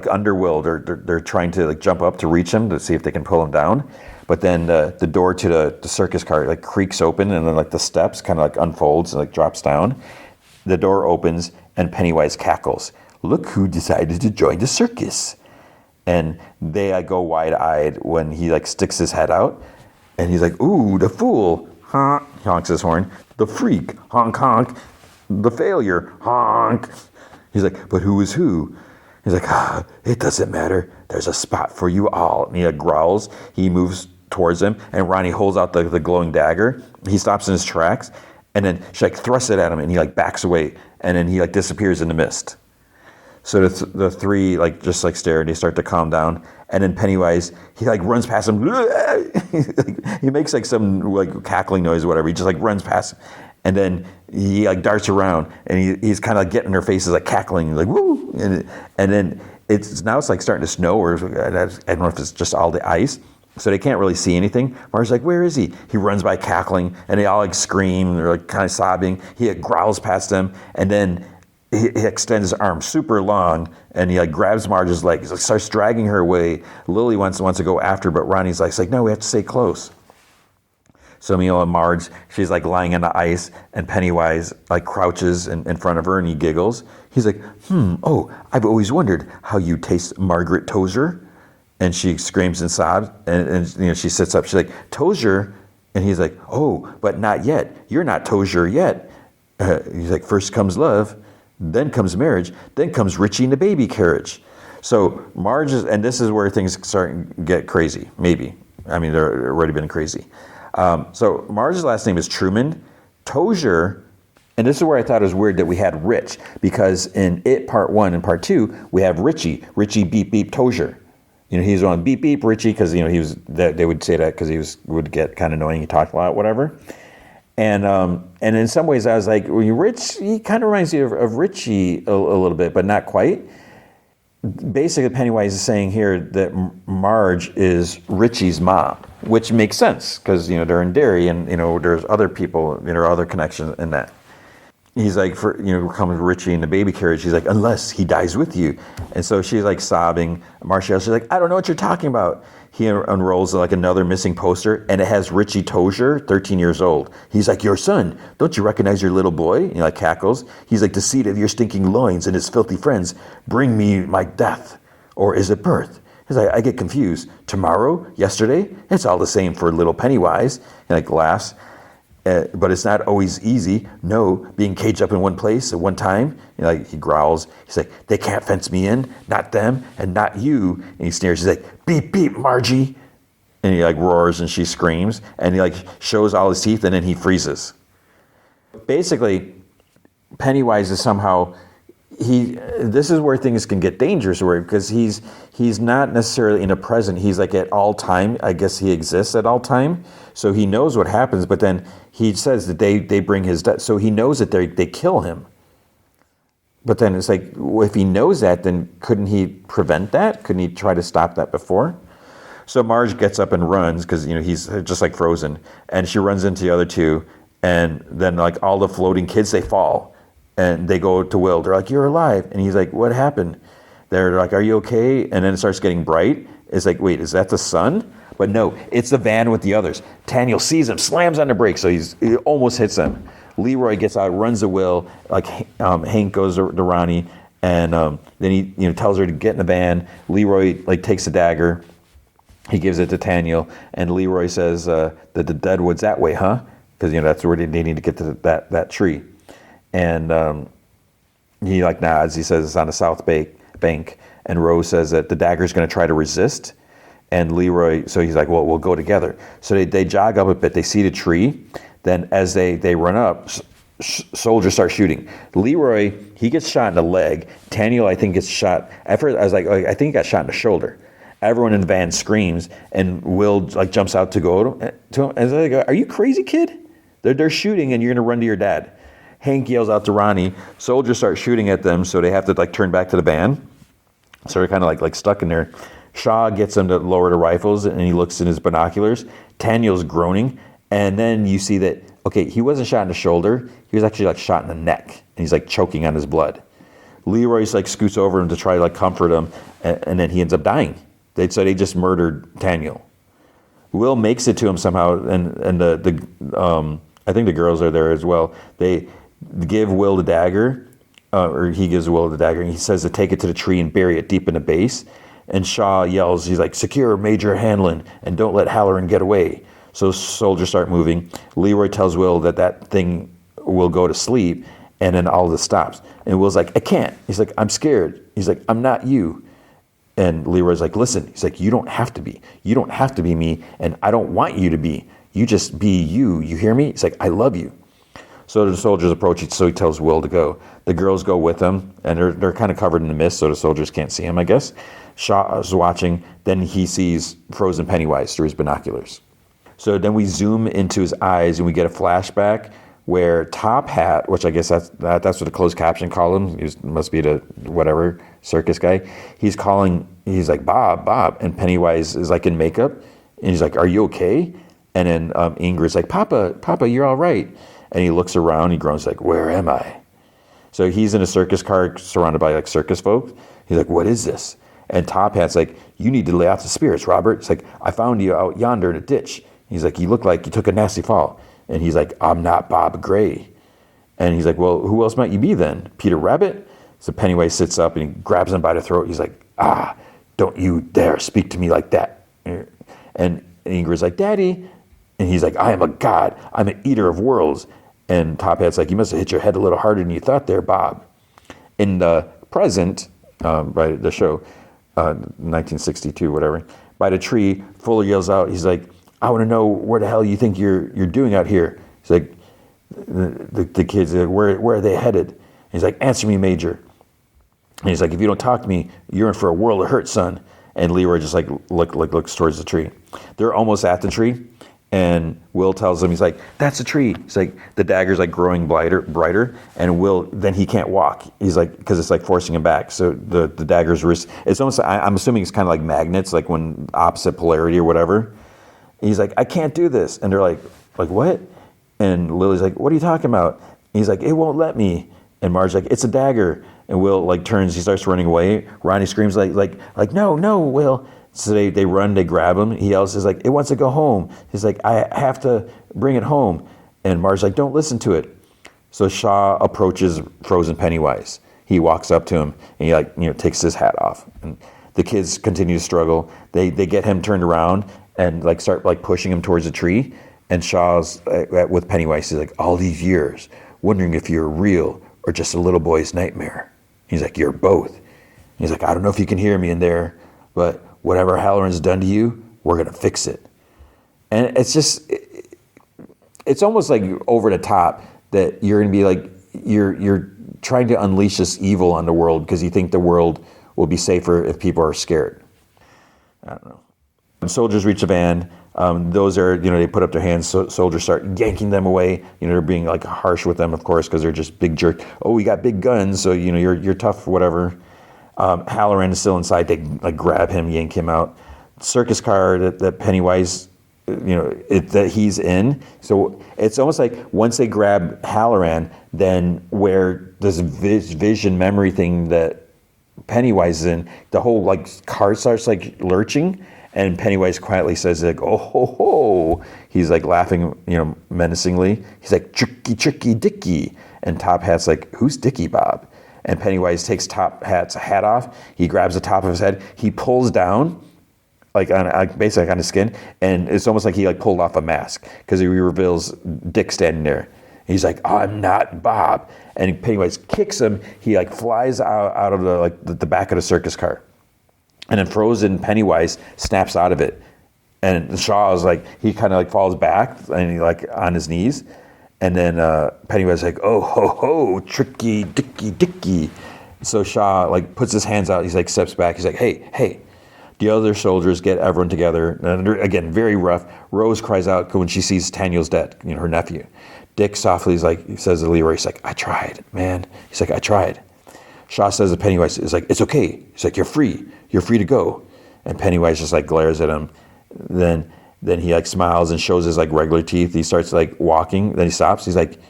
B: under Will. They're trying to like jump up to reach him to see if they can pull him down. But then the door to the circus car like creaks open, and then like the steps kind of like unfolds and like drops down. The door opens, and Pennywise cackles. Look who decided to join the circus. And they go wide-eyed when he like sticks his head out, and he's like, ooh, the fool, honk, he honks his horn. The freak, honk, honk. The failure, honk. He's like, but who is who? He's like, it doesn't matter. There's a spot for you all. And he like growls. He moves towards him, and Ronnie holds out the glowing dagger. He stops in his tracks, and then she like thrusts it at him, and he like backs away, and then he like disappears in the mist. So the three like just like stare, and they start to calm down. And then Pennywise, he like runs past him. He makes like some like cackling noise or whatever. He just like runs past him. And then he like darts around, and he's kind of like getting in their faces, like cackling, like woo. And then it's like starting to snow, or I don't know if it's just all the ice. So they can't really see anything. Marge's like, where is he? He runs by cackling, and they all like scream. They're like kind of sobbing. He like, growls past them, and then he extends his arm super long, and he like grabs Marge's leg. He like, starts dragging her away. Lily wants to go after, but Ronnie's like, no, we have to stay close. So Marge, she's like lying on the ice, and Pennywise like crouches in front of her, and he giggles. He's like, I've always wondered how you taste, Margaret Tozier. And she screams and sobs, and she sits up. She's like, Tozier? And he's like, oh, but not yet. You're not Tozier yet. He's like, first comes love, then comes marriage, then comes Richie in the baby carriage. So Marge is, and this is where things start to get crazy, maybe. I mean, they're already been crazy. So Marge's last name is Truman. Tozier, and this is where I thought it was weird that we had Rich, because in It Part 1 and Part 2, we have Richie beep beep Tozier. He's on beep beep Richie, because he was. They would say that because would get kind of annoying. He talked a lot, whatever. And in some ways, I was like, well, Rich. He kind of reminds you of Richie a little bit, but not quite. Basically, Pennywise is saying here that Marge is Richie's mom, which makes sense because they're in Derry, and there's other people, other connections in that. He's like, comes Richie in the baby carriage. He's like, unless he dies with you. And so she's like sobbing. She's like, I don't know what you're talking about. He unrolls like another missing poster, and it has Richie Tozier, 13 years old. He's like, your son, don't you recognize your little boy? And he like cackles. He's like, the seed of your stinking loins and his filthy friends bring me my death. Or is it birth? He's like, I get confused. Tomorrow, yesterday, it's all the same for little Pennywise. He like laughs. But it's not always easy. No, being caged up in one place at one time. He growls. He's like, they can't fence me in, not them, and not you. And he sneers. He's like, beep, beep, Margie. And he like roars, and she screams. And he like shows all his teeth, and then he freezes. Basically,
A: Pennywise is somehow this is where things can get dangerous, because he's not necessarily in the present. He's like at all time. I guess he exists at all time, so he knows what happens. But then he says that they bring his death, so he knows that they kill him. But then it's like, well, if he knows that, then couldn't he prevent that? Couldn't he try to stop that before? So Marge gets up and runs, because he's just like frozen, and she runs into the other two, and then like all the floating kids, they fall, and they go to Will. They're like, "You're alive," and he's like, "What happened?" They're like, "Are you okay?" And then it starts getting bright. It's like, wait, is that the sun? But no, it's the van with the others. Daniel sees him, slams on the brakes, so he almost hits him. Leroy gets out, runs to Will. Like Hank goes to Ronnie, and then he tells her to get in the van. Leroy like takes the dagger. He gives it to Daniel, and Leroy says that the deadwood's that way, huh? Because that's where they need to get to that tree. And he like nods. He says it's on the south bank. And Rose says that the dagger's going to try to resist. And Leroy, so he's like, well, we'll go together. So they jog up a bit. They see the tree. Then as they run up, soldiers start shooting. Leroy, he gets shot in the leg. Daniel, I think, gets shot. At first, I was like, I think he got shot in the shoulder. Everyone in the van screams, and Will like jumps out to go to him. And like, "Are you crazy, kid? They're shooting, and you're gonna run to your dad." Hank yells out to Ronnie. Soldiers start shooting at them, so they have to like turn back to the van. So they're kind of like stuck in there. Shaw gets them to lower the rifles, and he looks in his binoculars. Daniel's groaning. And then you see that, okay, he wasn't shot in the shoulder. He was actually like shot in the neck. And he's like choking on his blood. Leroy's like scoots over him to try to like comfort him. And then he ends up dying. They just murdered Daniel. Will makes it to him somehow. And the I think the girls are there as well. They give Will the dagger, or he gives Will the dagger. And he says to take it to the tree and bury it deep in the base. And Shaw yells, he's like, "Secure Major Hanlon and don't let Halloran get away." So soldiers start moving. Leroy tells Will that thing will go to sleep, and then all of this stops. And Will's like, "I can't." He's like, "I'm scared." He's like, "I'm not you." And Leroy's like, "Listen." He's like, "You don't have to be. You don't have to be me, and I don't want you to be. You just be you. You hear me?" He's like, "I love you." So the soldiers approach, so he tells Will to go. The girls go with him, and they're kind of covered in the mist, so the soldiers can't see him, I guess. Shaw's watching. Then he sees frozen Pennywise through his binoculars. So then we zoom into his eyes, and we get a flashback where Top Hat, which I guess that's what the closed caption call him. He must be the whatever circus guy. He's like, Bob, and Pennywise is like in makeup, and he's like, "Are you okay?" And then Ingrid's like, Papa, you're all right. And he looks around, he groans like, "Where am I?" So he's in a circus car surrounded by like circus folk. He's like, "What is this?" And Top Hat's like, "You need to lay out the spirits, Robert." It's like, "I found you out yonder in a ditch." He's like, "You look like you took a nasty fall." And he's like, "I'm not Bob Gray." And he's like, "Well, who else might you be then? Peter Rabbit?" So Pennywise sits up and he grabs him by the throat. He's like, "Don't you dare speak to me like that." And Ingrid's like, "Daddy." And he's like, "I am a god. I'm an eater of worlds." And Top Hat's like, "You must have hit your head a little harder than you thought there, Bob." In the present, by the show, 1962, whatever, by the tree, Fuller yells out, he's like, "I want to know where the hell you think you're doing out here." He's like, the kids are like, where are they headed? And he's like, "Answer me, Major." And he's like, "If you don't talk to me, you're in for a world of hurt, son." And Leroy just like looks towards the tree. They're almost at the tree, and Will tells him, he's like, "That's a tree." He's like, the dagger's like growing brighter, and Will, then he can't walk. He's like, because it's like forcing him back. So the dagger's wrist, it's almost, I'm assuming it's kind of like magnets, like when opposite polarity or whatever. He's like, "I can't do this." And they're like, "What?" And Lily's like, "What are you talking about?" And he's like, "It won't let me." And Marge's like, "It's a dagger." And Will like turns, he starts running away. Ronnie screams like, no, Will. So they run, they grab him. He yells, he's like, "It wants to go home." He's like, "I have to bring it home." And Marge's like, "Don't listen to it." So Shaw approaches frozen Pennywise. He walks up to him and he like, takes his hat off. And the kids continue to struggle. They get him turned around and like start like pushing him towards the tree. And Shaw's with Pennywise. He's like, "All these years, wondering if you're real or just a little boy's nightmare." He's like, "You're both." He's like, "I don't know if you can hear me in there, but whatever Halloran's done to you, we're gonna fix it." And it's just, it's almost like over the top that you're gonna be like, you're trying to unleash this evil on the world because you think the world will be safer if people are scared. I don't know. When soldiers reach the van, those are, they put up their hands, so soldiers start yanking them away. They're being like harsh with them, of course, because they're just big jerk. Oh, we got big guns, so you're tough, whatever. Halloran is still inside. They like grab him, yank him out. Circus car that Pennywise, that he's in. So it's almost like once they grab Halloran, then where this vision memory thing that Pennywise is in, the whole like car starts like lurching. And Pennywise quietly says, like, oh, ho, ho. He's like laughing, menacingly. He's like, tricky, tricky, Dicky. And Top Hat's like, who's Dicky Bob? And Pennywise takes Top Hat's hat off. He grabs the top of his head. He pulls down, like basically on his skin. And it's almost like he like pulled off a mask because he reveals Dick standing there. He's like, I'm not Bob. And Pennywise kicks him. He like flies out of the back of the circus car. And then frozen Pennywise snaps out of it. And Shaw is like, he kind of like falls back and he like on his knees. And then Pennywise is like, oh, ho, ho, tricky, Dicky, Dicky. So Shaw like puts his hands out. He's like steps back. He's like, hey. The other soldiers get everyone together. And again, very rough. Rose cries out when she sees Taniel's dead, her nephew. Dick softly is like, he says to Leroy, he's like, I tried, man. He's like, I tried. Shaw says to Pennywise, it's like, it's okay. He's like, you're free to go. And Pennywise just like glares at him. Then he like smiles and shows his like regular teeth. He starts like walking. Then he stops. He's like,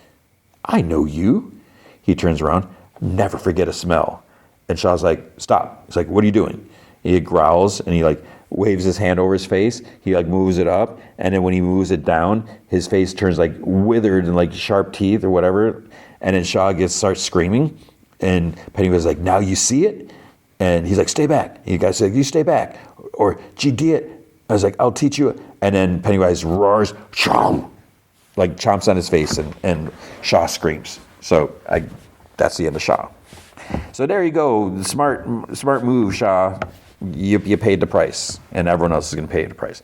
A: I know you. He turns around. Never forget a smell. And Shaw's like, stop. He's like, what are you doing? He growls and he like waves his hand over his face. He like moves it up. And then when he moves it down, his face turns like withered and like sharp teeth or whatever. And then Shaw starts screaming. And Pennywise is like, now you see it? And he's like, stay back. And the guy said, you stay back. Or, gee, I was like, I'll teach you. And then Pennywise roars, chomp, like chomps on his face, and Shaw screams. So that's the end of Shaw. So there you go. Smart move, Shaw. You paid the price, and everyone else is going to pay the price.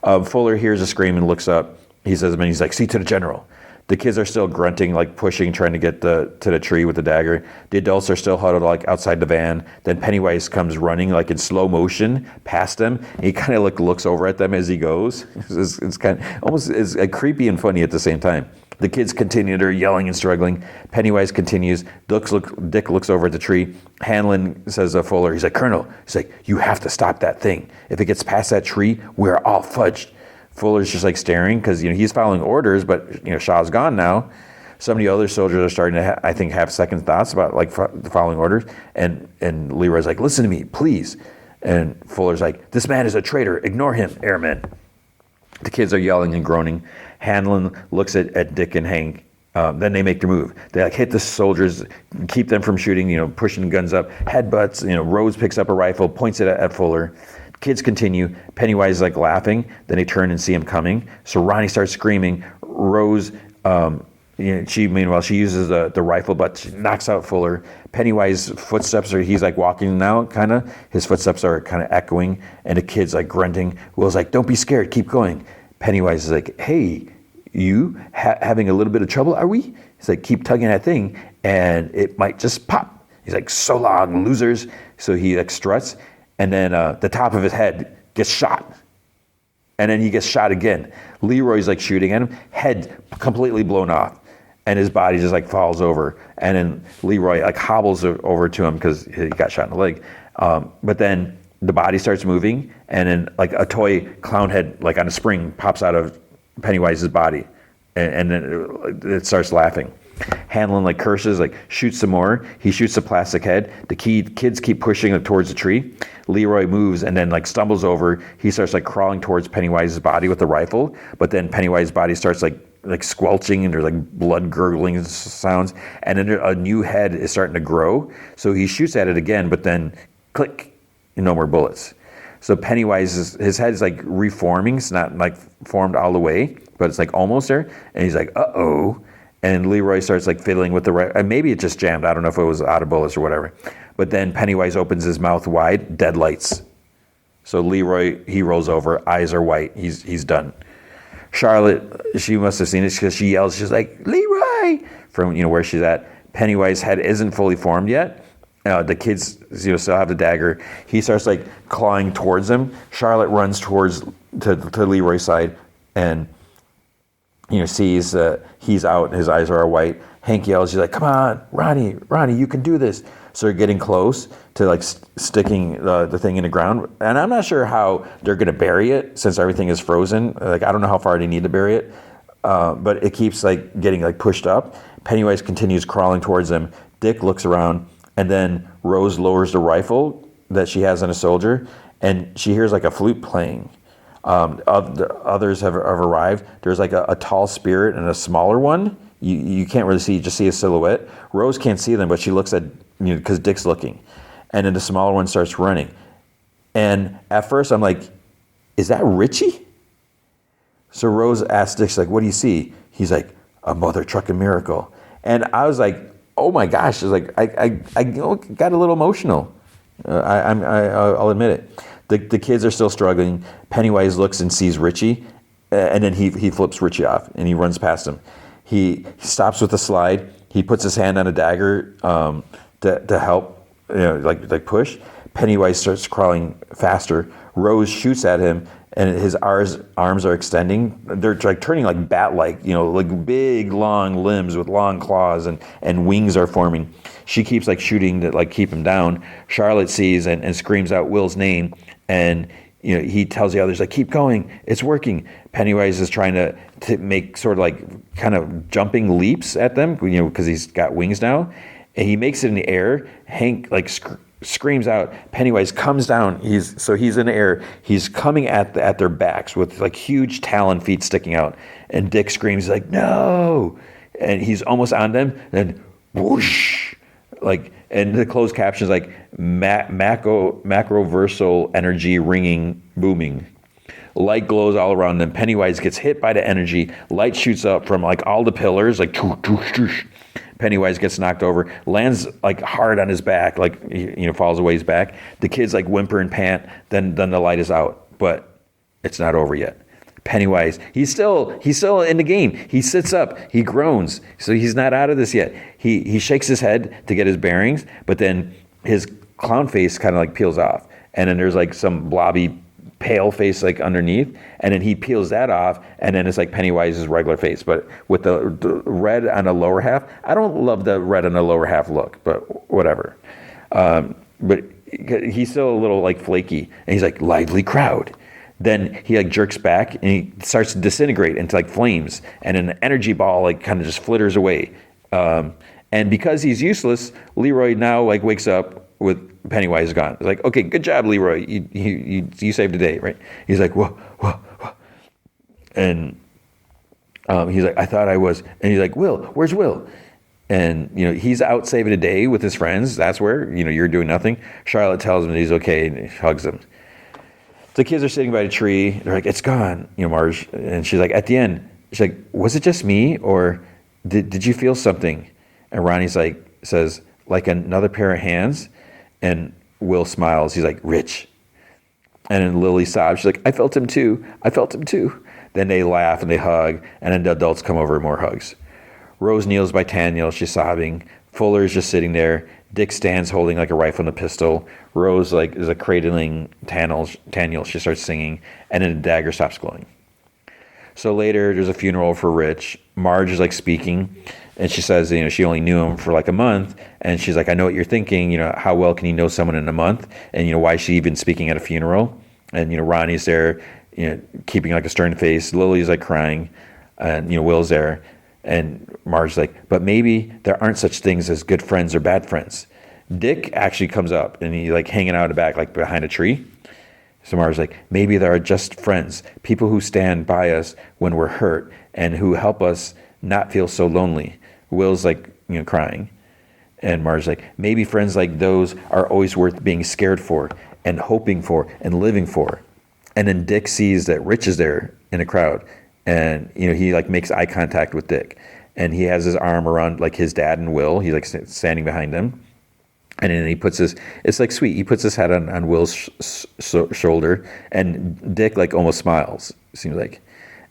A: Fuller hears a scream and looks up. He says, and he's like, see to the general. The kids are still grunting, like pushing, trying to get to the tree with the dagger. The adults are still huddled like outside the van. Then Pennywise comes running like in slow motion past them. He kind of looks over at them as he goes. It's kind of almost it's creepy and funny at the same time. The kids continue, they're yelling and struggling. Pennywise continues. Dick looks over at the tree. Hanlon says to Fuller, he's like, Colonel, he's like, you have to stop that thing. If it gets past that tree, we're all fudged. Fuller's just like staring because he's following orders, but Shaw's gone now. Some of the other soldiers are starting to I think have second thoughts about like following orders. And Leroy's like, listen to me, please. And Fuller's like, this man is a traitor. Ignore him, airmen. The kids are yelling and groaning. Hanlon looks at Dick and Hank. Then they make their move. They like hit the soldiers, keep them from shooting. Pushing guns up, headbutts. Rose picks up a rifle, points it at Fuller. Kids continue. Pennywise is like laughing. Then they turn and see him coming. So Ronnie starts screaming. Rose, she uses the rifle, but she knocks out Fuller. Pennywise footsteps he's like walking now, kind of. His footsteps are kind of echoing, and the kid's like grunting. Will's like, don't be scared, keep going. Pennywise is like, hey, you having a little bit of trouble, are we? He's like, keep tugging that thing, and it might just pop. He's like, so long, losers. So he like struts. And then the top of his head gets shot. And then he gets shot again. Leroy's like shooting at him, head completely blown off. And his body just like falls over. And then Leroy like hobbles over to him because he got shot in the leg. But then the body starts moving. And then like a toy clown head like on a spring pops out of Pennywise's body. And then it starts laughing. Hanlon like curses, like shoots some more. He shoots the plastic head. The kids keep pushing towards the tree. Leroy moves and then like stumbles over. He starts like crawling towards Pennywise's body with the rifle. But then Pennywise's body starts like squelching and there's like blood gurgling sounds. And then a new head is starting to grow. So he shoots at it again, but then click, no more bullets. So Pennywise, his head is like reforming. It's not like formed all the way, but it's like almost there. And he's like, uh-oh. And Leroy starts like fiddling with the right, and maybe it just jammed. I don't know if it was out of bullets or whatever. But then Pennywise opens his mouth wide, dead lights. So Leroy, he rolls over, eyes are white, he's done. Charlotte, she must have seen it because she yells, she's like, Leroy, from where she's at. Pennywise's head isn't fully formed yet. The kids, still have the dagger. He starts like clawing towards him. Charlotte runs towards to Leroy's side, and sees he's out. And his eyes are all white. Hank yells. She's like, "Come on, Ronnie, you can do this." So they're getting close to like sticking the thing in the ground, and I'm not sure how they're going to bury it since everything is frozen. Like I don't know how far they need to bury it, but it keeps like getting like pushed up. Pennywise continues crawling towards him. Dick looks around. And then Rose lowers the rifle that she has on a soldier, and she hears like a flute playing. Others have arrived. There's like a tall spirit and a smaller one. You can't really see, you just see a silhouette. Rose can't see them, but she looks at, because Dick's looking. And then the smaller one starts running. And at first I'm like, is that Richie? So Rose asks Dick, she's like, what do you see? He's like, a mother trucking miracle. And I was like, oh my gosh! It's like I got a little emotional. I'll admit it. The kids are still struggling. Pennywise looks and sees Richie, and then he flips Richie off and he runs past him. He stops with the slide. He puts his hand on a dagger to help, like push. Pennywise starts crawling faster. Rose shoots at him, and his arms are extending. They're like turning like bat-like, like big, long limbs with long claws, and wings are forming. She keeps like shooting to like keep him down. Charlotte sees and screams out Will's name, and he tells the others like, keep going, it's working. Pennywise is trying to make sort of like kind of jumping leaps at them, because he's got wings now, and he makes it in the air. Hank like screams out. Pennywise comes down. He's in the air. He's coming at their backs with like huge talon feet sticking out. And Dick screams like, no! And he's almost on them. Then whoosh! Like, and the closed captions like macroversal energy ringing, booming. Light glows all around them. Pennywise gets hit by the energy. Light shoots up from like all the pillars, like Pennywise gets knocked over, lands like hard on his back, like falls away his back. The kids like whimper and pant. Then the light is out, but it's not over yet. Pennywise, he's still in the game. He sits up, he groans, so he's not out of this yet. He shakes his head to get his bearings, but then his clown face kind of like peels off, and then there's like some blobby pale face like underneath, and then he peels that off, and then it's like Pennywise's regular face, but with the red on the lower half. I don't love the red on the lower half look, but whatever. But he's still a little like flaky, and he's like, lively crowd. Then he like jerks back and he starts to disintegrate into like flames, and an energy ball like kind of just flitters away. And because he's useless, Leroy now like wakes up with Pennywise gone. It's like, okay, good job, Leroy. You saved the day, right? He's like, whoa. And he's like, I thought I was. And he's like, Will, where's Will? And, he's out saving the day with his friends. That's where, you're doing nothing. Charlotte tells him that he's okay and hugs him. The kids are sitting by the tree. They're like, it's gone, Marge. And she's like, at the end, she's like, was it just me, or did you feel something? And Ronnie's like, says, like another pair of hands. And Will smiles. He's like, Rich. And then Lily sobs. She's like, I felt him too. Then they laugh and they hug. And then the adults come over and more hugs. Rose kneels by Taniel. She's sobbing. Fuller's just sitting there. Dick stands holding like a rifle and a pistol. Rose like is cradling Taniel. She starts singing, and then the dagger stops glowing. So later, there's a funeral for Rich. Marge is like speaking, and she says, she only knew him for like a month, and she's like, I know what you're thinking. How well can you know someone in a month? And why is she even speaking at a funeral? And Ronnie's there, keeping like a stern face. Lily's like crying, and Will's there. And Marge's like, but maybe there aren't such things as good friends or bad friends. Dick actually comes up, and he like hanging out in the back, like behind a tree. So Marge's like, maybe there are just friends, people who stand by us when we're hurt and who help us not feel so lonely. Will's like, crying. And Marge's like, maybe friends like those are always worth being scared for and hoping for and living for. And then Dick sees that Rich is there in the crowd. And, he like makes eye contact with Dick, and he has his arm around like his dad and Will. He's like standing behind him. And then he puts it's like sweet. He puts his head on Will's shoulder, and Dick like almost smiles, it seems like.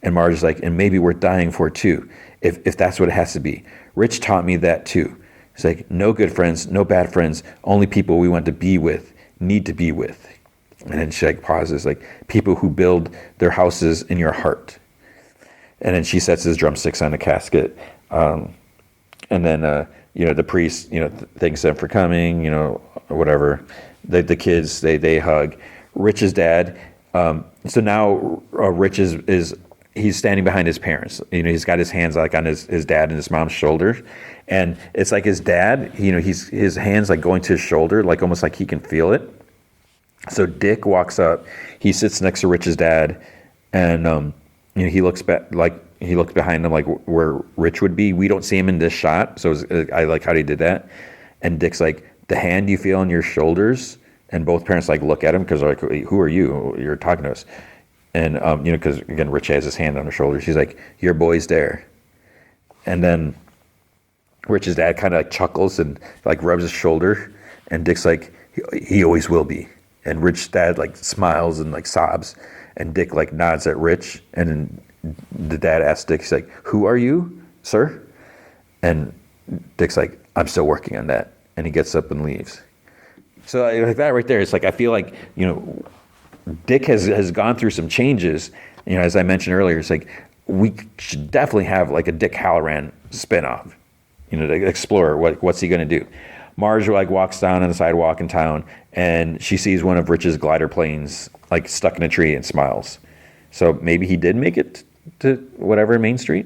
A: And Marge's like, and maybe we're dying for it too, if that's what it has to be. Rich taught me that too. He's like, no good friends, no bad friends, only people we want to be with, need to be with. And then she like pauses, like people who build their houses in your heart. And then she sets his drumsticks on a casket. And then, the priest, thanks them for coming, or whatever. The kids, they hug. Rich's dad, so now Rich is he's standing behind his parents. He's got his hands like on his dad and his mom's shoulder. And it's like his dad, his hands like going to his shoulder, like almost like he can feel it. So Dick walks up, he sits next to Rich's dad, and he looks he looks behind him like where Rich would be. We don't see him in this shot, so I like how he did that. And Dick's like, the hand you feel on your shoulders, and both parents like look at him because they're like, who are you? You're talking to us. And because again, Rich has his hand on her shoulder. She's like, your boy's there. And then Rich's dad kind of like chuckles and like rubs his shoulder, and Dick's like, he always will be. And Rich's dad like smiles and like sobs, and Dick like nods at Rich, and then the dad asks Dick, he's like, who are you, sir? And Dick's like, I'm still working on that. And he gets up and leaves. So like that right there, it's like I feel like, Dick has gone through some changes. As I mentioned earlier, it's like we should definitely have like a Dick Halloran spinoff, to explore what's he going to do. Marge like walks down on the sidewalk in town, and she sees one of Rich's glider planes like stuck in a tree and smiles. So maybe he did make it to whatever Main Street.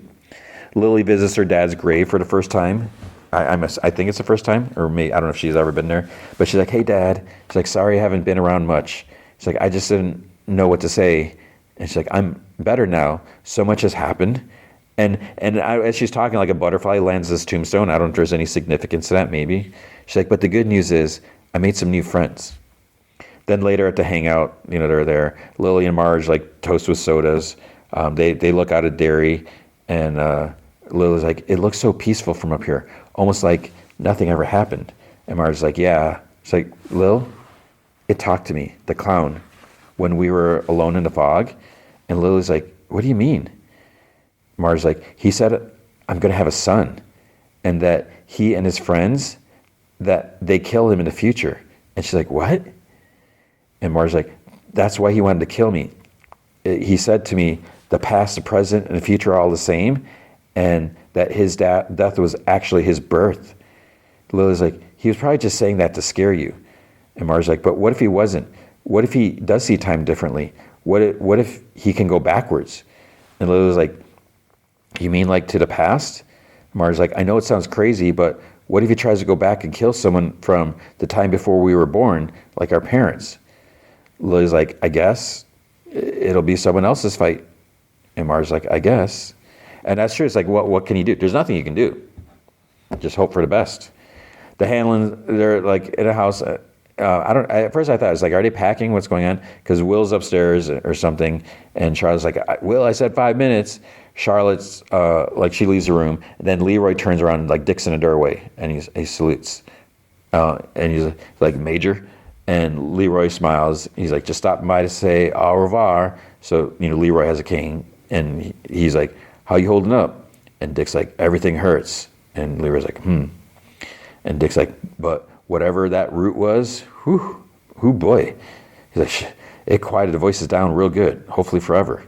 A: Lily visits her dad's grave for the first time. I think it's the first time, or I don't know if she's ever been there. But she's like, hey, Dad. She's like, sorry I haven't been around much. She's like, I just didn't know what to say. And she's like, I'm better now. So much has happened. And as she's talking, like a butterfly lands this tombstone. I don't know if there's any significance to that, maybe. She's like, but the good news is I made some new friends. Then later at the hangout, they're there. Lily and Marge like toast with sodas. They look out at Derry, and Lily's like, it looks so peaceful from up here, almost like nothing ever happened. And Marge's like, yeah. She's like, Lil, it talked to me, the clown, when we were alone in the fog. And Lily's like, what do you mean? Marge's like, he said, I'm going to have a son, and that he and his friends, that they kill him in the future. And she's like, what? And Marge's like, that's why he wanted to kill me. He said to me, the past, the present, and the future are all the same, and that his death was actually his birth. Lily's like, he was probably just saying that to scare you. And Marge's like, but what if he wasn't? What if he does see time differently? What if he can go backwards? And Lily's like, you mean like to the past? Marge's like, I know it sounds crazy, but what if he tries to go back and kill someone from the time before we were born, like our parents? Lily's like, I guess it'll be someone else's fight. And Marge's like, I guess. And that's true. It's like, what can you do? There's nothing you can do. Just hope for the best. The Hanlons, they're like in a house. At first I thought, it's like, are they packing? What's going on? Because Will's upstairs or something. And Charlotte's like, Will, I said 5 minutes. Charlotte's like, she leaves the room. And then Leroy turns around and like Dick's in a doorway, and he salutes. And he's like, Major. And Leroy smiles. He's like, just stopping by to say au revoir. So, Leroy has a cane, and he's like, how you holding up? And Dick's like, everything hurts. And Leroy's like, And Dick's like, but whatever that root was, whew boy. He's like, it quieted the voices down real good, hopefully forever.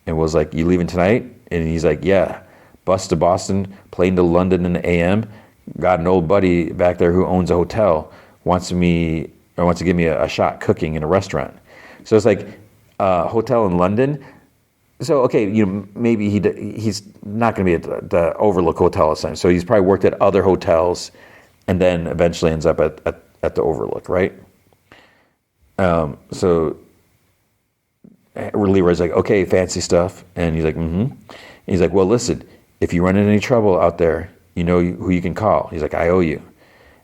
A: And Will's like, you leaving tonight? And he's like, yeah. Bus to Boston, plane to London in the AM. Got an old buddy back there who owns a hotel, wants to give me a shot cooking in a restaurant. So it's like hotel in London. So okay, maybe he's not going to be at the Overlook Hotel all the time. So he's probably worked at other hotels, and then eventually ends up at the Overlook, right? So Leroy's like, okay, fancy stuff, and he's like, And he's like, well, listen, if you run into any trouble out there, you know who you can call. He's like, I owe you.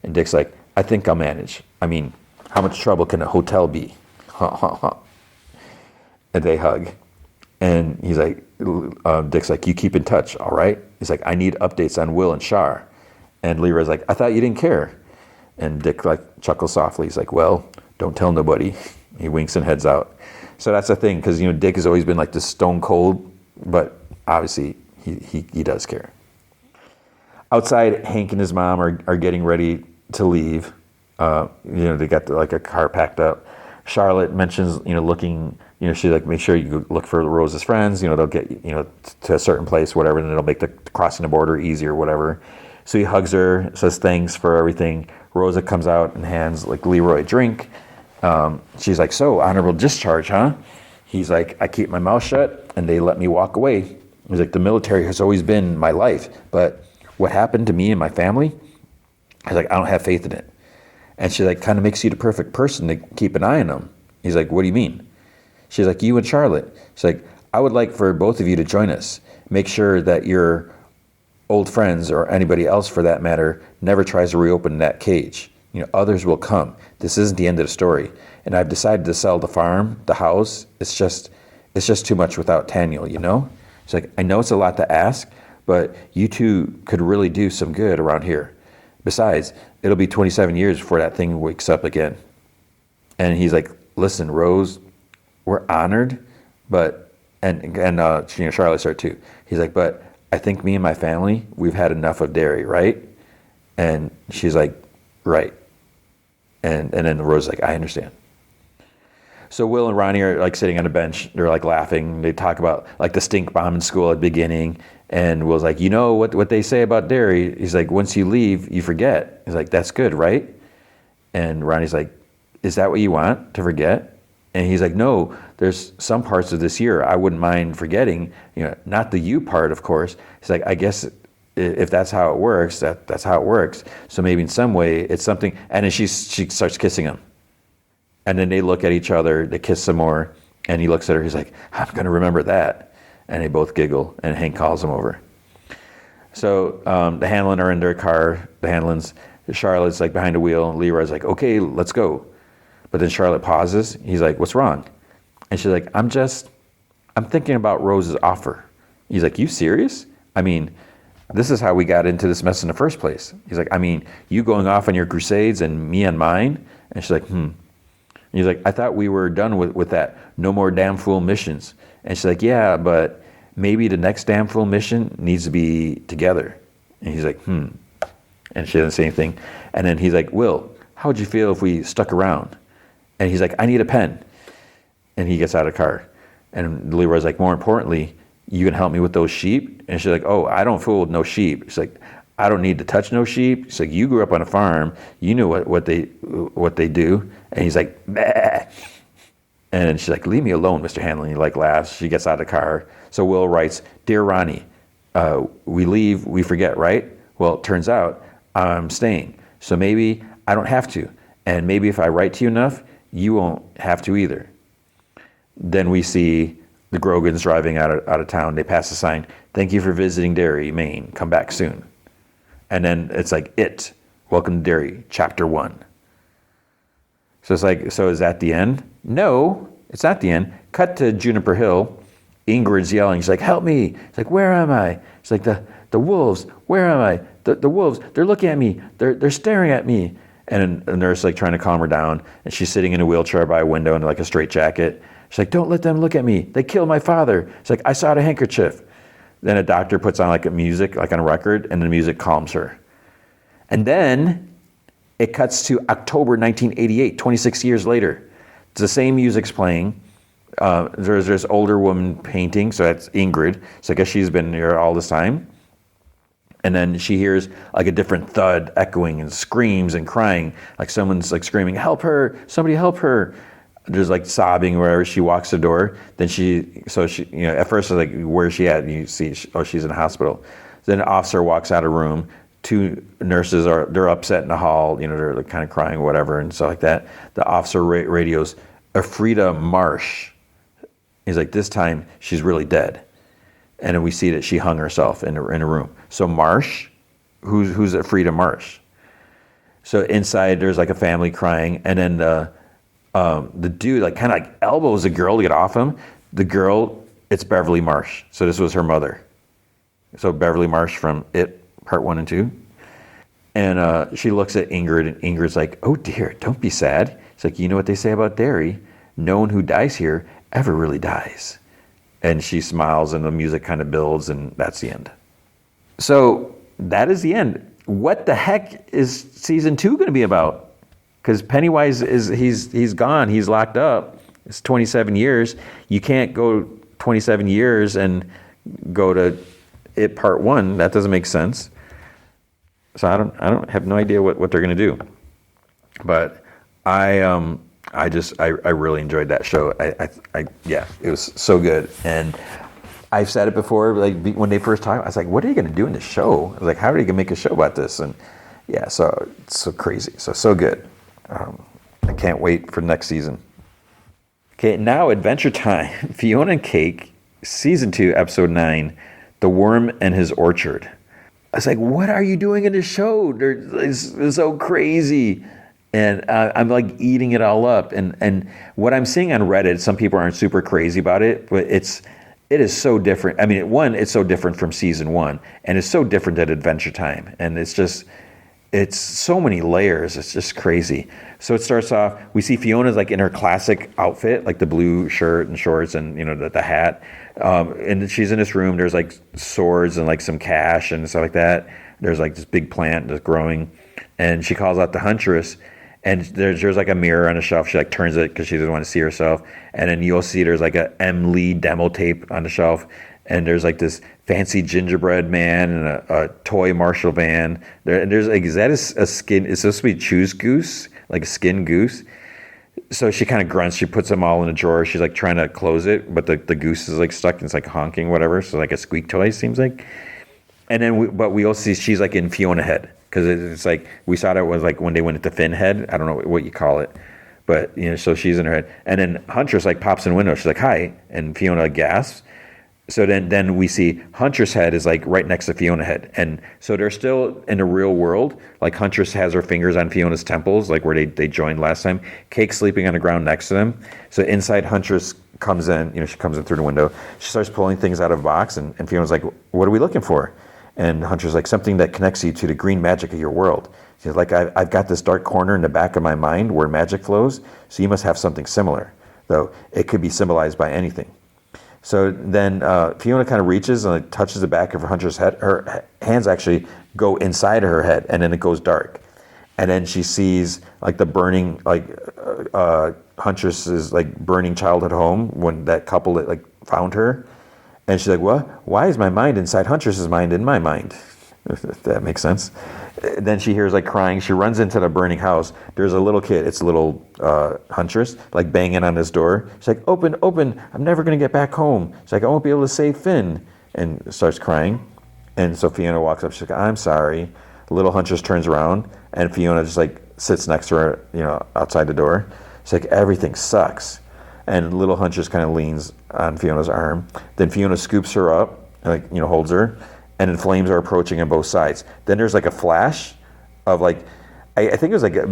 A: And Dick's like, I think I'll manage. I mean, how much trouble can a hotel be? And they hug. And he's like, Dick's like, you keep in touch, all right? He's like, I need updates on Will and Shar. And Leroy's like, I thought you didn't care. And Dick like chuckles softly. He's like, well, don't tell nobody. He winks and heads out. So that's the thing, because Dick has always been like this stone cold, but obviously he does care. Outside, Hank and his mom are getting ready to leave. They got like a car packed up. Charlotte mentions, looking, she's like, make sure you look for Rose's friends. They'll get, to a certain place, whatever, and it'll make the crossing the border easy or whatever. So he hugs her, says thanks for everything. Rosa comes out and hands like Leroy a drink. She's like, so honorable discharge, huh? He's like, I keep my mouth shut and they let me walk away. He's like, the military has always been my life, but what happened to me and my family, I was like, I don't have faith in it. And she like kind of makes you the perfect person to keep an eye on them. He's like, what do you mean? She's like, you and Charlotte. She's like, I would like for both of you to join us. Make sure that your old friends or anybody else for that matter never tries to reopen that cage. Others will come. This isn't the end of the story. And I've decided to sell the farm, the house. It's just too much without Daniel, She's like, I know it's a lot to ask, but you two could really do some good around here. Besides, it'll be 27 years before that thing wakes up again. And he's like, listen, Rose, we're honored, but, and Charlotte started too. He's like, but I think me and my family, we've had enough of Derry, right? And she's like, right. And then Rose's like, I understand. So Will and Ronnie are like sitting on a bench. They're like laughing. They talk about like the stink bomb in school at the beginning. And Will's like, what they say about Derry? He's like, once you leave, you forget. He's like, that's good, right? And Ronnie's like, is that what you want, to forget? And he's like, no, there's some parts of this year I wouldn't mind forgetting, not the you part, of course. He's like, I guess if that's how it works, that's how it works. So maybe in some way it's something. And then she starts kissing him. And then they look at each other, they kiss some more, and he looks at her, he's like, I'm going to remember that. And they both giggle, and Hank calls him over. So the Hanlon are in their car, the Hanlons. Charlotte's like behind the wheel, and Leroy's like, okay, let's go. But then Charlotte pauses. He's like, what's wrong? And she's like, I'm thinking about Rose's offer. He's like, you serious? I mean, this is how we got into this mess in the first place. He's like, I mean, you going off on your crusades and me on mine? And she's like, And he's like, I thought we were done with that. No more damn fool missions. And she's like, yeah, but maybe the next damn fool mission needs to be together. And he's like, And she doesn't say anything. And then he's like, Will, how would you feel if we stuck around? And he's like, I need a pen. And he gets out of the car. And Leroy's like, more importantly, you can help me with those sheep? And she's like, oh, I don't fool with no sheep. She's like, I don't need to touch no sheep. She's like, you grew up on a farm. You know what they do. And he's like, bah. And she's like, leave me alone, Mr. Hanlon. He like laughs. She gets out of the car. So Will writes, Dear Ronnie, we leave, we forget, right? Well, it turns out I'm staying. So maybe I don't have to. And maybe if I write to you enough, you won't have to either. Then we see the Grogans driving out of town. They pass a sign, thank you for visiting Derry, Maine. Come back soon. And then it's like, Welcome to Derry, Chapter 1. So it's like, so is that the end? No, it's not the end. Cut to Juniper Hill. Ingrid's yelling. She's like, help me. She's like, where am I? She's like, the wolves. Where am I? The wolves. They're looking at me. They're staring at me. And a nurse like trying to calm her down. And she's sitting in a wheelchair by a window in like a straitjacket. She's like, don't let them look at me. They killed my father. She's like, I saw the handkerchief. Then a doctor puts on like a music, like on a record, and the music calms her. And then it cuts to October 1988, 26 years later. It's the same music's playing. There's this older woman painting, so that's Ingrid. So I guess she's been here all this time. And then she hears like a different thud echoing and screams and crying, like someone's like screaming, help her, somebody help her. There's like sobbing wherever she walks the door. Then she, at first it's like, where's she at? And you see, she's in a hospital. Then an officer walks out of the room. Two nurses they're upset in the hall, they're like kind of crying or whatever and stuff like that. The officer radios, Afrida Marsh. He's like, this time she's really dead. And then we see that she hung herself in a room. So Marsh, who's Afrida Marsh? So inside there's like a family crying, and then the dude like kind of like elbows the girl to get off him. The girl, it's Beverly Marsh. So this was her mother. So Beverly Marsh from It, Part 1 and 2. And she looks at Ingrid, and Ingrid's like, oh dear, don't be sad. It's like, you know what they say about Derry? No one who dies here ever really dies. And she smiles, and the music kind of builds, and that's the end. So that is the end. What the heck is season 2 going to be about? Because Pennywise he's gone. He's locked up. It's 27 years. You can't go 27 years and go to it part 1. That doesn't make sense. So I don't have no idea what they're going to do. But I really enjoyed that show. Yeah, it was so good. And I've said it before, like when they first talked, I was like, what are you going to do in the show? I was like, how are you going to make a show about this? And yeah, so it's so crazy. So good. I can't wait for next season. Okay, now Adventure Time. Fionna and Cake, season 2, episode 9, The Worm and His Orchard. I was like, what are you doing in the show? It's so crazy. And I'm like eating it all up. And what I'm seeing on Reddit, some people aren't super crazy about it, but it is so different. I mean, one, it's so different from season 1, and it's so different at Adventure Time. And it's so many layers. It's just crazy. So it starts off, we see Fiona's like in her classic outfit, like the blue shirt and shorts and, the hat. And she's in this room. There's like swords and like some cash and stuff like that. There's like this big plant that's growing. And she calls out the huntress. And there's like a mirror on a shelf. She like turns it because she doesn't want to see herself. And then you'll see there's like a M. Lee demo tape on the shelf. And there's like this fancy gingerbread man and a toy Marshall van. There's like, is that a skin? It's supposed to be choose goose, like a skin goose. So she kind of grunts. She puts them all in a drawer. She's like trying to close it, but the goose is like stuck. And it's like honking, whatever. So like a squeak toy, seems like. And then, but we also see she's like in Fionna head. Because it's like, we saw that it was like when they went into Finn head. I don't know what you call it. But, so she's in her head. And then Huntress like pops in the window. She's like, hi. And Fionna gasps. So then we see Huntress head is like right next to Fionna head. And so they're still in the real world. Like Huntress has her fingers on Fiona's temples, like where they joined last time. Cake sleeping on the ground next to them. So inside Huntress comes in, she comes in through the window. She starts pulling things out of a box. And Fiona's like, what are we looking for? And Hunter's like, something that connects you to the green magic of your world. She's like, I've got this dark corner in the back of my mind where magic flows, so you must have something similar, though it could be symbolized by anything. So then Fionna kind of reaches and like, touches the back of Hunter's head. Her hands actually go inside of her head, and then it goes dark. And then she sees like the burning, like Huntress's like burning childhood home when that couple that like found her. And she's like, what? Why is my mind inside Huntress's mind in my mind? If that makes sense. Then she hears like crying. She runs into the burning house. There's a little kid. It's a little Huntress, like banging on his door. She's like, open. I'm never going to get back home. She's like, I won't be able to save Finn. And starts crying. And so Fionna walks up. She's like, I'm sorry. Little Huntress turns around. And Fionna just like sits next to her, outside the door. She's like, everything sucks. And little Huntress kind of leans on Fiona's arm. Then Fionna scoops her up, and holds her, and then flames are approaching on both sides. Then there's like a flash of like, I think it was like a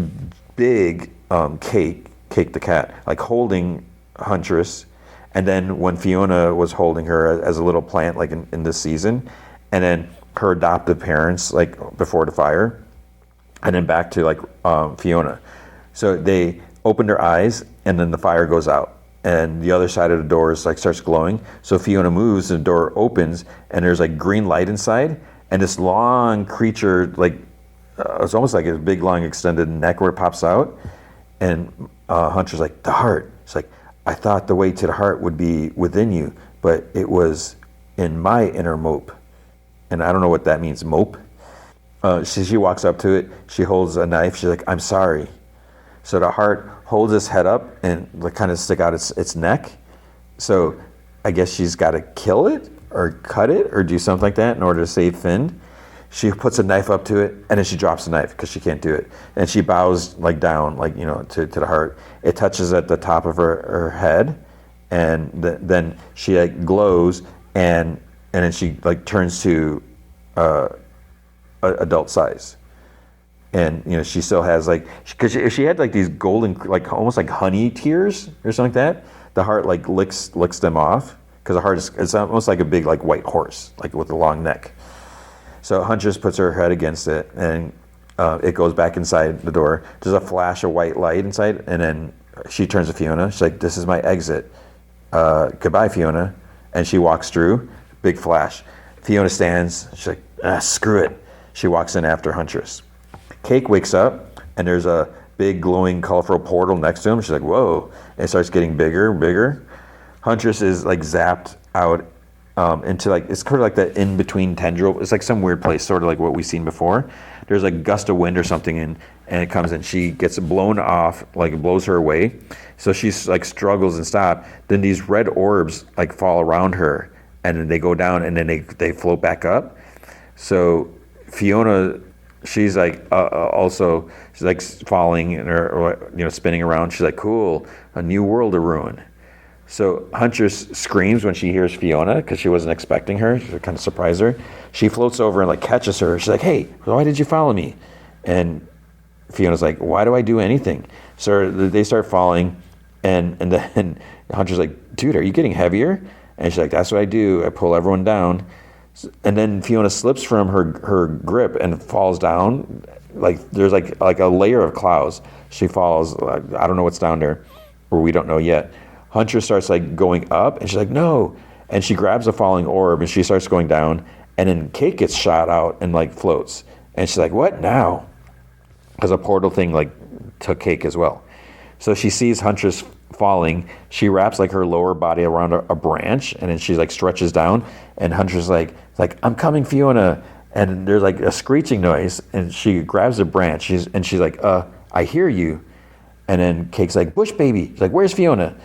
A: big Cake the cat, like holding Huntress. And then when Fionna was holding her as a little plant, like in this season, and then her adoptive parents, like before the fire, and then back to like Fionna. So they opened her eyes, and then the fire goes out. And the other side of the door is like starts glowing. So Fionna moves, and the door opens, and there's like green light inside, and this long creature, like it's almost like a big, long, extended neck where it pops out. And Hunter's like, the heart. It's like, I thought the way to the heart would be within you, but it was in my inner mope. And I don't know what that means, mope. She walks up to it. She holds a knife. She's like, I'm sorry. So the heart holds its head up and like kind of stick out its neck. So I guess she's got to kill it or cut it or do something like that in order to save Finn. She puts a knife up to it, and then she drops the knife because she can't do it. And she bows like down, like, to the heart. It touches at the top of her head, and then she like glows, and then she like turns to adult size. And she still has like, because she had like these golden, like almost like honey tears or something like that. The heart like licks them off, because the heart it's almost like a big like white horse, like with a long neck. So Huntress puts her head against it, and it goes back inside the door. There's a flash of white light inside, and then she turns to Fionna. She's like, this is my exit. Goodbye, Fionna. And she walks through. Big flash. Fionna stands. She's like, screw it. She walks in after Huntress. Cake wakes up, and there's a big, glowing, colorful portal next to him. She's like, whoa. And it starts getting bigger and bigger. Huntress is like zapped out into like, it's kind of like that in-between tendril. It's like some weird place, sort of like what we've seen before. There's like a gust of wind or something, and it comes in. She gets blown off, like it blows her away. So she's like struggles and stop. Then these red orbs like fall around her, and then they go down, and then they float back up. So Fiona, she's like also, she's like falling or spinning around. She's like, cool, a new world to ruin. So Huntress screams when she hears Fiona because she wasn't expecting her. It kind of surprised her. She floats over and like catches her. She's like, hey, why did you follow me? And Fiona's like, why do I do anything? So they start falling, and then Huntress like, dude, are you getting heavier? And she's like, that's what I do. I pull everyone down. And then Fiona slips from her grip and falls down. Like there's like a layer of clouds. She falls. I don't know what's down there, or we don't know yet. Huntress starts like going up, and she's like, no. And she grabs a falling orb, and she starts going down. And then Cake gets shot out and like floats. And she's like, what now? Because a portal thing like took Cake as well. So she sees Huntress falling. She wraps like her lower body around a branch, and then she like stretches down. And Huntress is like, I'm coming, Fiona. And there's like a screeching noise, and she grabs a branch. She's like, I hear you. And then Cake's like, Bush baby. She's like, where's Fiona?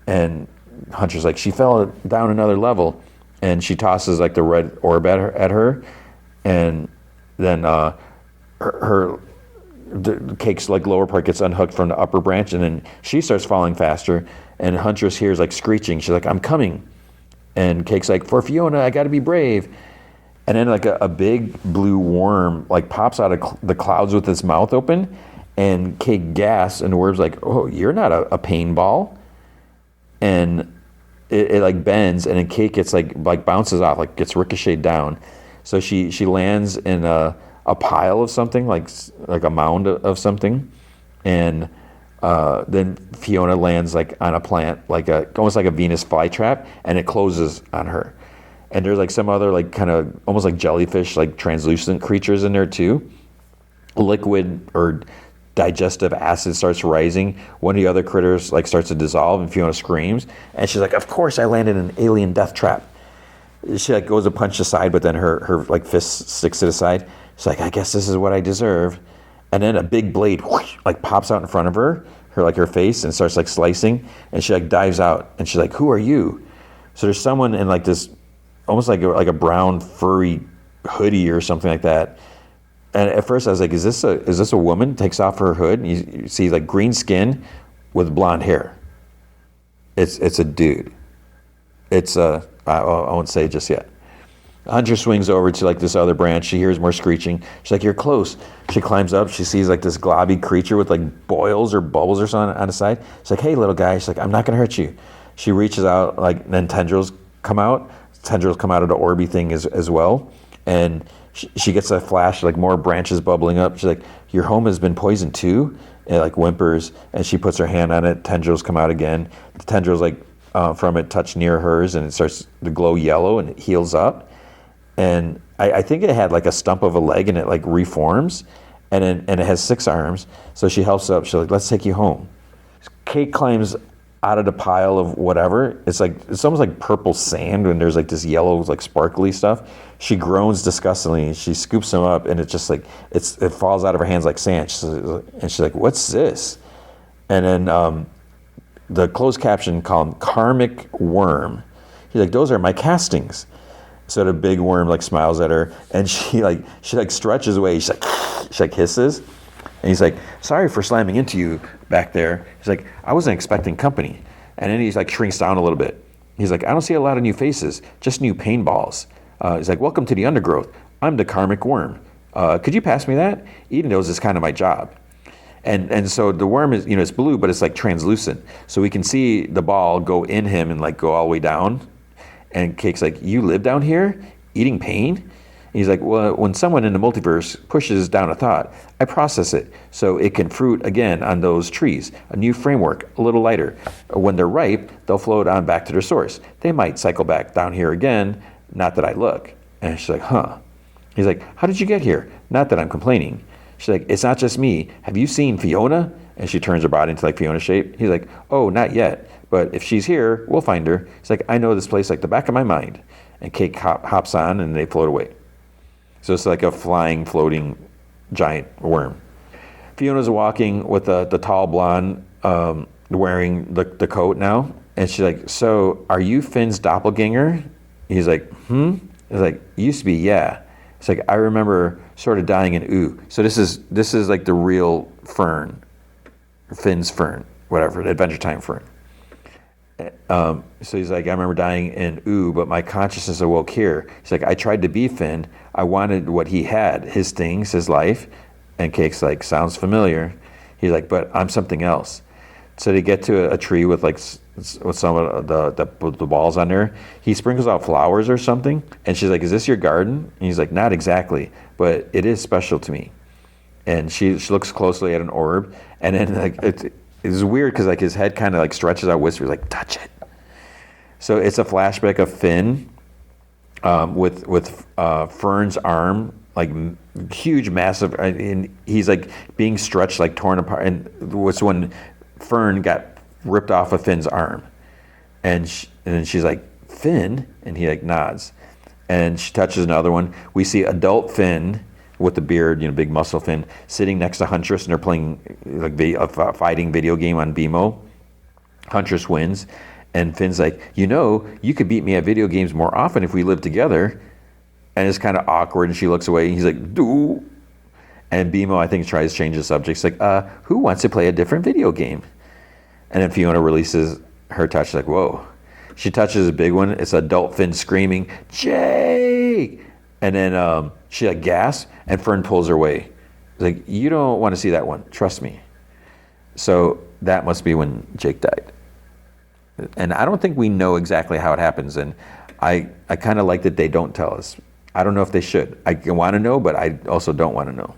A: And Huntress like, she fell down another level, and she tosses like the red orb at her, and then the Cake's like lower part gets unhooked from the upper branch, and then she starts falling faster, and Huntress hears like screeching. She's like, I'm coming. And Cake's like, for Fiona, I gotta be brave. And then like a big blue worm like pops out of the clouds with its mouth open, and Cake gasps, and the worm's like, oh, you're not a paintball. And it like bends, and then Cake gets like bounces off, like gets ricocheted down. So she lands in a pile of something, like a mound of something, and then Fiona lands like on a plant, like almost like a Venus flytrap, and it closes on her. And there's like some other like kind of almost like jellyfish, like translucent creatures in there too. Liquid or digestive acid starts rising. One of the other critters like starts to dissolve, and Fiona screams, and she's like, of course I landed in an alien death trap. She like goes to punch the side, but then her like fist sticks to the side. She's like, I guess this is what I deserve. And then a big blade whoosh, like pops out in front of her face, and starts like slicing, and she like dives out, and she's like, who are you? So there's someone in like this almost like a brown furry hoodie or something like that. And at first I was like, is this a woman? Takes off her hood, and you see like green skin with blonde hair. It's a dude. I won't say it just yet. Hunter swings over to like this other branch. She hears more screeching. She's like, you're close. She climbs up. She sees like this globby creature with like boils or bubbles or something on the side. She's like, hey, little guy. She's like, I'm not going to hurt you. She reaches out, like, then tendrils come out. Tendrils come out of the orby thing as well. And she gets a flash, like more branches bubbling up. She's like, your home has been poisoned too? And like whimpers, and she puts her hand on it. Tendrils come out again. The tendrils like from it touch near hers, and it starts to glow yellow, and it heals up. And I think it had like a stump of a leg, and it like reforms, and it has 6 arms. So she helps up. She's like, let's take you home. Cake climbs out of the pile of whatever. It's almost like purple sand, when there's like this yellow like sparkly stuff. She groans disgustingly. She scoops him up, and it's just like it falls out of her hands like sand. And she's like, what's this? And then the closed caption call him Karmic Worm. He's like, those are my castings. So the big worm like smiles at her, and she stretches away. She like hisses, and he's like, sorry for slamming into you back there. He's like, I wasn't expecting company. And then he's like shrinks down a little bit. He's like, I don't see a lot of new faces, just new paintballs. He's like, welcome to the undergrowth. I'm the Karmic Worm. Could you pass me that? Eating those is kind of my job. And so the worm is, it's blue, but it's like translucent. So we can see the ball go in him and like go all the way down. And Cake's like, you live down here eating pain? And he's like, well, when someone in the multiverse pushes down a thought, I process it so it can fruit again on those trees, a new framework, a little lighter. When they're ripe, they'll float on back to their source. They might cycle back down here again, not that I look. And she's like, huh. He's like, how did you get here? Not that I'm complaining. She's like, it's not just me. Have you seen Fiona? And she turns her body into like Fiona shape. He's like, oh, not yet. But if she's here, we'll find her. He's like, I know this place like the back of my mind. And Cake hops on and they float away. So it's like a flying, floating giant worm. Fiona's walking with the tall blonde wearing the coat now. And she's like, so are you Finn's doppelganger? He's like, He's like, used to be, yeah. It's like, I remember sort of dying in ooh. So this is like the real fern, Finn's fern, whatever, the Adventure Time fern. So he's like, I remember dying in ooh, but my consciousness awoke here. He's like, I tried to be Finn. I wanted what he had, his things, his life. And Cake's like, sounds familiar. He's like, but I'm something else. So they get to a tree with like with some of the balls on there. He sprinkles out flowers or something, and she's like, "Is this your garden?" And he's like, "Not exactly, but it is special to me." And she looks closely at an orb, and then like it's weird because like his head kind of like stretches out, whispers like, "Touch it." So it's a flashback of Finn with Fern's arm, like huge, massive, and he's like being stretched, like torn apart, and was when Fern got ripped off of Finn's arm, and then she's like, Finn, and he like nods, and she touches another one. We see adult Finn with the beard, big muscle Finn, sitting next to Huntress, and they're playing like a fighting video game on BMO. Huntress wins, and Finn's like, you could beat me at video games more often if we lived together. And it's kind of awkward, and she looks away, and he's like, do. And BMO, I think, tries to change the subject. It's like, who wants to play a different video game? And then Fiona releases her touch, like, whoa. She touches a big one. It's adult Finn screaming, Jake! And then she like gasps, and Fern pulls her away. It's like, you don't want to see that one. Trust me. So that must be when Jake died. And I don't think we know exactly how it happens. And I kind of like that they don't tell us. I don't know if they should. I want to know, but I also don't want to know.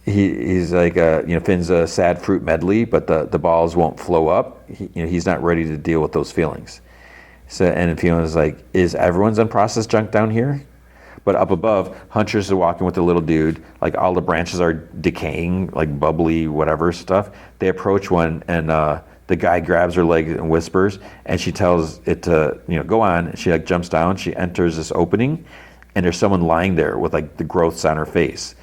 A: He's like, Finn's a sad fruit medley, but the balls won't flow up. He's not ready to deal with those feelings. So, and Fiona's like, is everyone's unprocessed junk down here? But up above, Huntress is walking with the little dude. Like all the branches are decaying, like bubbly whatever stuff. They approach one, and the guy grabs her leg and whispers, and she tells it to, go on. She like jumps down. She enters this opening, and there's someone lying there with like the growths on her face.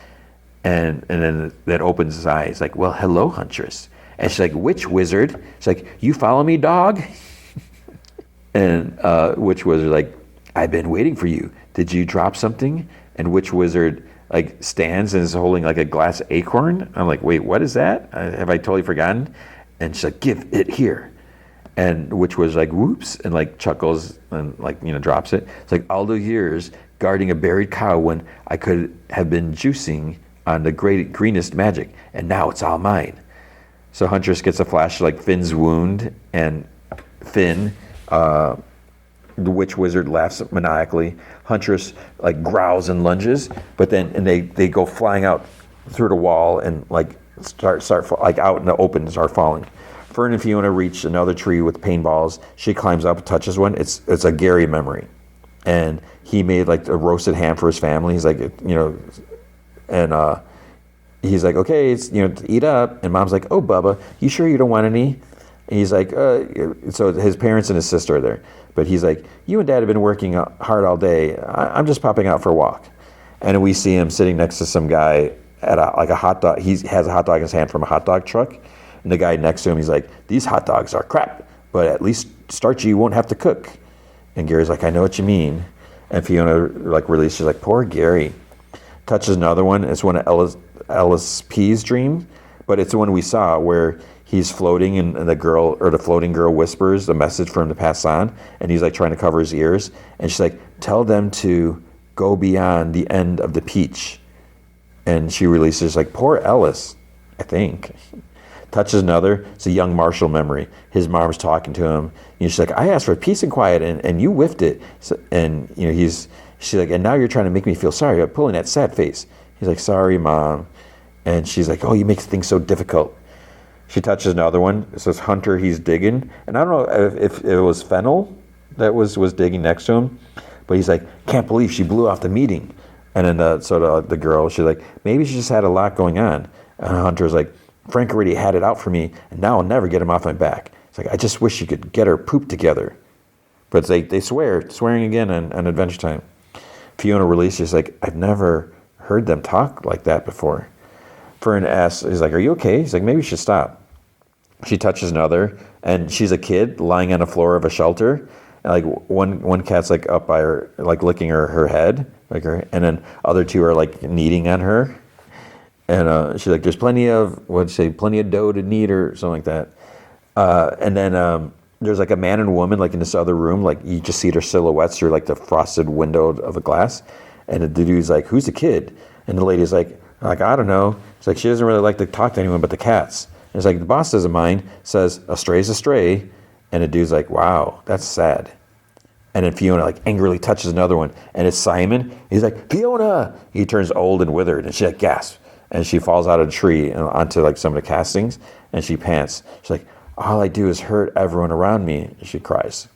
A: And then that opens his eyes, like, well, hello, Huntress. And she's like, witch wizard. She's like, you follow me, dog? And witch wizard like, I've been waiting for you. Did you drop something? And witch wizard like stands and is holding like a glass acorn. I'm like, wait, what is that? Have I totally forgotten? And she's like, give it here. And witch wizard like, whoops, and like chuckles and like, drops it. It's like, all the years guarding a buried cow when I could have been juicing on the greenest magic, and now it's all mine. So Huntress gets a flash of like Finn's wound, and Finn, the witch wizard, laughs maniacally. Huntress like growls and lunges, but then they go flying out through the wall and like start like out in the open and start falling. Fern and Fiona reach another tree with paintballs. She climbs up, touches one. It's a Gary memory, and he made like a roasted ham for his family. He's like, and he's like, okay, it's, eat up. And Mom's like, oh, Bubba, you sure you don't want any? And he's like, so his parents and his sister are there. But he's like, you and Dad have been working hard all day. I'm just popping out for a walk. And we see him sitting next to some guy at a hot dog. He has a hot dog in his hand from a hot dog truck. And the guy next to him, he's like, these hot dogs are crap, but at least starchy, you won't have to cook. And Gary's like, I know what you mean. And Fiona like releases, she's like, poor Gary. Touches another one. It's one of Ellis P's dreams, but it's the one we saw where he's floating and the floating girl whispers a message for him to pass on, and he's like trying to cover his ears, and she's like, tell them to go beyond the end of the peach. And she releases like, poor Ellis, I think. Touches another. It's a young Marshall memory. His mom's talking to him, and she's like, I asked for peace and quiet, and you whiffed it. So, and she's like, and now you're trying to make me feel sorry by pulling that sad face. He's like, sorry, Mom. And she's like, oh, you make things so difficult. She touches another one. It says, Hunter, he's digging. And I don't know if it was Fennel that was digging next to him, but he's like, can't believe she blew off the meeting.
B: And then the girl, she's like, maybe she just had a lot going on. And Hunter's like, Frank already had it out for me, and now I'll never get him off my back. It's like, I just wish you could get her poop together. But it's like, they swearing again on Adventure Time. Fiona released, she's like, I've never heard them talk like that before. Fern asks, he's like, are you okay? He's like, maybe you should stop. She touches another, and she's a kid lying on the floor of a shelter. And like one cat's like up by her, like licking her head, and then other two are like kneading on her. And she's like, there's plenty of dough to knead or something like that. And then there's like a man and a woman like in this other room, like you just see their silhouettes through like the frosted window of a glass. And the dude's like, who's the kid? And the lady's like, I don't know. It's like, she doesn't really like to talk to anyone but the cats. And it's like, the boss doesn't mind, says, a stray's a stray. And the dude's like, wow, that's sad. And then Fiona like angrily touches another one. And it's Simon. He's like, Fiona! He turns old and withered. And she like gasps. And she falls out of the tree and onto like some of the castings. And she pants. She's like, all I do is hurt everyone around me. And she cries.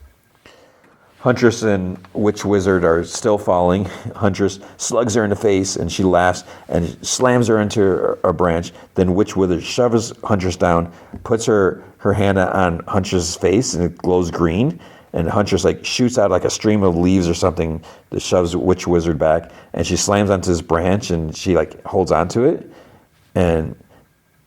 B: Huntress and Witch Wizard are still falling. Huntress slugs her in the face, and she laughs and slams her into a branch. Then Witch Wizard shoves Huntress down, puts her hand on Huntress's face, and it glows green. And Huntress like shoots out like a stream of leaves or something that shoves Witch Wizard back, and she slams onto this branch, and she like holds onto it, and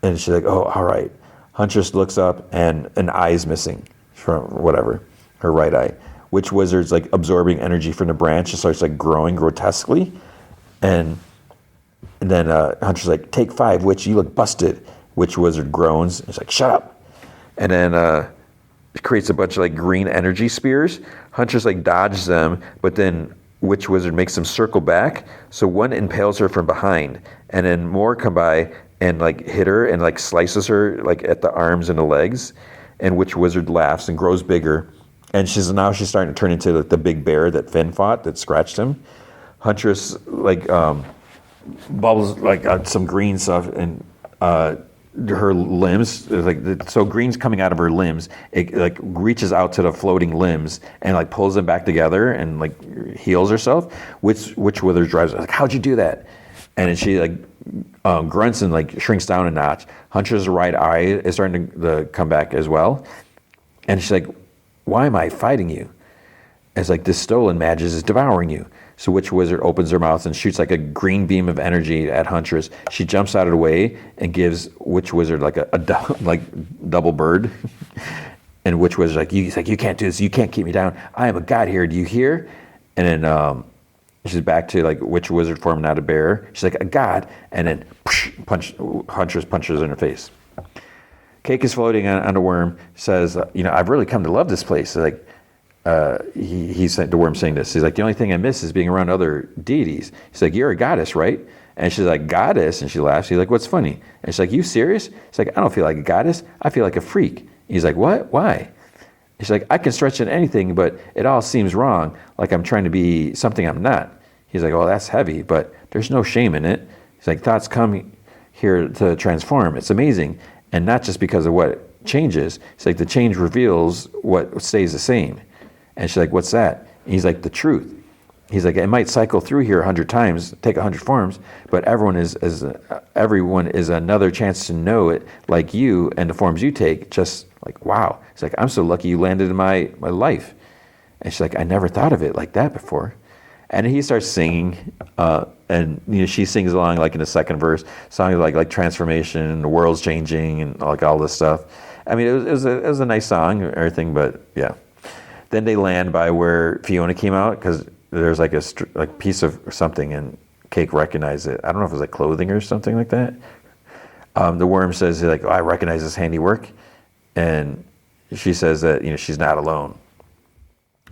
B: she's like, oh, all right. Huntress looks up, and an eye's missing from whatever, her right eye. Witch Wizard's like absorbing energy from the branch and starts like growing grotesquely. And then Hunter's like, take 5, Witch, you look busted. Witch Wizard groans. It's like, shut up. And then it creates a bunch of like green energy spears. Hunter's like dodges them, but then Witch Wizard makes them circle back. So one impales her from behind, and then more come by and like hit her and like slices her like at the arms and the legs. And Witch Wizard laughs and grows bigger. And she's starting to turn into like the big bear that Finn fought that scratched him. Huntress like bubbles like some green stuff, and her limbs so green's coming out of her limbs. It like reaches out to the floating limbs and like pulls them back together and like heals herself. Witch Wizard drives like, how'd you do that? And then she like grunts and like shrinks down a notch. Huntress's right eye is starting to come back as well, and she's like, why am I fighting you? It's like, this stolen magic is devouring you. So Witch Wizard opens her mouth and shoots like a green beam of energy at Huntress. She jumps out of the way and gives Witch Wizard like a double bird. And Witch Wizard's like, you can't do this. You can't keep me down. I am a god here. Do you hear? And then she's back to like Witch Wizard form, not a bear. She's like, a god. And then Huntress punches her in the face. Cake is floating on the worm, says, I've really come to love this place. Like, he's the worm saying this. He's like, the only thing I miss is being around other deities. He's like, you're a goddess, right? And she's like, goddess? And she laughs. He's like, what's funny? And she's like, you serious? He's like, I don't feel like a goddess. I feel like a freak. He's like, what? Why? She's like, I can stretch at anything, but it all seems wrong, like I'm trying to be something I'm not. He's like, well, that's heavy, but there's no shame in it. He's like, thoughts come here to transform. It's amazing. And not just because of what changes. It's like the change reveals what stays the same. And she's like, what's that? And he's like, the truth. He's like, it might cycle through here 100 times, take 100 forms, but everyone is another chance to know it, like you and the forms you take. Just like, wow. It's like, I'm so lucky you landed in my life. And she's like, I never thought of it like that before. And he starts singing, and she sings along like in the second verse, songs like transformation, the world's changing, and like all this stuff. I mean, it was a nice song, everything, but yeah. Then they land by where Fiona came out, because there's like a piece of something, and Cake recognized it. I don't know if it was like clothing or something like that. The worm says, like, oh, I recognize this handiwork, and she says that she's not alone.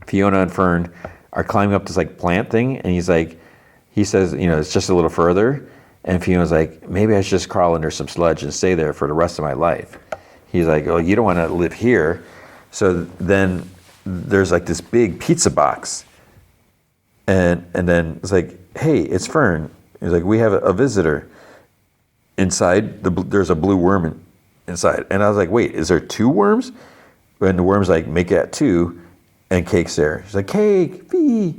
B: Fiona and Fern are climbing up this like plant thing, and he says, it's just a little further, and Fiona's like, maybe I should just crawl under some sludge and stay there for the rest of my life. He's like, oh, you don't want to live here. So then there's like this big pizza box, and then it's like, hey, it's Fern. He's like, we have a visitor inside. There's a blue worm inside, and I was like, wait, is there 2 worms? And the worm's like, make it 2. And Cake's there. She's like, Cake, Fee.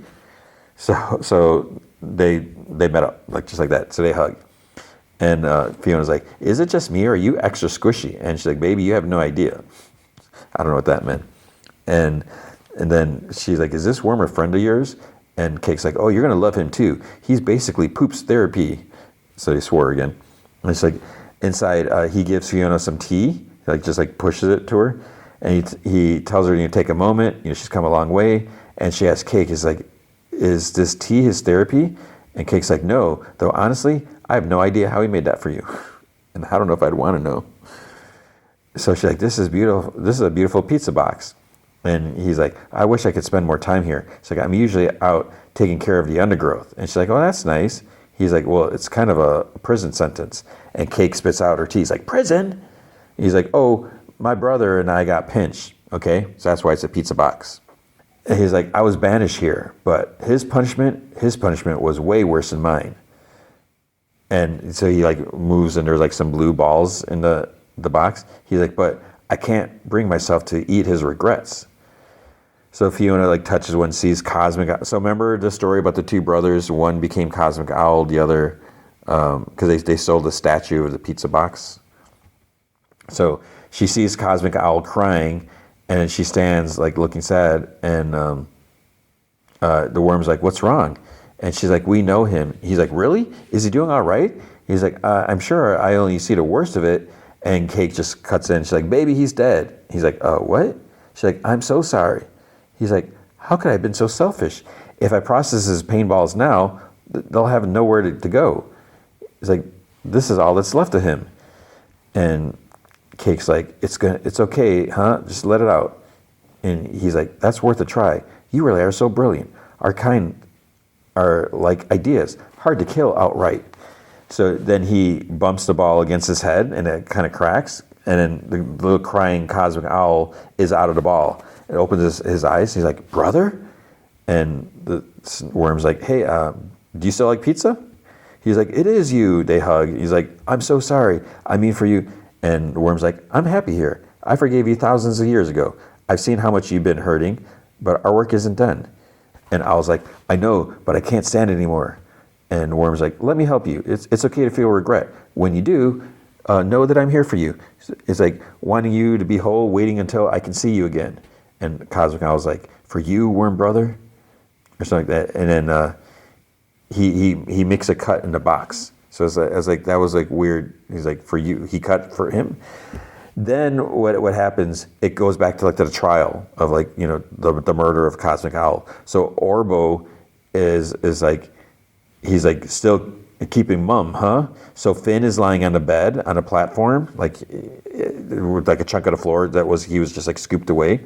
B: So they met up, like just like that. So they hug. And Fiona's like, is it just me or are you extra squishy? And she's like, baby, you have no idea. I don't know what that meant. And then she's like, is this worm a friend of yours? And Cake's like, oh, you're going to love him too. He's basically poops therapy. So they swore again. And it's like, inside, he gives Fiona some tea, like just like pushes it to her. And he tells her, take a moment, she's come a long way. And she asks Cake, is like, is this tea his therapy? And Cake's like, no, though honestly, I have no idea how he made that for you. And I don't know if I'd want to know. So she's like, this is beautiful. This is a beautiful pizza box. And he's like, I wish I could spend more time here. She's like, I'm usually out taking care of the undergrowth. And she's like, oh, that's nice. He's like, well, it's kind of a prison sentence. And Cake spits out her tea. He's like, prison? He's like, oh, my brother and I got pinched. Okay, so that's why it's a pizza box. And he's like, I was banished here, but his punishment was way worse than mine. And so he like moves and there's like some blue balls in the box. He's like, but I can't bring myself to eat his regrets. So Fiona like touches one, sees Cosmic. So remember the story about the two brothers? One became Cosmic Owl, the other, because they sold the statue of the pizza box. So she sees Cosmic Owl crying, and she stands like looking sad, and the worm's like, what's wrong? And she's like, we know him. He's like, really? Is he doing all right? He's like, I'm sure I only see the worst of it. And Cake just cuts in. She's like, baby, he's dead. He's like, what? She's like, I'm so sorry. He's like, how could I have been so selfish? If I process his pain balls now, they'll have nowhere to go. He's like, this is all that's left of him. And Cake's like, it's okay, huh? Just let it out. And he's like, that's worth a try. You really are so brilliant. Our kind are like ideas, hard to kill outright. So then he bumps the ball against his head and it kind of cracks. And then the little crying Cosmic Owl is out of the ball. It opens his eyes. He's like, brother? And the worm's like, hey, do you still like pizza? He's like, it is you. They hug. He's like, I'm so sorry. I mean for you. And the worm's like, I'm happy here. I forgave you thousands of years ago. I've seen how much you've been hurting, but our work isn't done. And Owl's like, I know, but I can't stand it anymore. And Worm's like, let me help you. It's okay to feel regret. When you do, know that I'm here for you. It's like wanting you to be whole, waiting until I can see you again. And Cosmic Owl's like, for you, Worm brother? Or something like that. And then he makes a cut in the box. So it's like that was like weird. He's like, for you. He cut for him. Then what happens, it goes back to like the trial of like, the murder of Cosmic Owl. So Orbo is like, he's like still keeping mum, huh? So Finn is lying on the bed on a platform, like with like a chunk of the floor he was just like scooped away.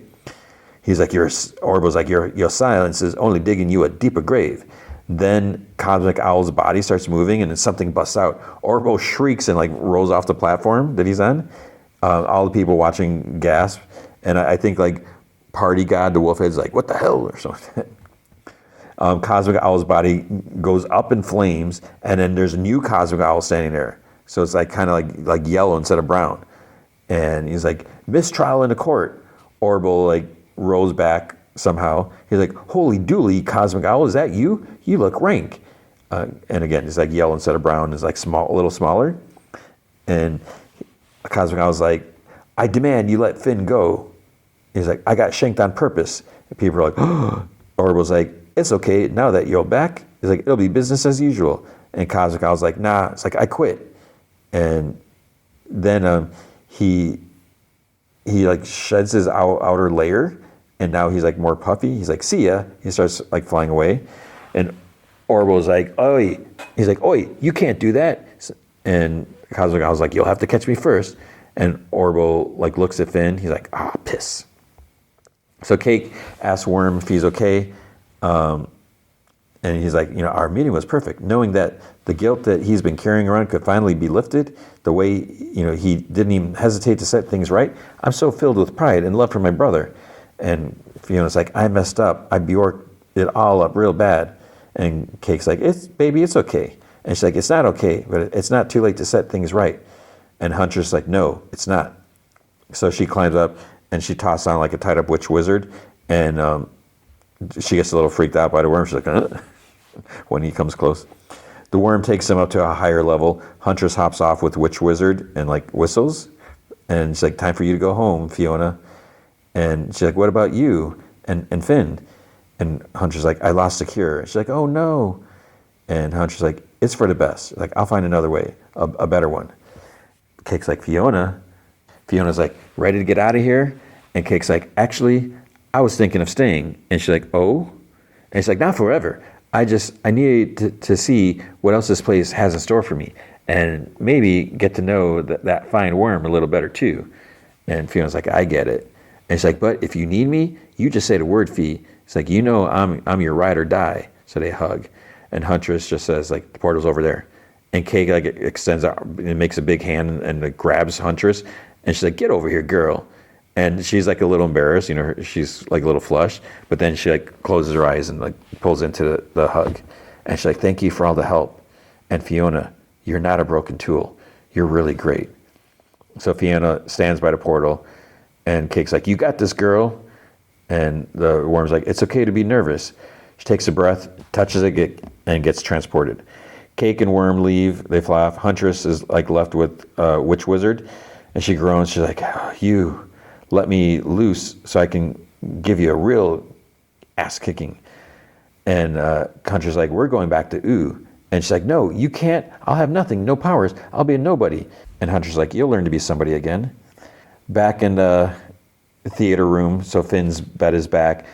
B: He's like, Orbo's like, your silence is only digging you a deeper grave. Then Cosmic Owl's body starts moving and then something busts out. Orbo shrieks and like rolls off the platform that he's on. All the people watching gasp. And I think like Party God, the Wolfhead's like, what the hell, or something. Cosmic Owl's body goes up in flames, and then there's a new Cosmic Owl standing there. So it's like kind of like yellow instead of brown. And he's like, mistrial in the court. Orbo like rolls back somehow. He's like, holy dooly, Cosmic Owl, is that you? You look rank. And again, it's like yellow instead of brown. It's like a little smaller. And Cosmic Owl's like, I demand you let Finn go. He's like, I got shanked on purpose. And people are like, oh. Orbo's like, it's okay, now that you're back. He's like, it'll be business as usual. And Cosmic Owl's like, nah. It's like, I quit. And then he like sheds his outer layer, and now he's like more puffy. He's like, see ya. He starts like flying away. And Orbo's like, oi. He's like, oi, you can't do that. And Cosmic Owl's like, you'll have to catch me first. And Orbo like looks at Finn. He's like, piss. So Cake asks Worm if he's okay. And he's like, our meeting was perfect. Knowing that the guilt that he's been carrying around could finally be lifted, the way, he didn't even hesitate to set things right. I'm so filled with pride and love for my brother. And Fiona's like, I messed up. I bjorked it all up real bad. And Cake's like, baby, it's okay. And she's like, it's not okay, but it's not too late to set things right. And Hunter's like, no, it's not. So she climbs up and she tosses on like a tied up witch wizard. And she gets a little freaked out by the worm. She's like, when he comes close. The worm takes him up to a higher level. Huntress hops off with Witch Wizard and like whistles. And she's like, time for you to go home, Fiona. And she's like, what about you and Finn? And Huntress like, I lost the cure. She's like, oh no. And Huntress like, it's for the best. Like, I'll find another way, a better one. Cake's like, Fiona. Fiona's like, ready to get out of here? And Cake's like, actually, I was thinking of staying. And she's like, oh? And she's like, not forever. I need to see what else this place has in store for me. And maybe get to know that fine worm a little better too. And Fiona's like, I get it. And she's like, but if you need me, you just say the word, Fee. It's like, I'm your ride or die. So they hug. And Huntress just says, like, the portal's over there. And Cake like extends out and makes a big hand and like, grabs Huntress. And she's like, get over here, girl. And she's like a little embarrassed, she's like a little flushed. But then she like closes her eyes and like pulls into the hug. And she's like, thank you for all the help. And Fiona, you're not a broken tool. You're really great. So Fiona stands by the portal and Cake's like, you got this, girl. And the worm's like, it's okay to be nervous. She takes a breath, touches it, and gets transported. Cake and Worm leave. They fly off. Huntress is like left with Witch Wizard, and she groans. She's like, you let me loose so I can give you a real ass kicking. And Huntress like, we're going back to Ooh. And she's like, no, you can't. I'll have nothing, no powers. I'll be a nobody. And Huntress like, you'll learn to be somebody again. Back in the theater room, so Finn's bed is back.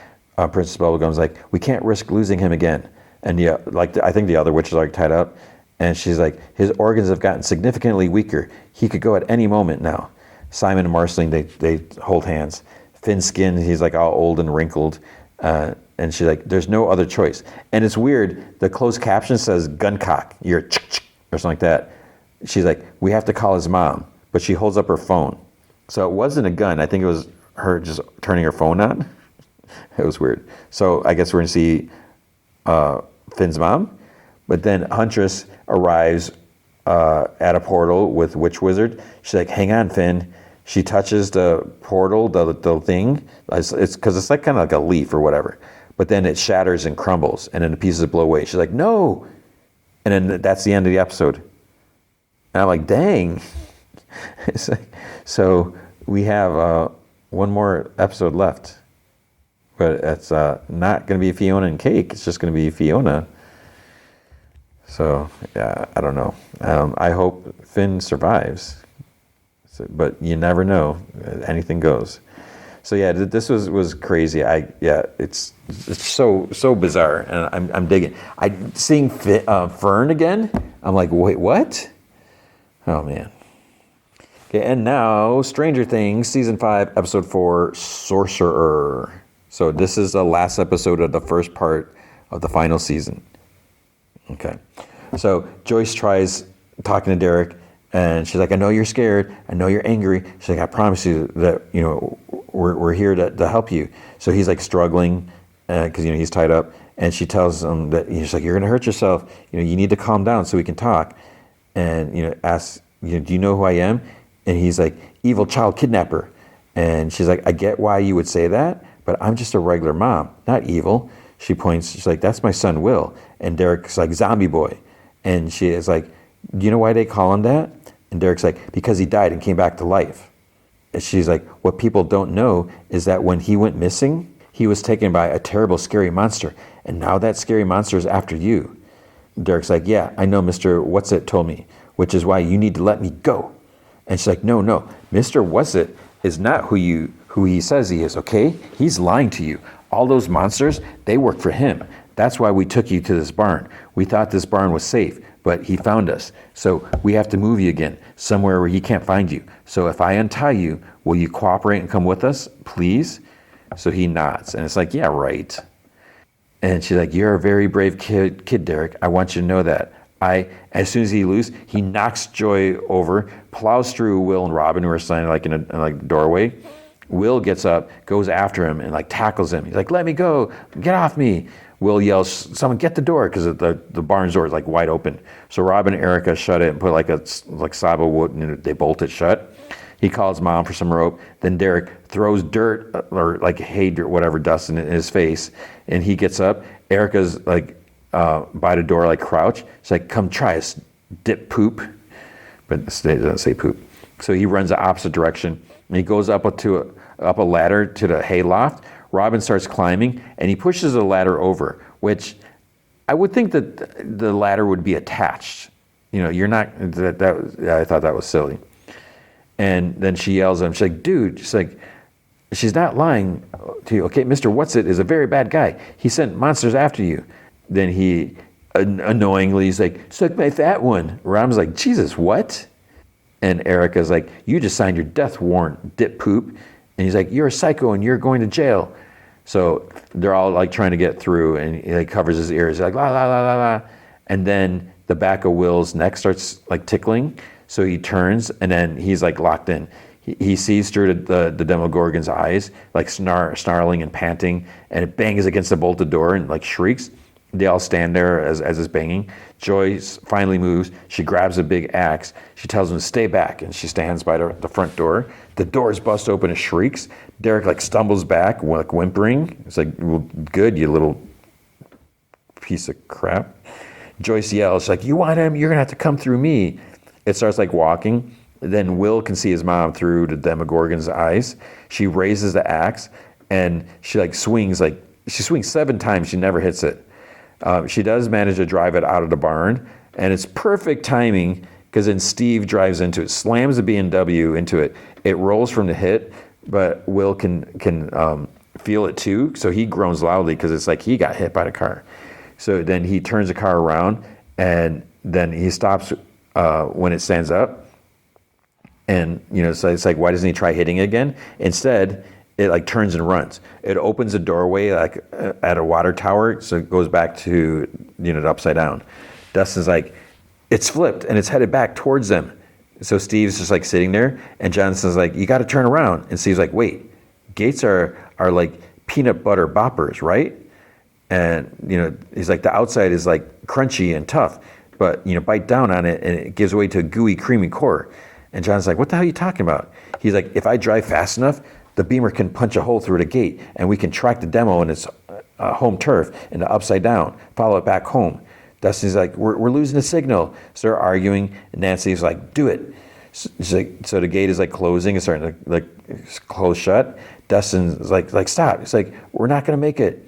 B: Princess Bubblegum's like, we can't risk losing him again. And yeah, like I think the other witches are tied up. And she's like, his organs have gotten significantly weaker. He could go at any moment now. Simon and Marceline, they hold hands. Finn's skin, he's like all old and wrinkled. And she's like, there's no other choice. And it's weird, the closed caption says guncock, you're or something like that. She's like, we have to call his mom. But she holds up her phone. So it wasn't a gun. I think it was her just turning her phone on. It was weird. So I guess we're going to see Finn's mom. But then Huntress arrives at a portal with Witch Wizard. She's like, hang on, Finn. She touches the portal, the thing. It's because it's like kind of like a leaf or whatever. But then it shatters and crumbles, and then the pieces blow away. She's like, no. And then that's the end of the episode. And I'm like, dang. It's like, so we have one more episode left. But it's not going to be Fionna and Cake. It's just going to be Fiona. So, yeah, I don't know. I hope Finn survives. But you never know. Anything goes. So, yeah, this was crazy. It's so bizarre. And I'm digging. Seeing Fern again, I'm like, wait, what? Oh, man. Okay, and now, Stranger Things, Season 5, Episode 4, Sorcerer. So this is the last episode of the first part of the final season. Okay. So Joyce tries talking to Derek, and she's like, I know you're scared. I know you're angry. She's like, I promise you that, we're here to help you. So he's like struggling because, he's tied up. And she tells him that, she's like, you're going to hurt yourself. You need to calm down so we can talk. And, asks, do you know who I am? And he's like, evil child kidnapper. And she's like, I get why you would say that, but I'm just a regular mom, not evil. She points, she's like, that's my son, Will. And Derek's like, zombie boy. And she is like, do you know why they call him that? And Derek's like, because he died and came back to life. And she's like, what people don't know is that when he went missing, he was taken by a terrible, scary monster. And now that scary monster is after you. Derek's like, yeah, I know Mr. What's-It told me, which is why you need to let me go. And she's like, no, Mr. What's-It is not who he says he is, okay? He's lying to you. All those monsters, they work for him. That's why we took you to this barn. We thought this barn was safe, but he found us. So we have to move you again, somewhere where he can't find you. So if I untie you, will you cooperate and come with us, please? So he nods, and it's like, yeah, right. And she's like, you're a very brave kid, Derek. I want you to know that. As soon as he leaves, he knocks Joy over, plows through Will and Robin, who are standing like in a doorway. Will gets up, goes after him, and like tackles him. He's like, let me go, get off me. Will yells, someone get the door, because the barn's door is like wide open. So Robin and Erica shut it and put like Saba wood, and they bolt it shut. He calls Mom for some rope. Then Derek throws dirt or like hay dirt, whatever, dust in his face, and he gets up. Erica's like
A: by the door, like crouch. She's like, come try us, dip poop. But it doesn't say poop. So he runs the opposite direction. And he goes up a ladder to the hay loft. Robin starts climbing, and he pushes the ladder over, which I would think that the ladder would be attached. You're not, I thought that was silly. And then she yells at him. She's like, dude, she's not lying to you. Okay, Mr. What's-It is a very bad guy. He sent monsters after you. Then he, annoyingly, he's like, suck my fat one. Robin's like, Jesus, what? And Erica's like, you just signed your death warrant, dip poop. And he's like, you're a psycho and you're going to jail. So they're all like trying to get through, and he like covers his ears. He's like, la, la, la, la, la. And then the back of Will's neck starts like tickling. So he turns, and then he's like locked in. He sees through the Demogorgon's eyes, like snarling and panting, and it bangs against the bolted door and like shrieks. They all stand there as it's banging. Joyce finally moves. She grabs a big axe. She tells him to stay back, and she stands by the front door. The doors bust open and shrieks. Derek like stumbles back, like whimpering. It's like, well, good, you little piece of crap. Joyce yells, she's like, you want him? You're gonna have to come through me. It starts like walking. Then Will can see his mom through the Demogorgon's eyes. She raises the axe, and she swings 7 times. She never hits it. She does manage to drive it out of the barn, and it's perfect timing because then Steve drives into it, slams the BMW into it. It rolls from the hit, but Will can feel it too, so he groans loudly because it's like he got hit by the car. So then he turns the car around, and then he stops when it stands up. And, so it's like, why doesn't he try hitting it again? Instead, it like turns and runs. It opens a doorway like at a water tower, so it goes back to, the upside down. Dustin's like, it's flipped and it's headed back towards them. So Steve's just like sitting there, and Jonathan's like, you got to turn around. And Steve's like, wait, gates are like peanut butter boppers, right? And, he's like, the outside is like crunchy and tough, but, bite down on it and it gives way to a gooey, creamy core. And John's like, what the hell are you talking about? He's like, if I drive fast enough, the beamer can punch a hole through the gate, and we can track the demo in its home turf and the upside down, follow it back home. Dustin's like, we're losing the signal. So they're arguing, and Nancy's like, do it. So the gate is like closing, it's starting to like close shut. Dustin's like stop. It's like, we're not gonna make it.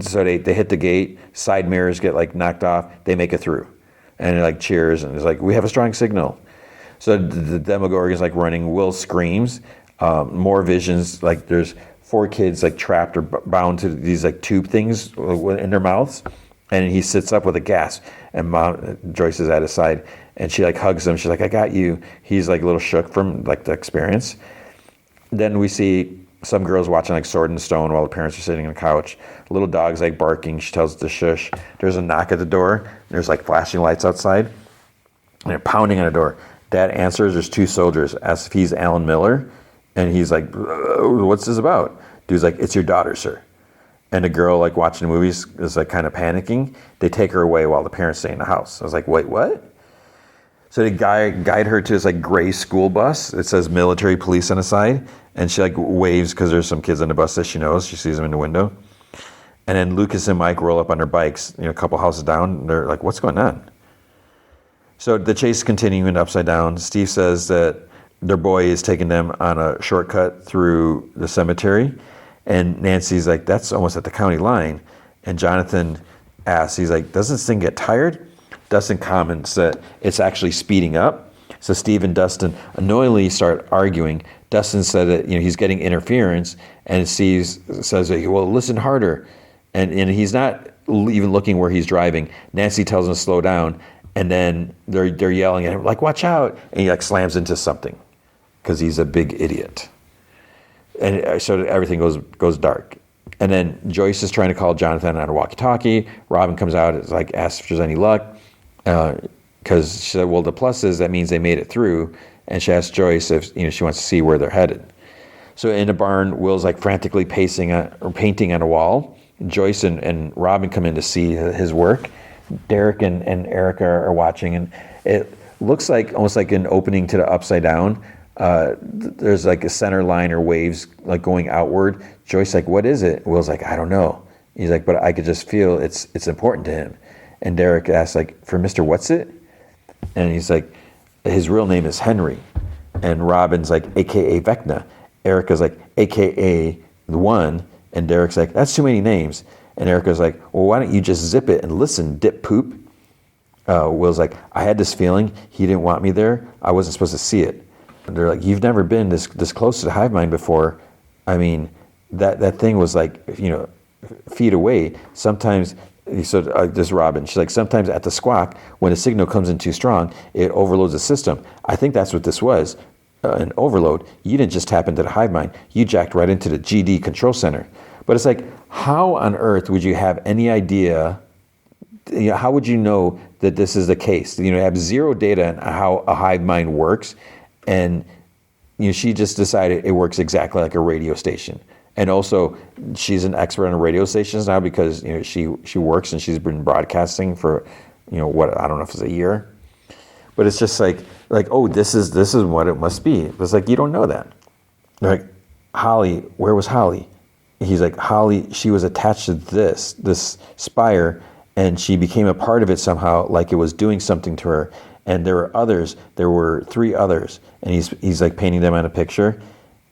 A: So they hit the gate, side mirrors get like knocked off, they make it through. And it like cheers, and it's like, we have a strong signal. So the Demogorgon's like running. Will screams. More visions. Like there's 4 kids like trapped or bound to these like tube things in their mouths, and he sits up with a gasp. And Joyce is at his side, and she like hugs him. She's like, "I got you." He's like a little shook from like the experience. Then we see some girls watching like Sword in the Stone while the parents are sitting on the couch. Little dog's like barking. She tells it to shush. There's a knock at the door. There's like flashing lights outside, and they're pounding on the door. Dad answers. There's 2 soldiers. Asks if he's Alan Miller, and he's like, "What's this about?" Dude's like, "It's your daughter, sir." And the girl like watching the movies is like kind of panicking. They take her away while the parents stay in the house. I was like, wait, what? So they guide her to this like gray school bus. It says military police on the side, and she like waves because there's some kids on the bus that she knows. She sees them in the window. And then Lucas and Mike roll up on their bikes, a couple houses down. And they're like, what's going on? So the chase is continuing upside down. Steve says that their boy is taking them on a shortcut through the cemetery. And Nancy's like, that's almost at the county line. And Jonathan asks, he's like, doesn't this thing get tired? Dustin comments that it's actually speeding up. So Steve and Dustin annoyingly start arguing. Dustin said that he's getting interference, and Steve says, well, listen harder. And he's not even looking where he's driving. Nancy tells him to slow down, and then they're yelling at him, like, watch out. And he like slams into something because he's a big idiot. And so everything goes dark. And then Joyce is trying to call Jonathan on a walkie-talkie. Robin comes out, is like, asks if there's any luck. Because she said, well, the plus is that means they made it through. And she asks Joyce if she wants to see where they're headed. So in the barn, Will's like frantically painting on a wall. Joyce and Robin come in to see his work. Derek and Erica are watching, and it looks like almost like an opening to the upside down. There's like a center line or waves like going outward. Joyce like, what is it? Will's like, I don't know. He's like, but I could just feel it's important to him. And Derek asks, like, for Mr. What's it? And he's like, his real name is Henry. And Robin's like, AKA Vecna. Erica's like, AKA the one. And Derek's like, that's too many names. And Erica's like, well, why don't you just zip it and listen, dip poop? Will's like, I had this feeling he didn't want me there. I wasn't supposed to see it. And they're like, you've never been this close to the hive mind before. I mean, that thing was like, feet away. Sometimes, so this Robin, she's like, sometimes at the squawk, when a signal comes in too strong, it overloads the system. I think that's what this was, an overload. You didn't just tap into the hive mind. You jacked right into the GD control center. But it's like, how on earth would you have any idea, how would you know that this is the case? You have zero data on how a hive mind works. And she just decided it works exactly like a radio station. And also, she's an expert on radio stations now because she works and she's been broadcasting for what, I don't know if it's a year, but it's just like oh, this is what it must be. It's like, you don't know that. They're like, Holly, where was Holly? He's like, Holly, she was attached to this spire, and she became a part of it somehow, like it was doing something to her. And there were others. There were 3 others, and he's like painting them on a picture.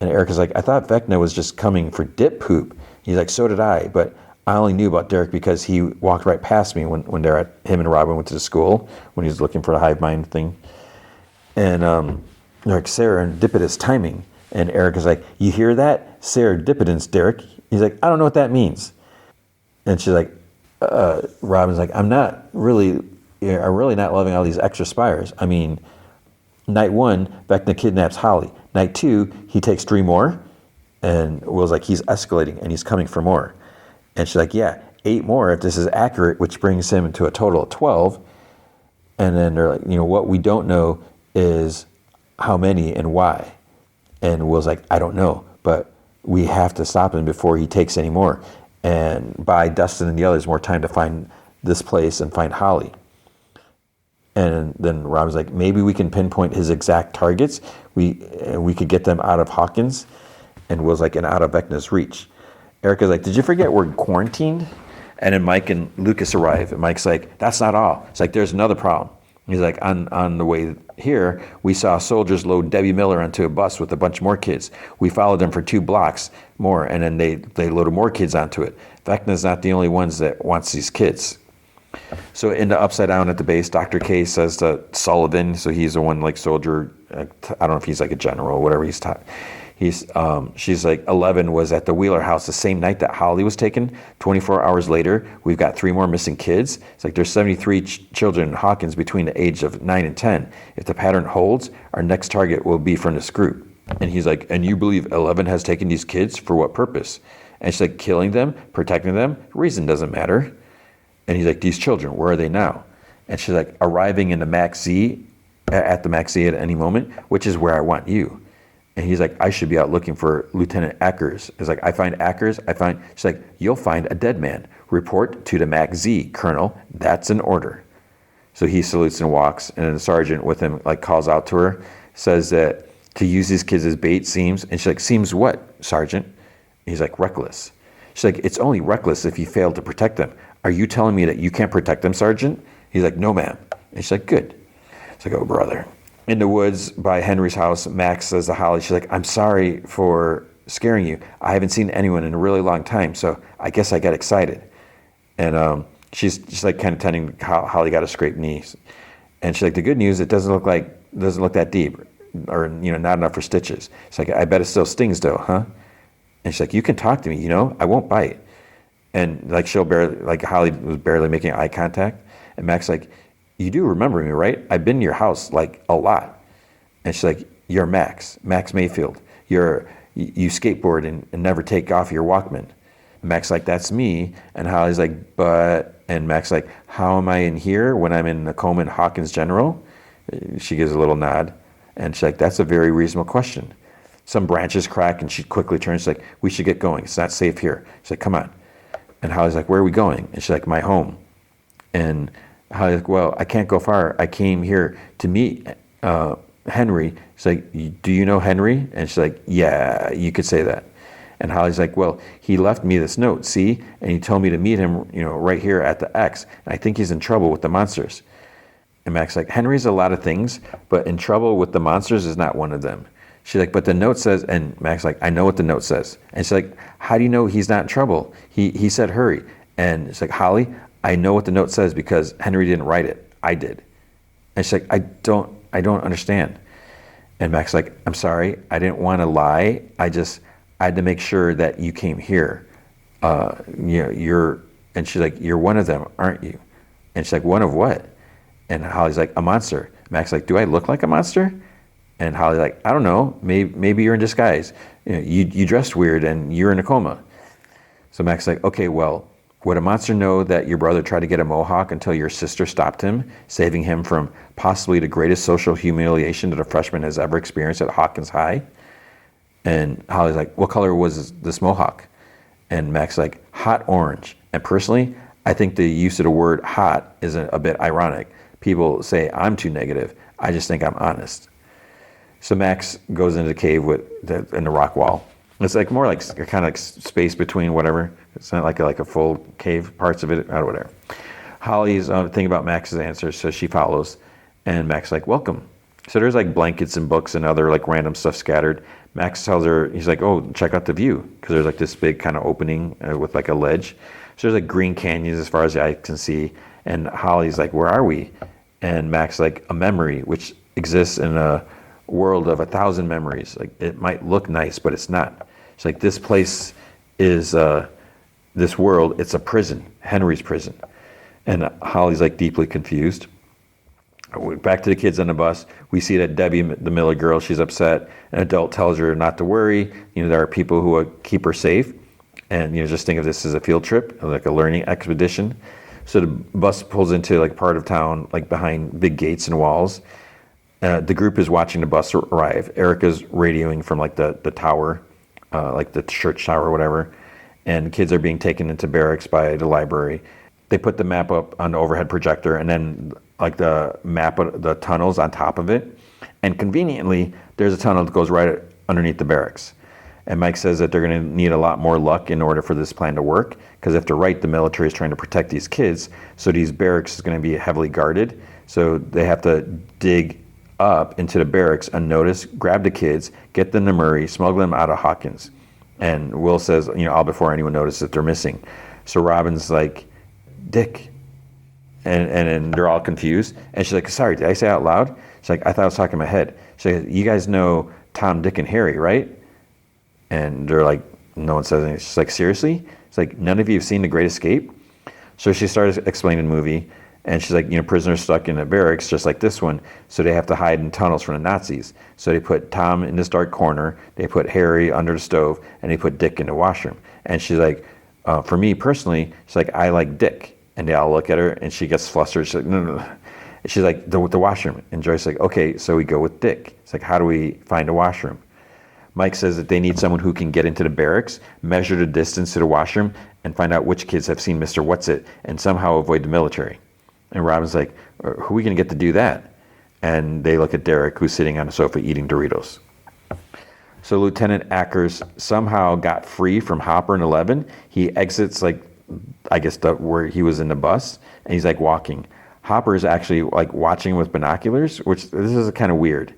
A: And Erica's like, I thought Vecna was just coming for dip poop. He's like, so did I, but I only knew about Derek because he walked right past me when him and Robin went to the school when he was looking for the hive mind thing. And they're like, serendipitous timing. And Erica's like, you hear that? Serendipitous, Derek. He's like, I don't know what that means. And she's like, Robin's like, I'm really not loving all these extra spires. I mean, night 1, Vecna kidnaps Holly. Night 2, he takes 3 more. And Will's like, he's escalating and he's coming for more. And she's like, yeah, 8 more if this is accurate, which brings him to a total of 12. And then they're like, what we don't know is how many and why. And Will's like, I don't know, but we have to stop him before he takes any more. And buy Dustin and the others more time to find this place and find Holly. And then Robin's like, maybe we can pinpoint his exact targets. We could get them out of Hawkins. And Will's like, and out of Vecna's reach. Erica's like, did you forget we're quarantined? And then Mike and Lucas arrive. And Mike's like, that's not all. It's like, there's another problem. He's like, on the way here, we saw soldiers load Debbie Miller onto a bus with a bunch more kids. We followed them for 2 blocks more, and then they loaded more kids onto it. Vecna's not the only ones that wants these kids. So in the Upside Down at the base, Dr. K says to Sullivan, so he's the one like soldier, I don't know if he's like a general or whatever he's taught. She's like, 11 was at the Wheeler house the same night that Holly was taken. 24 hours later, we've got 3 more missing kids. It's like there's 73 children in Hawkins between the age of 9 and 10. If the pattern holds, our next target will be from this group. And he's like, and you believe 11 has taken these kids for what purpose? And she's like, killing them, protecting them, reason doesn't matter. And he's like, these children, where are they now? And she's like, arriving in the Max Z, at the Max Z at any moment, which is where I want you. And he's like, I should be out looking for Lieutenant Ackers. It's like, I find Ackers, she's like, you'll find a dead man. Report to the Max Z, Colonel. That's an order. So he salutes and walks, and then the sergeant with him like calls out to her, says that to use these kids as bait seems, and she's like, seems what, Sergeant? He's like, reckless. She's like, it's only reckless if you fail to protect them. Are you telling me that you can't protect them, Sergeant? He's like, no, ma'am. And she's like, good. It's like, oh, brother. In the woods by Henry's house, Max says to Holly, she's like, I'm sorry for scaring you. I haven't seen anyone in a really long time, so I guess I got excited. And she's like kind of telling how Holly got a scraped knee. And she's like, the good news, it doesn't look that deep, or not enough for stitches. It's like, I bet it still stings though, huh? And she's like, you can talk to me, I won't bite. And like Holly was barely making eye contact. And Mac's like, you do remember me, right? I've been to your house like a lot. And she's like, you're Max Mayfield. You skateboard and never take off your Walkman. Mac's like, that's me. And Holly's like, and Mac's like, how am I in here when I'm in the Coleman Hawkins General? She gives a little nod. And she's like, that's a very reasonable question. Some branches crack and she quickly turns. She's like, we should get going. It's not safe here. She's like, come on. And Holly's like, where are we going? And she's like, my home. And Holly's like, well, I can't go far. I came here to meet Henry. She's like, do you know Henry? And she's like, yeah, you could say that. And Holly's like, well, he left me this note, see? And he told me to meet him, right here at the X. And I think he's in trouble with the monsters. And Mac's like, Henry's a lot of things, but in trouble with the monsters is not one of them. She's like, but the note says, and Mac's like, I know what the note says. And she's like, how do you know he's not in trouble? He said hurry. And it's like, Holly, I know what the note says because Henry didn't write it. I did. And she's like, I don't understand. And Mac's like, I'm sorry, I didn't want to lie. I had to make sure that you came here. And she's like, you're one of them, aren't you? And she's like, one of what? And Holly's like, a monster. Mac's like, do I look like a monster? And Holly's like, I don't know, maybe you're in disguise. You dressed weird and you're in a coma. So Mac's like, okay, well, would a monster know that your brother tried to get a mohawk until your sister stopped him, saving him from possibly the greatest social humiliation that a freshman has ever experienced at Hawkins High? And Holly's like, what color was this mohawk? And Mac's like, hot orange. And personally, I think the use of the word hot is a bit ironic. People say I'm too negative. I just think I'm honest. So Max goes into the cave in the rock wall. It's like more like kind of like space between whatever. It's not like a full cave, parts of it, or whatever. Holly's thinking about Max's answers, so she follows. And Max like, welcome. So there's like blankets and books and other like random stuff scattered. Max tells her, he's like, oh, check out the view. Because there's like this big kind of opening with like a ledge. So there's like green canyons as far as the eye can see. And Holly's like, where are we? And Max like, a memory, which exists in a world of 1,000 memories. Like it might look nice, but it's not. It's like this place is this world. It's a prison, Henry's prison. And Holly's like deeply confused. Back to the kids on the bus. We see that Debbie, the Miller girl, she's upset. An adult tells her not to worry. There are people who will keep her safe. And just think of this as a field trip, like a learning expedition. So the bus pulls into like part of town, like behind big gates and walls. The group is watching the bus arrive. Erica's radioing from like the tower, like the church tower or whatever. And kids are being taken into barracks by the library. They put the map up on the overhead projector and then like the map of the tunnels on top of it. And conveniently, there's a tunnel that goes right underneath the barracks. And Mike says that they're going to need a lot more luck in order for this plan to work. Because if they're right, the military is trying to protect these kids. So these barracks is going to be heavily guarded. So they have to dig up into the barracks unnoticed, grab the kids, get them to Murray, smuggle them out of Hawkins. And Will says, all before anyone notices that they're missing. So Robin's like, Dick. And they're all confused. And she's like, sorry, did I say out loud? She's like, I thought I was talking in my head. She's like, you guys know Tom, Dick, and Harry, right? And they're like, no one says anything. She's like, seriously? It's like, none of you have seen The Great Escape? So she started explaining the movie. And she's like, prisoners stuck in a barracks just like this one. So they have to hide in tunnels from the Nazis. So they put Tom in this dark corner. They put Harry under the stove. And they put Dick in the washroom. And she's like, for me personally, she's like, I like Dick. And they all look at her, and she gets flustered. She's like, no. And she's like, the washroom. And Joyce's like, okay, so we go with Dick. It's like, how do we find a washroom? Mike says that they need someone who can get into the barracks, measure the distance to the washroom, and find out which kids have seen Mr. What's-It, and somehow avoid the military. And Robin's like, who are we going to get to do that? And they look at Derek, who's sitting on a sofa eating Doritos. So Lieutenant Ackers somehow got free from Hopper and 11. He exits, like, I guess where he was in the bus, and he's like walking. Hopper is actually like watching with binoculars, which this is kind of weird.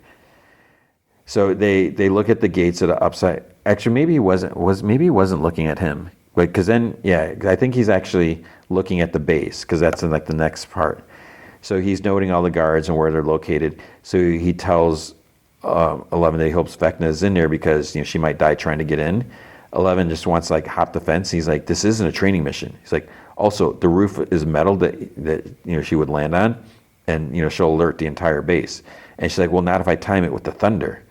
A: So they look at the gates of the upside. Actually, maybe he wasn't looking at him, because then I think he's actually looking at the base, because that's in like the next part. So he's noting all the guards and where they're located. So he tells 11 that he hopes Vecna is in there because she might die trying to get in. 11 just wants to like hop the fence. He's like, this isn't a training mission. He's like, also the roof is metal that she would land on, and she'll alert the entire base. And she's like, well, not if I time it with the thunder.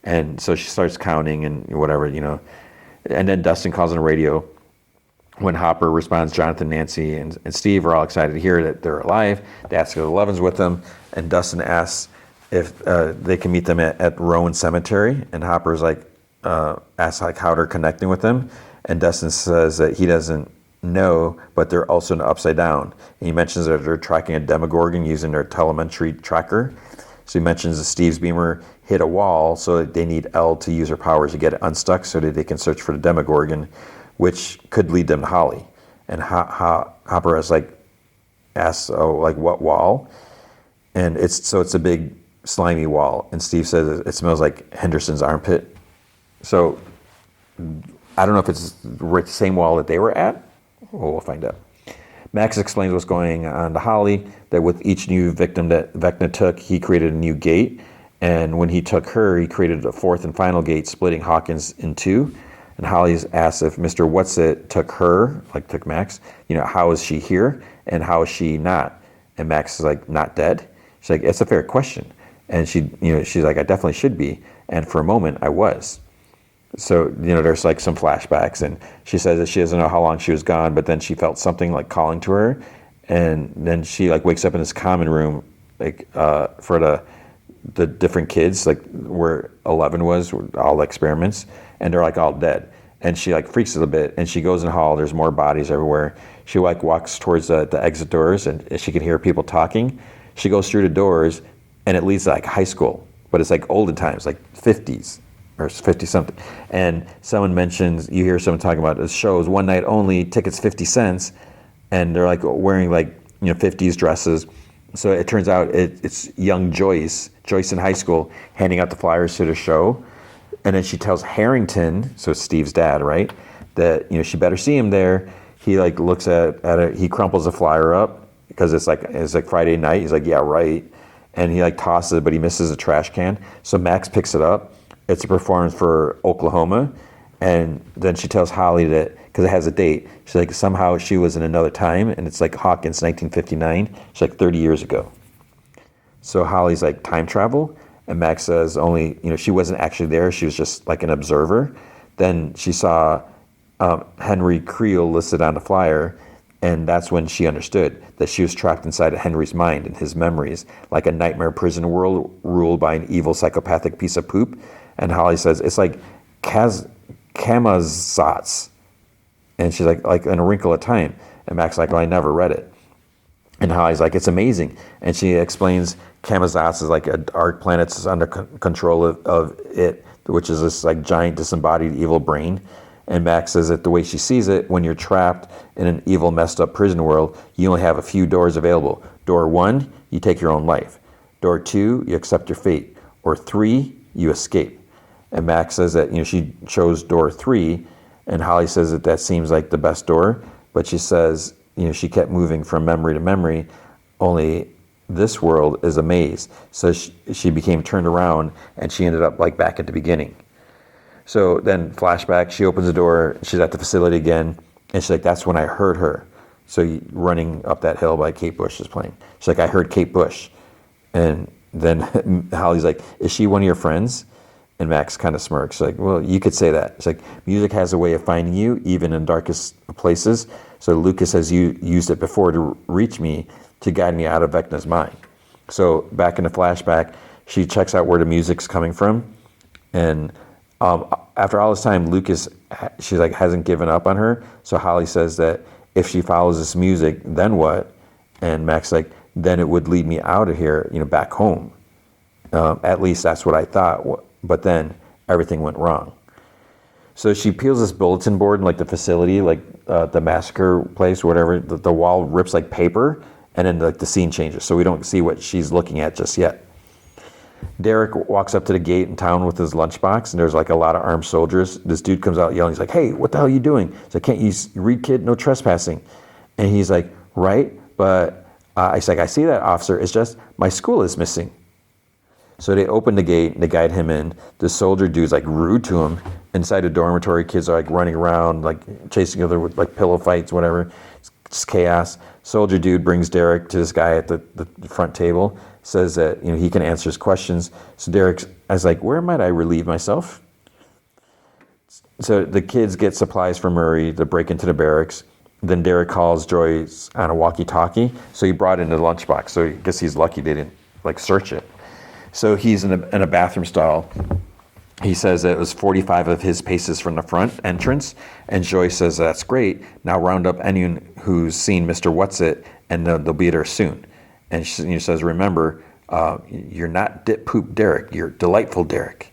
A: And so she starts counting and whatever, and then Dustin calls on the radio. When Hopper responds, Jonathan, Nancy, and Steve are all excited to hear that they're alive. They ask if 11's with them, and Dustin asks if they can meet them at Rowan Cemetery. And Hopper's like, asks like how they're connecting with them, and Dustin says that he doesn't know, but they're also in the upside down. And he mentions that they're tracking a Demogorgon using their telemetry tracker. So he mentions the Steve's beamer.
B: hit a wall, so that they need L to use her powers to get it unstuck so that they can search for the Demogorgon, which could lead them to Holly. And Hopper is like, asks, oh, like what wall? And it's a big slimy wall. And Steve says it smells like Henderson's armpit. So I don't know if it's the same wall that they were at. Well, we'll find out. Max explains what's going on to Holly, that with each new victim that Vecna took, he created a new gate. And when he took her, he created a fourth and final gate, splitting Hawkins in two. And Holly's asked if Mr. Whatsit took her, like took Max, how is she here? And how is she not? And Max is like, not dead? She's like, it's a fair question. And she's like, I definitely should be. And for a moment, I was. So, there's like some flashbacks, and she says that she doesn't know how long she was gone, but then she felt something like calling to her. And then she like wakes up in this common room, like for the different kids, like where 11 was, all the experiments, and they're like all dead. And she like freaks a little bit, and she goes in the hall. There's more bodies everywhere. She like walks towards the exit doors, and she can hear people talking. She goes through the doors, and it leads to like high school, but it's like olden times, like 50s or 50 something. And someone mentions, you hear someone talking about this shows one night only, tickets 50 cents, and they're like wearing like 50s dresses. So it turns out it's young Joyce in high school, handing out the flyers to the show. And then she tells Harrington, so Steve's dad, right, that she better see him there. He like looks at it, he crumples the flyer up because it's like Friday night. He's like, yeah, right. And he like tosses it, but he misses a trash can. So Max picks it up. It's a performance for Oklahoma. And then she tells Holly that, because it has a date, she's like, somehow she was in another time, and it's like Hawkins 1959. She's like 30 years ago. So Holly's like, time travel? And Max says only, she wasn't actually there. She was just like an observer. Then she saw Henry Creel listed on the flyer, and that's when she understood that she was trapped inside of Henry's mind and his memories, like a nightmare prison world ruled by an evil psychopathic piece of poop. And Holly says, it's like Camazotz. And she's like in A Wrinkle of Time. And Max is like, well, I never read it. And Holly's like, it's amazing. And she explains Camazotz is like a dark planet that's under control of it, which is this like giant disembodied evil brain. And Max says that the way she sees it, when you're trapped in an evil, messed up prison world, you only have a few doors available. Door 1, you take your own life. Door 2, you accept your fate. Or 3, you escape. And Max says that she chose door 3, and Holly says that seems like the best door, but she says she kept moving from memory to memory, only this world is a maze. So she became turned around, and she ended up like back at the beginning. So then flashback, she opens the door, she's at the facility again, and she's like, that's when I heard her. So running up that hill by Kate Bush is playing. She's like, I heard Kate Bush. And then Holly's like, is she one of your friends? And Max kind of smirks, like, well, you could say that. It's like, music has a way of finding you, even in darkest places. So Lucas has used it before to reach me, to guide me out of Vecna's mind. So back in the flashback, she checks out where the music's coming from. And after all this time, Lucas, she's like, hasn't given up on her. So Holly says that if she follows this music, then what? And Max like, then it would lead me out of here, back home. At least that's what I thought. But then everything went wrong. So she peels this bulletin board in like the facility, like the massacre place, whatever. The wall rips like paper, and then like the scene changes. So we don't see what she's looking at just yet. Derek walks up to the gate in town with his lunchbox, and there's like a lot of armed soldiers. This dude comes out yelling. He's like, hey, what the hell are you doing? So can't you read, kid? No trespassing. And he's like, right, but I see that, officer. It's just my school is missing. So they open the gate, and they guide him in. The soldier dude's like rude to him. Inside the dormitory, kids are like running around, like chasing each other with like pillow fights, whatever. It's just chaos. Soldier dude brings Derek to this guy at the front table, says that he can answer his questions. So Derek is like, where might I relieve myself? So the kids get supplies from Murray to break into the barracks. Then Derek calls Joyce on a walkie-talkie. So he brought in the lunchbox. So I guess he's lucky they didn't like search it. So he's in a bathroom stall. He says that it was 45 of his paces from the front entrance. And Joyce says, that's great. Now round up anyone who's seen Mr. Whatsit, and they'll be there soon. And she says, remember,
A: You're not dip poop Derek. You're delightful Derek.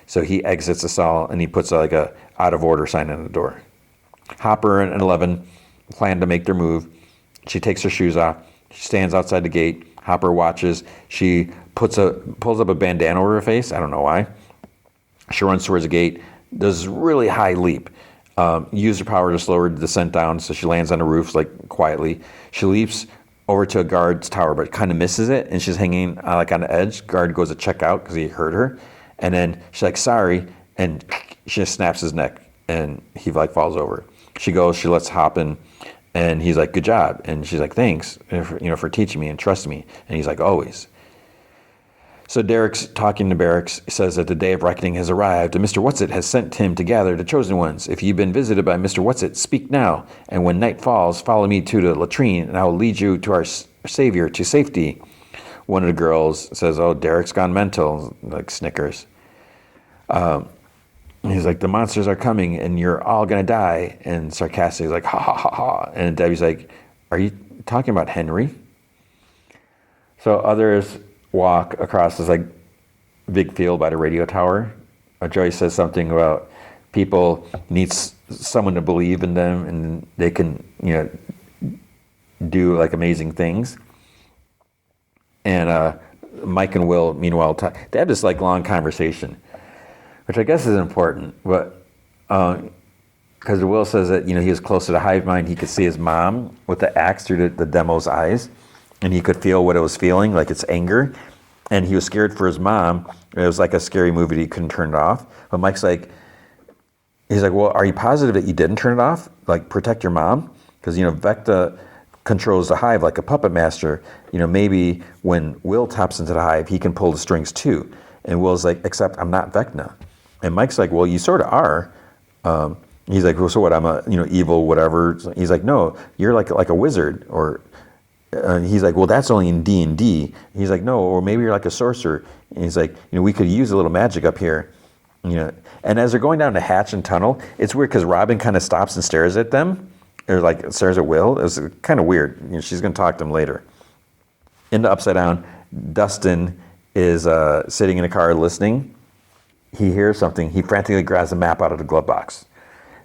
A: So he exits the stall and he puts like a out of order sign on the door. Hopper and Eleven plan to make their move. She takes her shoes off. She stands outside the gate. Hopper watches. She pulls up a bandana over her face. I don't know why. She runs towards the gate. Does this really high leap. Use her power to slow her descent down, so she lands on the roof like quietly. She leaps over to a guard's tower, but kind of misses it, and she's hanging like on the edge. Guard goes to check out because he hurt her, and then she's like, "Sorry," and she just snaps his neck, and he like falls over. She goes. She lets Hop in. And he's like, "Good job." And she's like, "Thanks, for teaching me and trusting me." And he's like, "Always." So Derek's talking to Barracks, says that the day of reckoning has arrived, and Mr. Whatsit has sent him to gather the chosen ones. If you've been visited by Mr. Whatsit, speak now. And when night falls, follow me to the latrine, and I will lead you to our Savior to safety. One of the girls says, "Oh, Derek's gone mental," like snickers. He's like, "The monsters are coming and you're all going to die." And sarcastic, he's like, "Ha, ha, ha, ha." And Debbie's like, "Are you talking about Henry?" So others walk across this like big field by the radio tower. Joyce says something about people need someone to believe in them and they can, do like amazing things. And Mike and Will, meanwhile, they have this like long conversation, which I guess is important, but because Will says that, he was close to the hive mind, he could see his mom with the axe through the demo's eyes, and he could feel what it was feeling, like it's anger, and he was scared for his mom. It was like a scary movie that he couldn't turn it off. But Mike's like, he's like, "Well, are you positive that you didn't turn it off? Like, protect your mom?" Because, Vecta controls the hive like a puppet master. Maybe when Will taps into the hive, he can pull the strings too. And Will's like, "Except I'm not Vecna." And Mike's like, "Well, you sort of are." He's like, "Well, so what? I'm a evil whatever." So he's like, "No, you're like a wizard." Or he's like, "Well, that's only in D&D." He's like, "No, or maybe you're like a sorcerer." And he's like, "We could use a little magic up here." And as they're going down the hatch and tunnel, it's weird because Robin kind of stops and stares at them, or like stares at Will. It's kind of weird. She's going to talk to him later. In the Upside Down, Dustin is sitting in a car listening. He hears something. He frantically grabs a map out of the glove box.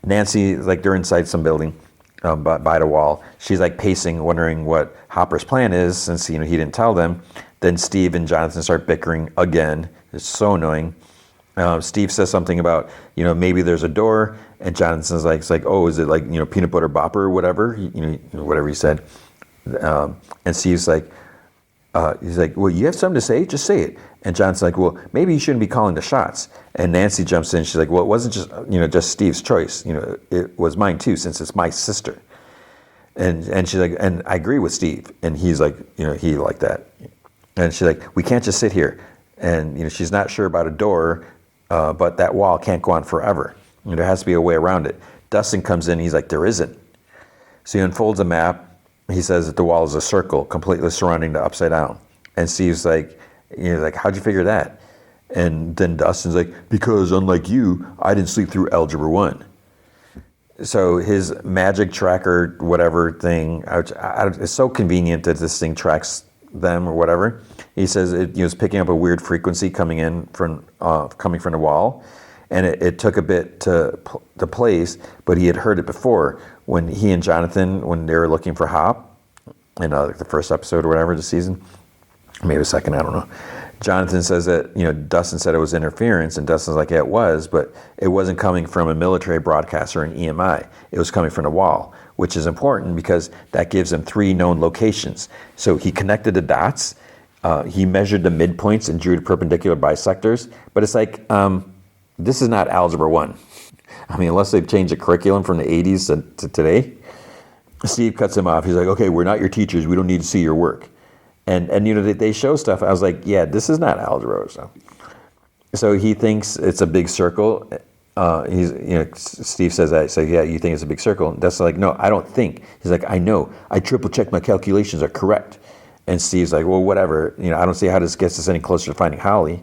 A: Nancy, like they're inside some building by the wall. She's like pacing, wondering what Hopper's plan is since he didn't tell them. Then Steve and Jonathan start bickering again. It's so annoying. Steve says something about maybe there's a door, and Jonathan's like, "Oh, is it like peanut butter bopper or whatever?" Whatever he said. And Steve's like, he's like, "Well, you have something to say? Just say it." And John's like, "Well, maybe you shouldn't be calling the shots." And Nancy jumps in. She's like, "Well, it wasn't just Steve's choice. It was mine too, since it's my sister." And she's like, "And I agree with Steve." And he's like, he like that. And she's like, "We can't just sit here." And she's not sure about a door, but that wall can't go on forever. There has to be a way around it. Dustin comes in. He's like, "There isn't." So he unfolds a map. He says that the wall is a circle completely surrounding the Upside Down. And Steve's like, "How'd you figure that?" And then Dustin's like, "Because unlike you, I didn't sleep through Algebra 1. So his magic tracker, whatever thing, it's so convenient that this thing tracks them or whatever. He says it was picking up a weird frequency coming from the wall. And it took a bit to place, but he had heard it before when he and Jonathan, when they were looking for Hop in the first episode or whatever the season, maybe the second, I don't know. Jonathan says that, Dustin said it was interference, and Dustin's like, "Yeah, it was, but it wasn't coming from a military broadcast or an EMI. It was coming from the wall," which is important because that gives him 3 known locations. So he connected the dots, he measured the midpoints and drew the perpendicular bisectors, but it's like, this is not Algebra 1. I mean, unless they've changed the curriculum from the 80s to today. Steve cuts him off. He's like, "Okay, we're not your teachers. We don't need to see your work." And they show stuff. I was like, yeah, this is not algebra. So he thinks it's a big circle. Steve says that. So yeah, you think it's a big circle? That's like, "No, I don't think." He's like, "I know. I triple checked my calculations are correct." And Steve's like, "Well, whatever. I don't see how this gets us any closer to finding Holly."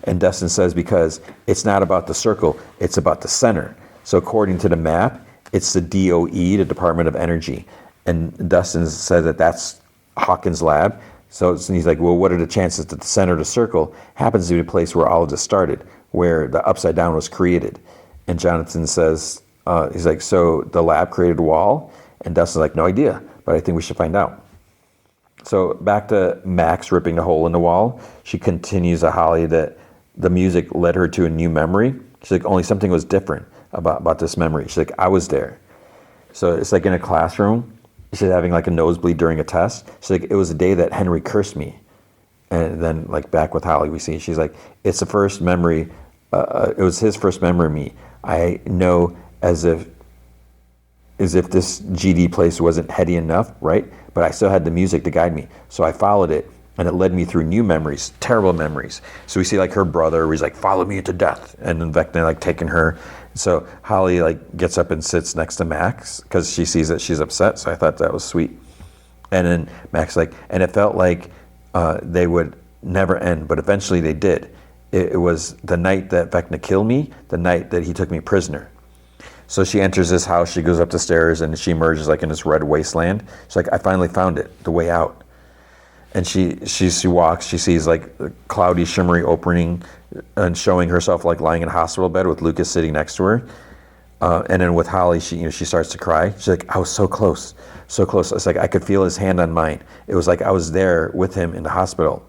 A: And Dustin says, because it's not about the circle, it's about the center. So according to the map, it's the DOE, the Department of Energy. And Dustin said that that's Hawkins' lab.
B: So he's like, well, what are the chances that the center of the circle happens to be the place where all of this started, where the upside down was created? And Jonathan says, he's like, so the lab created a wall? And Dustin's like, no idea, but I think we should find out. So back to Max ripping the hole in the wall. She continues to Holly that the music led her to a new memory. She's like, only something was different about this memory. She's like, I was there. So it's like in a classroom. She's having like a nosebleed during a test. She's like, it was the day that Henry cursed me. And then like back with Holly, we see, she's like, it's the first memory, it was his first memory of me. I know as if this GD place wasn't heady enough, right? But I still had the music to guide me. So I followed it, and it led me through new memories, terrible memories. So we see like her brother, where he's like, follow me to death. And then Vecna like taking her. So Holly like gets up and sits next to Max because she sees that she's upset. So I thought that was sweet. And then Max like, and it felt like they would never end, but eventually they did. It was the night that Vecna killed me, the night that he took me prisoner. So she enters this house, she goes up the stairs, and she emerges like in this red wasteland. She's like, I finally found it, the way out. And she walks, she sees like a cloudy, shimmery opening and showing herself like lying in a hospital bed with Lucas sitting next to her. And then with Holly, she starts to cry. She's like, I was so close, so close. It's like I could feel his hand on mine. It was like I was there with him in the hospital.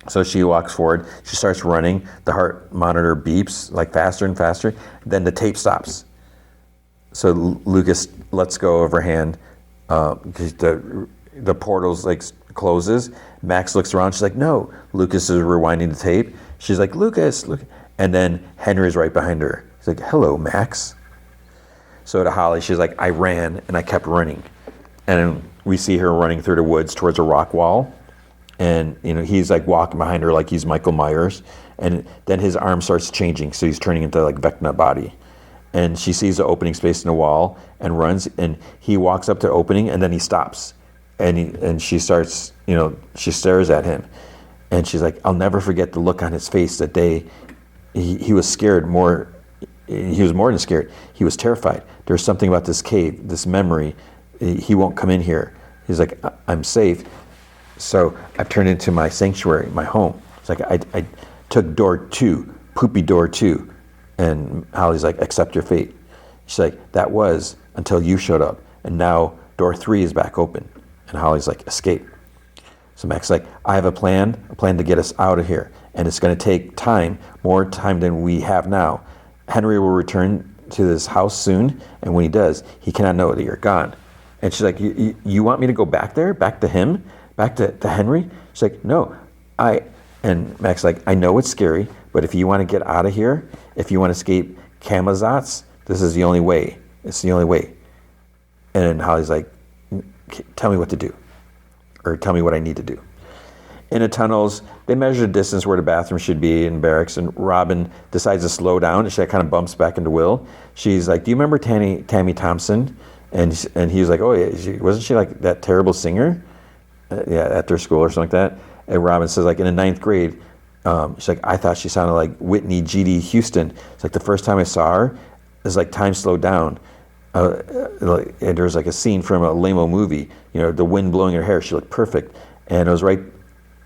B: So she walks forward, she starts running, the heart monitor beeps like faster and faster, then the tape stops. So Lucas lets go of her hand, because the portal's like closes. Max looks around, she's like, no. Lucas is rewinding the tape. She's like, Lucas, look. And then Henry's right behind her. He's like, hello, Max. So to Holly, she's like, I ran and I kept running. And we see her running through the woods towards a rock wall. And he's like walking behind her like he's Michael Myers. And then his arm starts changing, so he's turning into like Vecna body. And she sees the opening space in the wall and runs, and he walks up to the opening, and then he stops. And she starts, she stares at him. And she's like, I'll never forget the look on his face that day. He was scared more. He was more than scared. He was terrified. There's something about this cave, this memory. He won't come in here. He's like, I'm safe. So I've turned into my sanctuary, my home. It's like I took door 2, poopy door 2. And Holly's like, accept your fate. She's like, that was until you showed up. And now door 3 is back open. And Holly's like, escape. So Mac's like, I have a plan to get us out of here. And it's going to take time, more time than we have now. Henry will return to this house soon. And when he does, he cannot know that you're gone. And she's like, you want me to go back there? Back to him? Back to Henry? She's like, no. And Mac's like, I know it's scary, but if you want to get out of here, if you want to escape Camazotz, this is the only way. It's the only way. And Holly's like, tell me what to do. Or tell me what I need to do. In the tunnels, they measure the distance where the bathroom should be in barracks, and Robin decides to slow down, and she kind of bumps back into Will. She's like, do you remember Tammy Thompson? And he's like, oh yeah, wasn't she like that terrible singer? At their school or something like that. And Robin says, like, in the 9th grade, she's like, I thought she sounded like Whitney G.D. Houston. It's like the first time I saw her, it's like time slowed down. And there's like a scene from a lame-o movie, the wind blowing her hair. She looked perfect. And it was right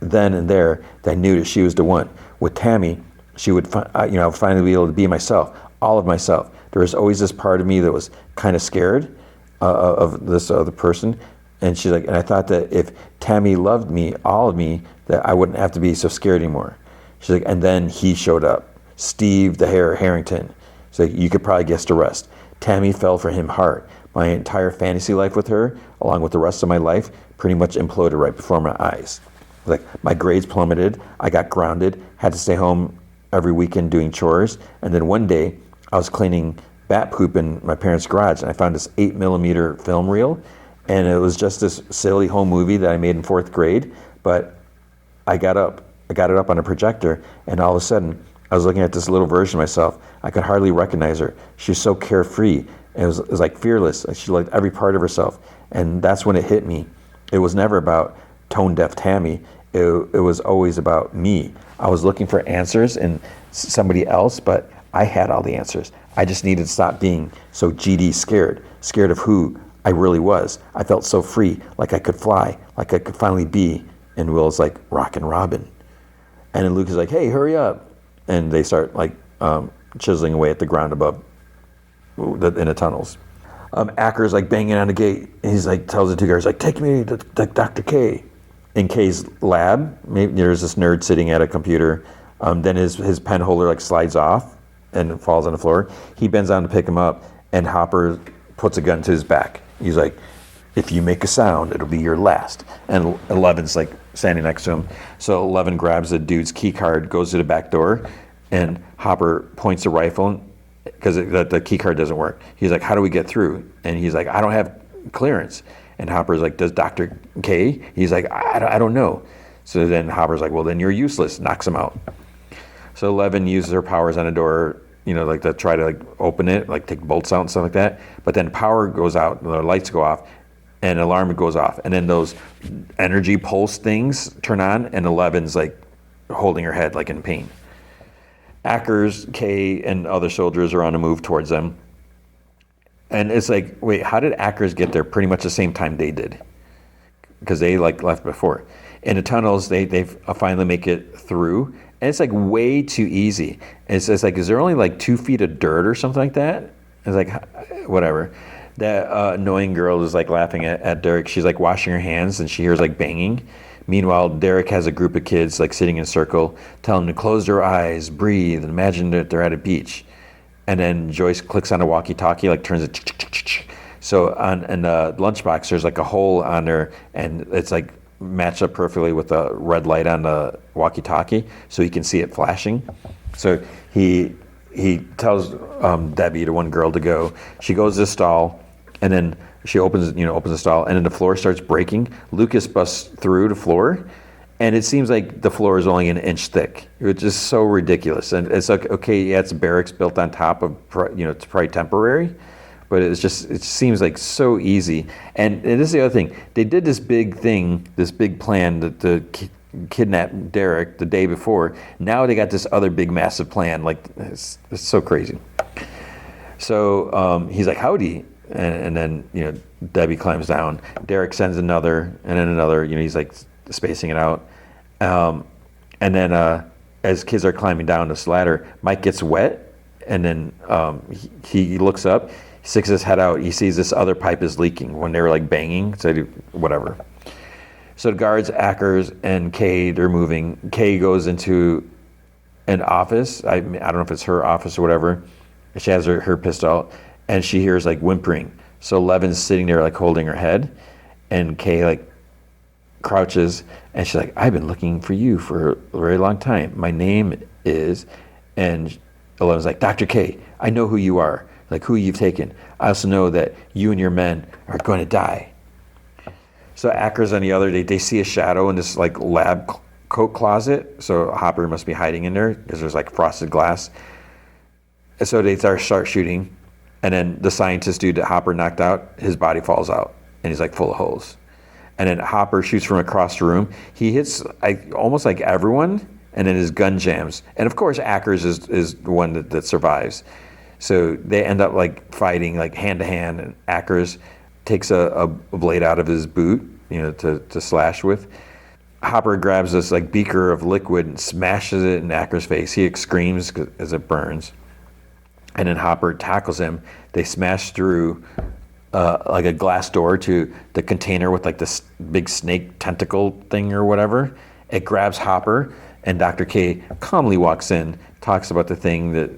B: then and there that I knew that she was the one. With Tammy, she would finally be able to be myself, all of myself. There was always this part of me that was kind of scared of this other person. And she's like, and I thought that if Tammy loved me, all of me, that I wouldn't have to be so scared anymore. She's like, and then he showed up, Steve the Harrington. She's like, you could probably guess the rest. Tammy fell for him hard. My entire fantasy life with her, along with the rest of my life, pretty much imploded right before my eyes. Like, my grades plummeted, I got grounded, had to stay home every weekend doing chores, and then one day, I was cleaning bat poop in my parents' garage, and I found this 8mm film reel, and it was just this silly home movie that I made in 4th grade, but I got it up on a projector, and all of a sudden, I was looking at this little version of myself. I could hardly recognize her. She was so carefree, and it was like fearless. She liked every part of herself, and that's when it hit me. It was never about tone-deaf Tammy. It was always about me. I was looking for answers in somebody else, but I had all the answers. I just needed to stop being so GD scared of who I really was. I felt so free, like I could fly, like I could finally be And Will's like, Rockin' Robin. And then Luke is like, hey, hurry up. And they start like chiseling away at the ground above in the tunnels. Acker's like banging on the gate. And he's like, tells the two guys, like, take me to Dr. K. In K's lab, maybe there's this nerd sitting at a computer. Then his pen holder like slides off and falls on the floor. He bends down to pick him up, and Hopper puts a gun to his back. He's like, if you make a sound, it'll be your last. And Eleven's like standing next to him. So 11 grabs the dude's key card, goes to the back door, and Hopper points the rifle because the key card doesn't work. He's like, how do we get through? And he's like, I don't have clearance. And Hopper's like, does Dr. K? He's like, I don't know. So then Hopper's like, well, then you're useless. Knocks him out. So 11 uses her powers on a door, like to try to like open it, like take bolts out and stuff like that. But then power goes out, the lights go off, and alarm goes off. And then those energy pulse things turn on, and 11's like holding her head like in pain. Ackers, Kay, and other soldiers are on a move towards them. And it's like, wait, how did Ackers get there pretty much the same time they did? Because they like left before. In the tunnels, they finally make it through. And it's like way too easy. And it's like, is there only like 2 feet of dirt or something like that? It's like, whatever. That annoying girl is like laughing at Derek. She's like washing her hands and she hears like banging. Meanwhile, Derek has a group of kids like sitting in a circle, telling them to close their eyes, breathe, and imagine that they're at a beach. And then Joyce clicks on a walkie-talkie, like turns it. So in the lunchbox, there's like a hole on there, and it's like matched up perfectly with the red light on the walkie-talkie, so he can see it flashing. So he tells Debbie, the one girl, to go. She goes to the stall, and then she opens the stall, and then the floor starts breaking. Lucas busts through the floor, and it seems like the floor is only an inch thick. It's just so ridiculous. And it's like, okay, yeah, it's barracks built on top of, it's probably temporary, but it seems like so easy. And this is the other thing. They did this big thing, this big plan to kidnap Derek the day before. Now they got this other big, massive plan. Like, it's so crazy. So he's like, howdy. And then, Debbie climbs down. Derek sends another, and then another. He's like spacing it out. And then as kids are climbing down this ladder, Mike gets wet, and then he looks up, he sticks his head out, he sees this other pipe is leaking when they were like banging, so whatever. So the guards, Ackers, and Kay, they're moving. Kay goes into an office. I don't know if it's her office or whatever. She has her pistol, and she hears like whimpering. So 11's sitting there like holding her head, and Kay like crouches, and she's like, I've been looking for you for a very long time. My name is, and 11's like, Dr. K, I know who you are, like who you've taken. I also know that you and your men are going to die. So Ackers on the other, they see a shadow in this like lab coat closet. So Hopper must be hiding in there because there's like frosted glass. And so they start shooting, and then the scientist dude that Hopper knocked out, his body falls out, and he's like full of holes. And then Hopper shoots from across the room. He hits almost like everyone, and then his gun jams. And of course, Ackers is the one that survives. So they end up like fighting like hand to hand, and Ackers takes a blade out of his boot, to slash with. Hopper grabs this like beaker of liquid and smashes it in Ackers' face. He screams as it burns. And then Hopper tackles him. They smash through like a glass door to the container with like this big snake tentacle thing or whatever. It grabs Hopper, and Dr. K calmly walks in, talks about the thing that,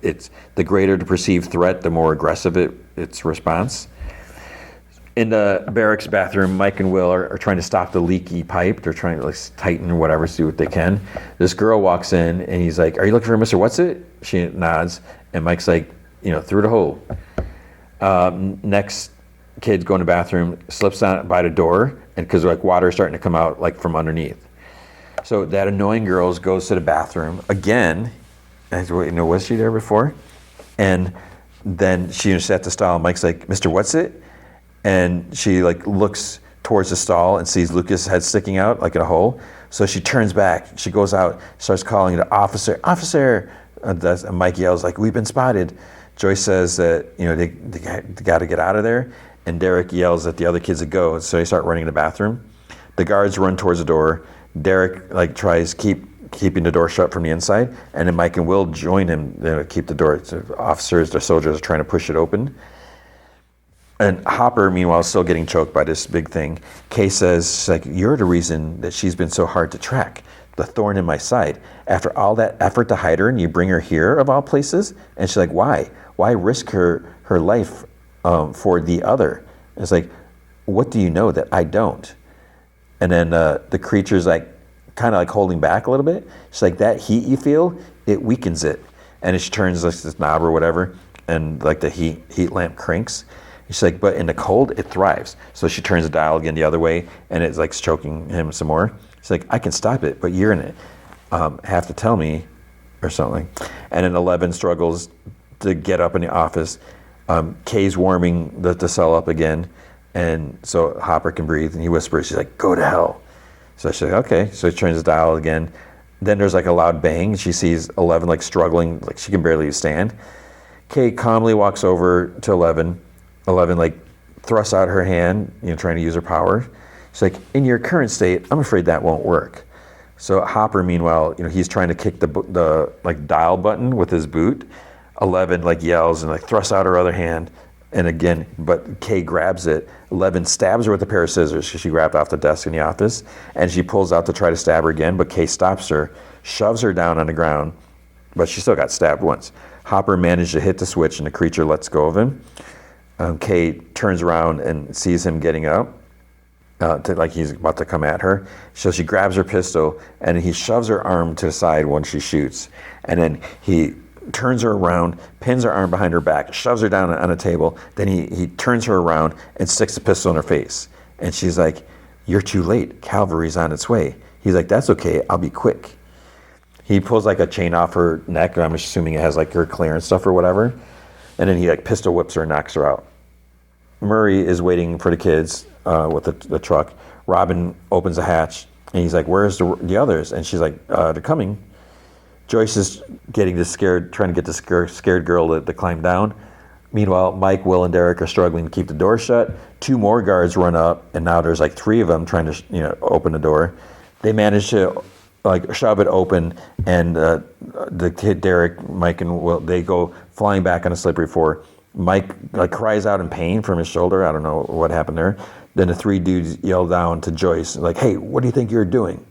B: it's the greater the perceived threat, the more aggressive its response. In the barracks bathroom, Mike and Will are trying to stop the leaky pipe. They're trying to like tighten or whatever, see what they can. This girl walks in, and he's like, are you looking for Mr. What's-It? She nods, and Mike's like, through the hole. Next kid going to the bathroom, slips down by the door, and because like water is starting to come out like from underneath. So that annoying girl goes to the bathroom again. Was she there before? And then she's at the stall. Mike's like, Mr. What's-It? And she like looks towards the stall and sees Lucas' head sticking out like in a hole. So she turns back. She goes out, starts calling the officer. And Mike yells like, we've been spotted. Joyce says that they got to get out of there. And Derek yells at the other kids to go. So they start running to the bathroom. The guards run towards the door. Derek like tries keeping the door shut from the inside, and then Mike and Will join him to keep the door. So officers, the soldiers are trying to push it open. And Hopper, meanwhile, is still getting choked by this big thing. Kay says, she's like, you're the reason that she's been so hard to track. The thorn in my side. After all that effort to hide her, and you bring her here of all places? And she's like, why? Why risk her life for the other? And it's like, what do you know that I don't? And then the creature's like, kind of like holding back a little bit. She's like, that heat you feel, it weakens it. And then she turns like this knob or whatever, and like the heat lamp cranks. She's like, but in the cold, it thrives. So she turns the dial again the other way, and it's like choking him some more. She's like, I can stop it, but you're in it. Have to tell me, or something. And then 11 struggles to get up in the office. Kay's warming the cell up again, and so Hopper can breathe, and he whispers, she's like, go to hell. So she's like, okay. So he turns the dial again. Then there's like a loud bang. She sees 11 like struggling, like she can barely stand. Kay calmly walks over to 11. 11 like thrusts out her hand, trying to use her power. She's like, in your current state, I'm afraid that won't work. So Hopper, meanwhile, he's trying to kick the like dial button with his boot. 11 like yells and like thrusts out her other hand. And again, but Kay grabs it. 11 stabs her with a pair of scissors because she grabbed off the desk in the office. And she pulls out to try to stab her again, but Kay stops her, shoves her down on the ground, but she still got stabbed once. Hopper managed to hit the switch and the creature lets go of him. Kay turns around and sees him getting up, like he's about to come at her. So she grabs her pistol and he shoves her arm to the side when she shoots. And then he turns her around, pins her arm behind her back, shoves her down on a table. Then he turns her around and sticks the pistol in her face. And she's like, you're too late. Cavalry's on its way. He's like, that's okay. I'll be quick. He pulls like a chain off her neck. I'm assuming it has like her clearance stuff or whatever. And then he like pistol whips her and knocks her out. Murray is waiting for the kids with the truck. Robin opens the hatch and he's like, where's the others? And she's like, they're coming. Joyce is trying to get the scared girl to climb down. Meanwhile, Mike, Will, and Derek are struggling to keep the door shut. 2 more guards run up, and now there's like 3 of them trying to open the door. They manage to like shove it open, and the kid Derek, Mike, and Will, they go flying back on a slippery floor. Mike like cries out in pain from his shoulder. I don't know what happened there. Then the 3 dudes yell down to Joyce, like, hey, what do you think you're doing?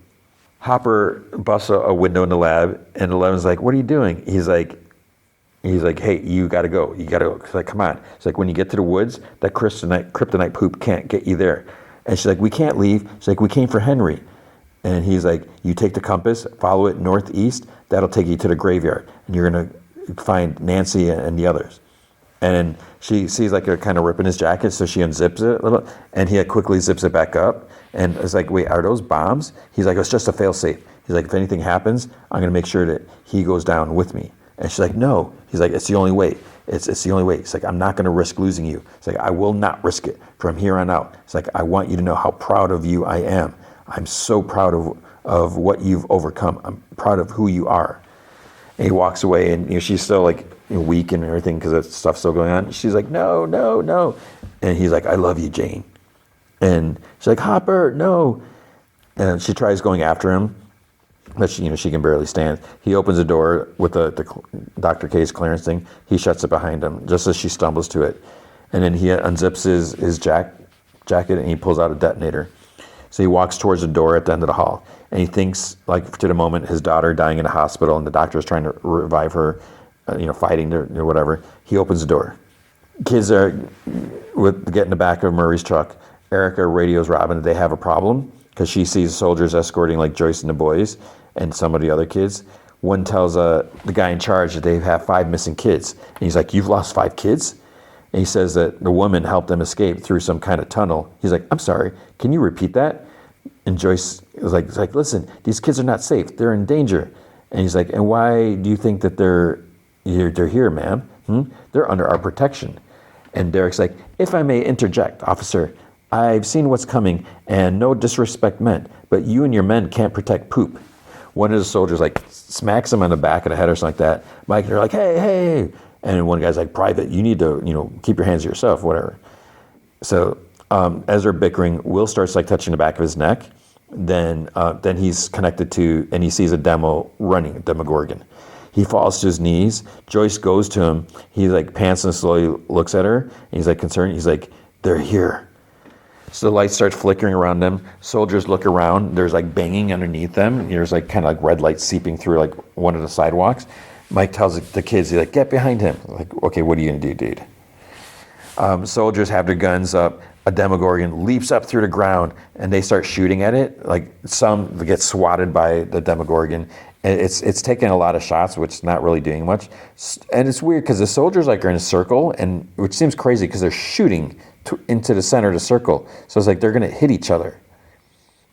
B: Hopper busts a window in the lab, and 11's like, what are you doing? He's like, hey, you gotta go. You gotta go. She's like, come on. It's like, when you get to the woods, that kryptonite poop can't get you there. And she's like, we can't leave. She's like, we came for Henry. And he's like, you take the compass, follow it northeast, that'll take you to the graveyard. And you're gonna find Nancy and the others. And she sees like a kind of rip in his jacket, so she unzips it a little, and he quickly zips it back up. And it's like, wait, are those bombs? He's like, it's just a fail-safe. He's like, if anything happens, I'm gonna make sure that he goes down with me. And she's like, no. He's like, it's the only way. It's the only way. It's like, I'm not gonna risk losing you. It's like, I will not risk it from here on out. It's like, I want you to know how proud of you I am. I'm so proud of what you've overcome. I'm proud of who you are. And he walks away, and she's still like weak and everything because that stuff's still going on. She's like, no. And he's like, I love you, Jane. And she's like, Hopper, no. And she tries going after him, but she can barely stand. He opens the door with the Dr. K's clearance thing. He shuts it behind him just as she stumbles to it. And then he unzips his jacket and he pulls out a detonator. So he walks towards the door at the end of the hall. And he thinks, like, to the moment, his daughter dying in a hospital and the doctor is trying to revive her, fighting or whatever. He opens the door. Kids are get in the back of Murray's truck. Erica radios Robin that they have a problem because she sees soldiers escorting like Joyce and the boys and some of the other kids. One tells the guy in charge that they have 5 missing kids. And he's like, you've lost 5 kids? And he says that the woman helped them escape through some kind of tunnel. He's like, I'm sorry, can you repeat that? And Joyce was like, listen, these kids are not safe. They're in danger. And he's like, and why do you think that they're here, ma'am? They're under our protection. And Derek's like, if I may interject, officer, I've seen what's coming, and no disrespect meant, but you and your men can't protect poop. One of the soldiers like smacks him on the back of the head or something like that. Mike and they're like, hey. And one guy's like, private, you need to, keep your hands to yourself, whatever. So as they're bickering, Will starts like touching the back of his neck.
A: then he's connected to, and he sees a Demogorgon. He falls to his knees. Joyce goes to him. He like pants and slowly looks at her. And he's like concerned. He's like, they're here. So the light starts flickering around them. Soldiers look around. There's like banging underneath them. There's like kind of like red light seeping through like one of the sidewalks. Mike tells the kids, he's like, get behind him. Like, okay, what are you gonna do, dude? Soldiers have their guns up. A Demogorgon leaps up through the ground, and they start shooting at it. Like some get swatted by the Demogorgon. And it's taking a lot of shots, which is not really doing much. And it's weird because the soldiers like are in a circle, and which seems crazy because they're shooting into the center of the circle. So it's like they're gonna hit each other.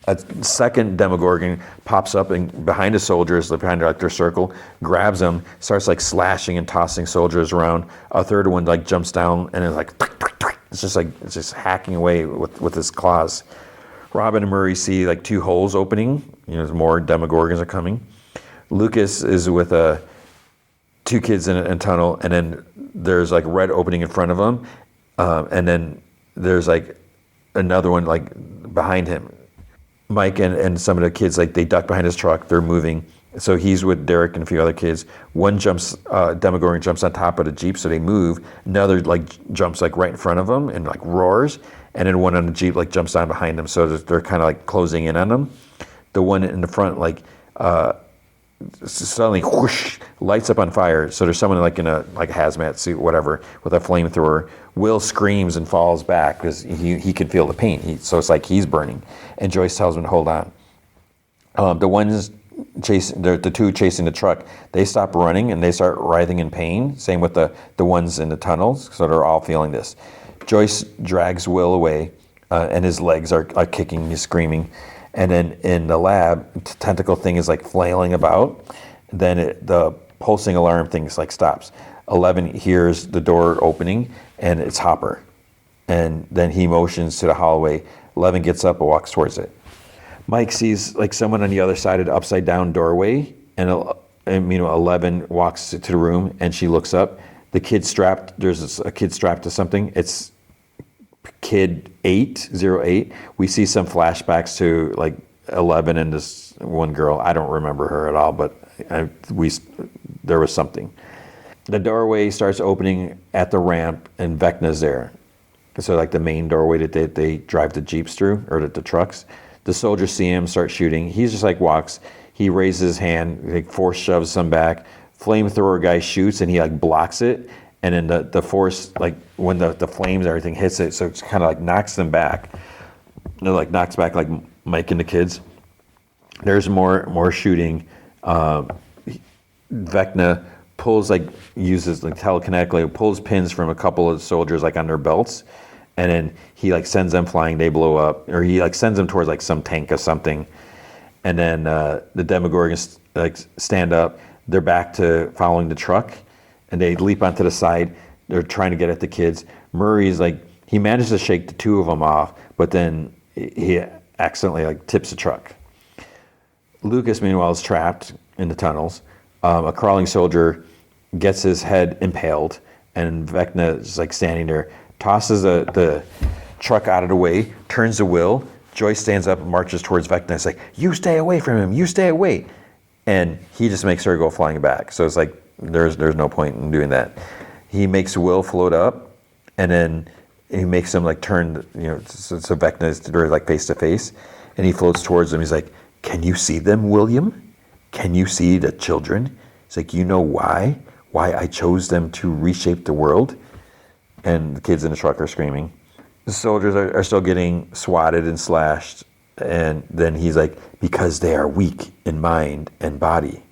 A: A second Demogorgon pops up and behind the soldiers, behind like their circle, grabs them, starts like slashing and tossing soldiers around. A third one like jumps down and is like, it's just hacking away with his claws. Robin and Murray see like two holes opening. More Demogorgons are coming. Lucas is with two kids in a tunnel, and then there's like red opening in front of him, and then there's like another one like behind him. Mike and some of the kids, like they duck behind his truck, they're moving. So he's with Derek and a few other kids. One Demogorgon jumps on top of the Jeep, so they move. Another like jumps like right in front of them and like roars. And then one on the Jeep like jumps down behind them, so they're kind of like closing in on them. The one in the front like suddenly whoosh, lights up on fire. So there's someone like in a like hazmat suit, whatever, with a flamethrower. Will screams and falls back because he can feel the pain. So it's like he's burning. And Joyce tells him to hold on. The ones chasing, the two chasing the truck, they stop running and they start writhing in pain. Same with the ones in the tunnels. So they're all feeling this. Joyce drags Will away, and his legs are kicking. He's screaming. And then in the lab, the tentacle thing is like flailing about. Then the pulsing alarm thing is like stops. 11 hears the door opening, and it's Hopper. And then he motions to the hallway. 11 gets up and walks towards it. Mike sees like someone on the other side of the upside down doorway, and 11 walks to the room, and she looks up. The kid strapped. There's a kid strapped to something. It's kid 808. We see some flashbacks to like 11 and this one girl. I don't remember her at all, but there was something. The doorway starts opening at the ramp, and Vecna's there. So like the main doorway that they drive the Jeeps through, or the trucks. The soldiers see him, start shooting. He's just like walks. He raises his hand, like force shoves some back. Flamethrower guy shoots, and he like blocks it. And then the force, like when the flames and everything hits it, so it kind of like knocks them back. It like knocks back like Mike and the kids. There's more shooting. Vecna uses like telekinetically, pulls pins from a couple of soldiers like on their belts, and then he like sends them flying. They blow up, or he like sends them towards like some tank or something. And then the Demogorgons like stand up. They're back to following the truck, and they leap onto the side. They're trying to get at the kids. Murray's like, he manages to shake the two of them off, but then he accidentally like tips the truck. Lucas, meanwhile, is trapped in the tunnels. A crawling soldier gets his head impaled, and Vecna is like standing there, tosses the truck out of the way, turns to Will. Joyce stands up and marches towards Vecna. It's like, you stay away from him, you stay away. And he just makes her go flying back. So it's like, there's no point in doing that. He makes Will float up, and then he makes him like turn, so Vecna is like face to face, and he floats towards him. He's like, can you see them, William? Can you see the children? It's like, you know why I chose them to reshape the world? And the kids in the truck are screaming. The soldiers are still getting swatted and slashed. And then he's like, because they are weak in mind and body.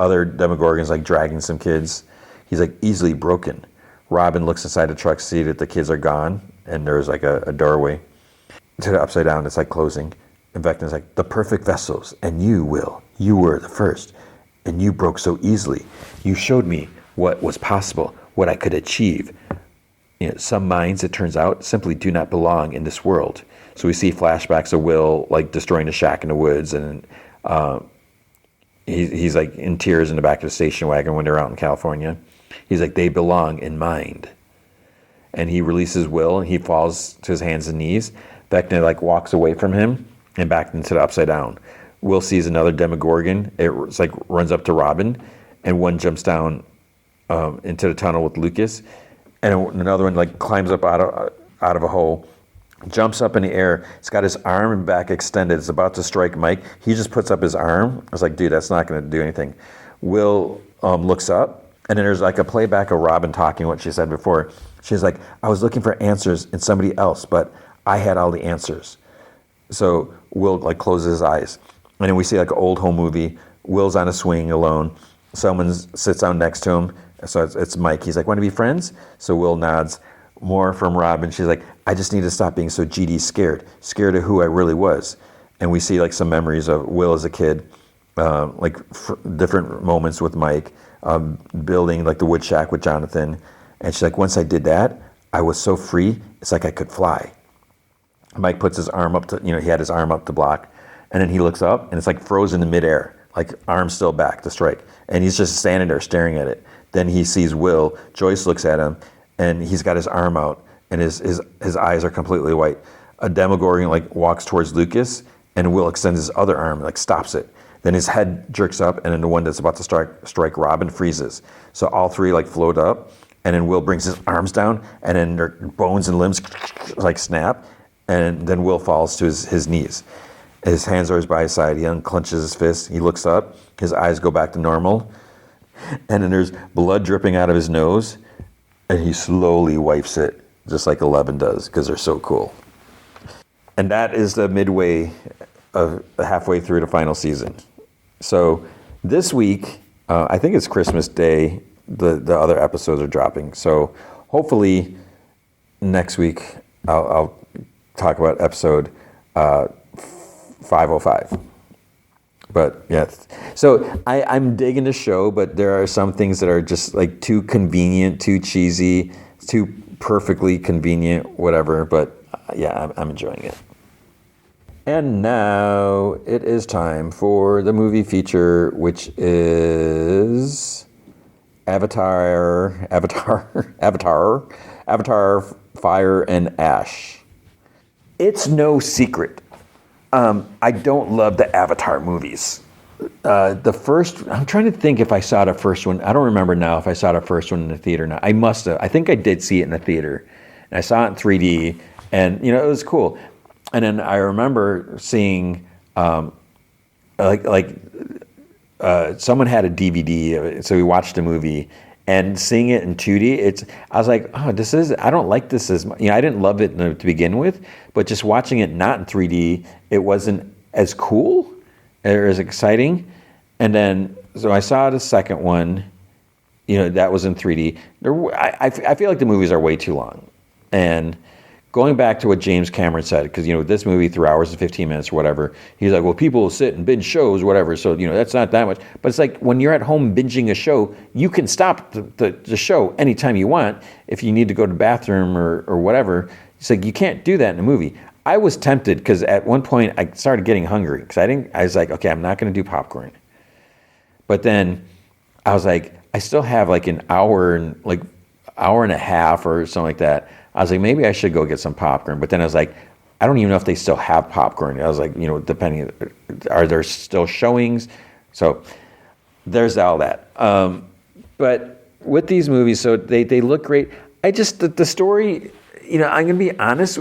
A: Other Demogorgons like dragging some kids. He's like easily broken. Robin looks inside the truck, see that the kids are gone, and there's like a doorway to the upside down. It's like closing. And Vecna's like, the perfect vessels, and you, Will, you were the first, and you broke so easily. You showed me what was possible, what I could achieve. Some minds, it turns out, simply do not belong in this world. So we see flashbacks of Will like destroying the shack in the woods, and he's like in tears in the back of the station wagon when they're out in California. He's like, they belong in mind. And he releases Will, and he falls to his hands and knees. Vecna like walks away from him, and back into the Upside Down. Will sees another Demogorgon. It's like runs up to Robin, and one jumps down into the tunnel with Lucas, and another one like climbs up out of a hole, jumps up in the air. It's got his arm and back extended. It's about to strike Mike. He just puts up his arm. I was like, dude, that's not going to do anything. Will looks up, and then there's like a playback of Robin talking what she said before. She's like, I was looking for answers in somebody else, but I had all the answers. So Will like closes his eyes. And then we see like an old home movie. Will's on a swing alone. Someone sits down next to him. So it's Mike. He's like, want to be friends? So Will nods. More from Robin. She's like, I just need to stop being so GD scared of who I really was. And we see like some memories of Will as a kid, like different moments with Mike, building like the wood shack with Jonathan. And she's like, once I did that, I was so free, it's like I could fly. Mike puts his arm up to, he had his arm up to block. And then he looks up, and it's like frozen in midair, like arm still back to strike. And he's just standing there staring at it. Then he sees Will. Joyce looks at him, and he's got his arm out, and his eyes are completely white. A Demogorgon like walks towards Lucas, and Will extends his other arm, like stops it. Then his head jerks up, and then the one that's about to strike Robin freezes. So all three like float up. And then Will brings his arms down, and then their bones and limbs like snap, and then Will falls to his knees. His hands are by his side. He unclenches his fist. He looks up. His eyes go back to normal. And then there's blood dripping out of his nose, and he slowly wipes it, just like 11 does, because they're so cool. And that is the midway of halfway through the final season. So this week, I think it's Christmas Day, the other episodes are dropping. So hopefully next week I'll talk about episode 505. But yeah, so I'm digging the show, but there are some things that are just like too convenient, too cheesy, too perfectly convenient, whatever. But yeah, I'm enjoying it. And now it is time for the movie feature, which is Avatar, Fire and Ash. It's no secret. I don't love the Avatar movies. The first, I'm trying to think if I saw the first one. I don't remember now if I saw the first one in the theater or not. I must have. I think I did see it in the theater. And I saw it in 3D, and it was cool. And then I remember seeing, someone had a DVD, so we watched the movie, and seeing it in 2D, I was like, oh, I don't like this as much. I didn't love it to begin with, but just watching it not in 3D, it wasn't as cool or as exciting. And then, so I saw the second one, that was in 3D. I feel like the movies are way too long. And going back to what James Cameron said, because, this movie, 3 hours and 15 minutes or whatever, he's like, well, people will sit and binge shows, whatever, so, that's not that much. But it's like when you're at home binging a show, you can stop the show anytime you want if you need to go to the bathroom or whatever. It's like you can't do that in a movie. I was tempted because at one point I started getting hungry because I was like, okay, I'm not going to do popcorn. But then I was like, I still have like an hour and a half or something like that. I was like, maybe I should go get some popcorn. But then I was like, I don't even know if they still have popcorn. I was like, depending, are there still showings? So there's all that. But with these movies, so they look great. The story, I'm going to be honest,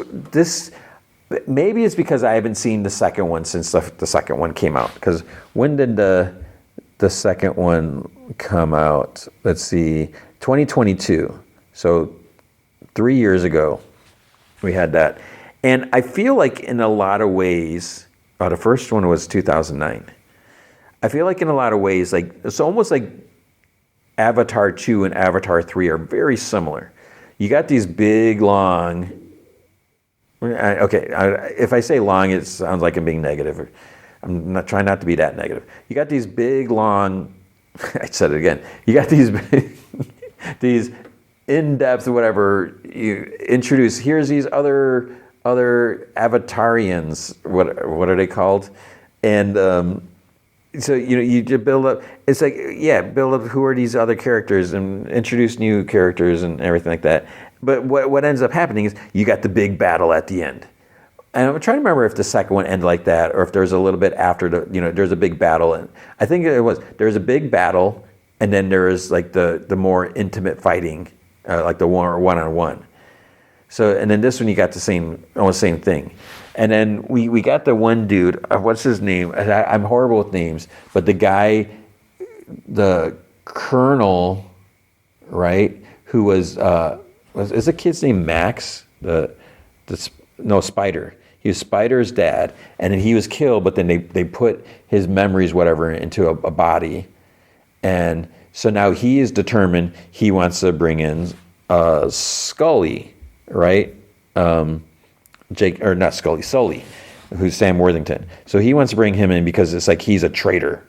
A: maybe it's because I haven't seen the second one since the second one came out. Because when did the second one come out? Let's see, 2022. So 3 years ago, we had that. And I feel like in a lot of ways, the first one was 2009. I feel like in a lot of ways, like it's almost like Avatar 2 and Avatar 3 are very similar. You got these big, long, if I say long, it sounds like I'm being negative. I'm not trying not to be that negative. You got these big, long, I said it again. You got these these in-depth, whatever, you introduce, here's these other Avatarians, what are they called? And so, you build up, it's like, build up who are these other characters and introduce new characters and everything like that. But what ends up happening is you got the big battle at the end. And I'm trying to remember if the second one ended like that, or if there's a little bit after there's a big battle. And I think there's a big battle, and then there is like the more intimate fighting, like the one-on-one. So, and then this one you got almost same thing. And then we got the one dude, what's his name? I'm horrible with names, but the guy, the colonel, right, who is the kid's name Max? Spider. He was Spider's dad, and then he was killed, but then they put his memories, whatever, into a body. And so now he is determined he wants to bring in Scully, right? Sully, who's Sam Worthington. So he wants to bring him in because it's like he's a traitor.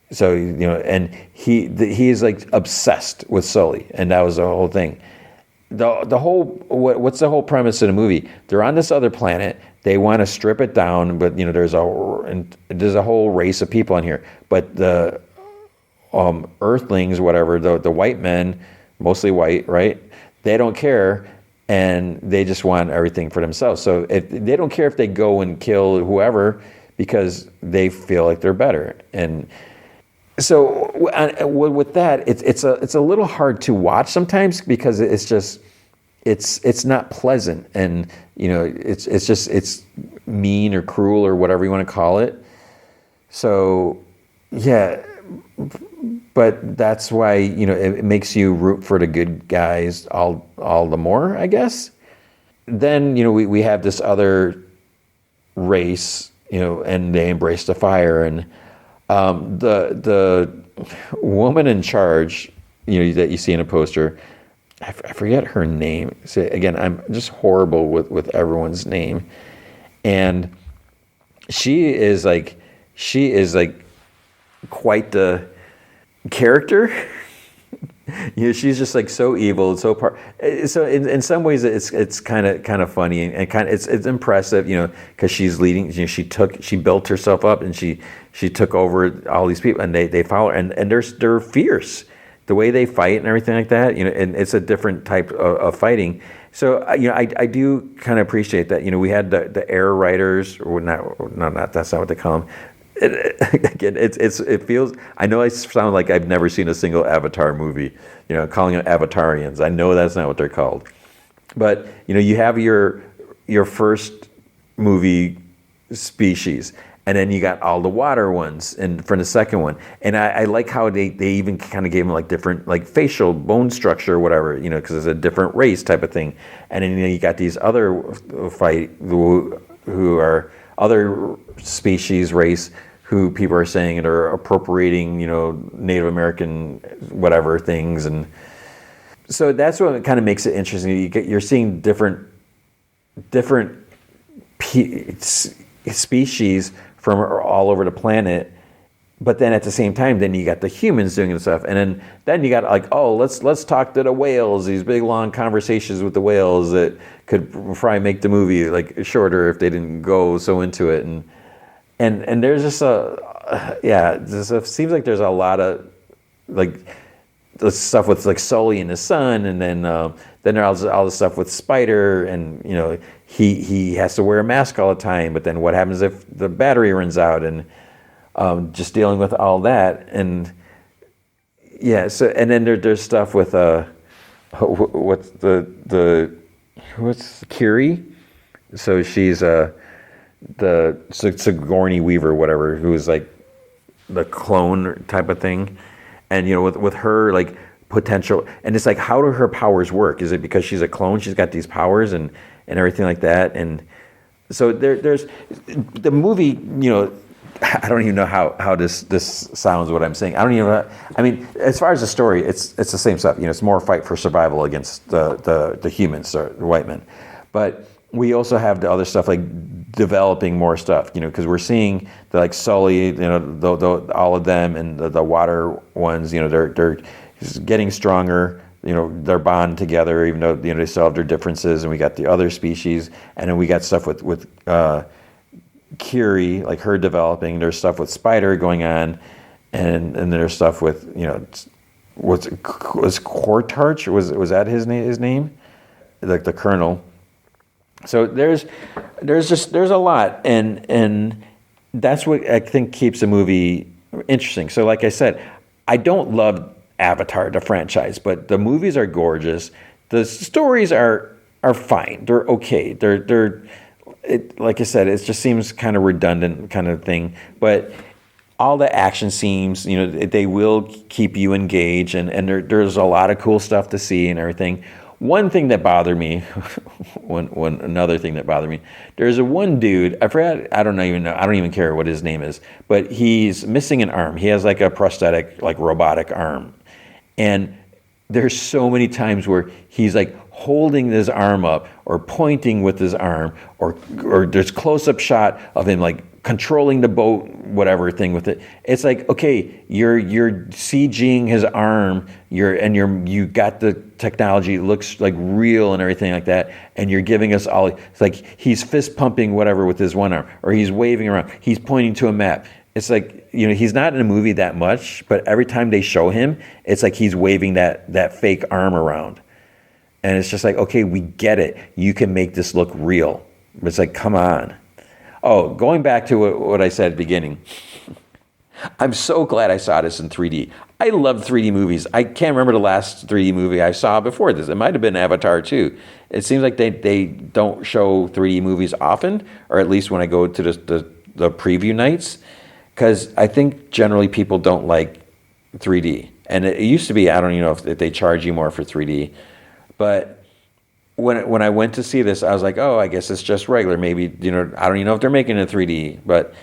A: So, and he is like obsessed with Sully, and that was the whole thing. The whole what's the whole premise of the movie? They're on this other planet. They want to strip it down, but there's a whole race of people on here. But the Earthlings, whatever, the white men, mostly white, right? They don't care, and they just want everything for themselves. So they don't care if they go and kill whoever because they feel like they're better. And so with that, it's a little hard to watch sometimes because it's not pleasant, and it's mean or cruel or whatever you want to call it. So yeah, but that's why it makes you root for the good guys all the more, I guess. Then we have this other race, and they embrace the fire, and the woman in charge, that you see in a poster, I forget her name. So again, I'm just horrible with everyone's name, and she is like quite the character. She's just like so evil, so in some ways it's kind of funny and it's impressive, because she's leading. She built herself up, and she took over all these people, and they follow her, and they're fierce, the way they fight and everything like that. And it's a different type of fighting. So I do kind of appreciate that. We had the air riders, or not that's not what they call them. Again, it feels. I know I sound like I've never seen a single Avatar movie. Calling them Avatarians. I know that's not what they're called. But you have your first movie species, and then you got all the water ones, and for the second one. And I like how they even kind of gave them like different like facial bone structure or whatever. Because it's a different race type of thing. And then you got these other who are other species, race, who people are saying are appropriating, Native American whatever things, and so that's what kind of makes it interesting. You're seeing different species from all over the planet, but then at the same time, then you got the humans doing the stuff, and then you got like, oh, let's talk to the whales. These big long conversations with the whales that could probably make the movie like shorter if they didn't go so into it, and there's just seems like there's a lot of like the stuff with like Sully and his son, and then there's all the stuff with Spider, and he has to wear a mask all the time, but then what happens if the battery runs out, and just dealing with all that, and yeah. So and then there's stuff with what's Curie? So she's the Sigourney Weaver, whatever, who is like the clone type of thing, and with her like potential, and it's like, how do her powers work? Is it because she's a clone? She's got these powers and everything like that, and so there's the movie. I don't even know how this sounds what I'm saying. I don't even know. I mean, as far as the story, it's the same stuff. It's more fight for survival against the humans, or the white men. But we also have the other stuff like developing more stuff, because we're seeing the like Sully, all of them, and the water ones, they're getting stronger. Their bond together, even though they still have their differences. And we got the other species, and then we got stuff with Curie, like her developing. There's stuff with Spider going on, and there's stuff with was Quartarch? Was that his name? Like the colonel. So there's a lot, and that's what I think keeps a movie interesting. So like I said, I don't love Avatar, the franchise, but the movies are gorgeous. The stories are fine. They're okay. Like I said, it just seems kind of redundant kind of thing. But all the action scenes, they will keep you engaged, and there's a lot of cool stuff to see and everything. One thing that bothered me, another thing that bothered me, there's one dude, I forgot, I don't even care what his name is, but he's missing an arm. He has like a prosthetic, like robotic arm. And there's so many times where he's like holding his arm up or pointing with his arm, or there's close-up shot of him like controlling the boat, whatever thing with it. It's like, okay, you're CGing his arm, you got the technology, it looks like real and everything like that, and you're giving us all, it's like he's fist pumping whatever with his one arm, or he's waving around, he's pointing to a map. It's like, he's not in a movie that much, but every time they show him, it's like he's waving that fake arm around. And it's just like, okay, we get it. You can make this look real. But it's like, come on. Oh, going back to what I said at the beginning, I'm so glad I saw this in 3D. I love 3D movies. I can't remember the last 3D movie I saw before this. It might have been Avatar 2. It seems like they don't show 3D movies often, or at least when I go to the preview nights, because I think generally people don't like 3D. And it used to be, I don't even know if they charge you more for 3D, but when I went to see this, I was like, oh, I guess it's just regular. Maybe, I don't even know if they're making it 3D, but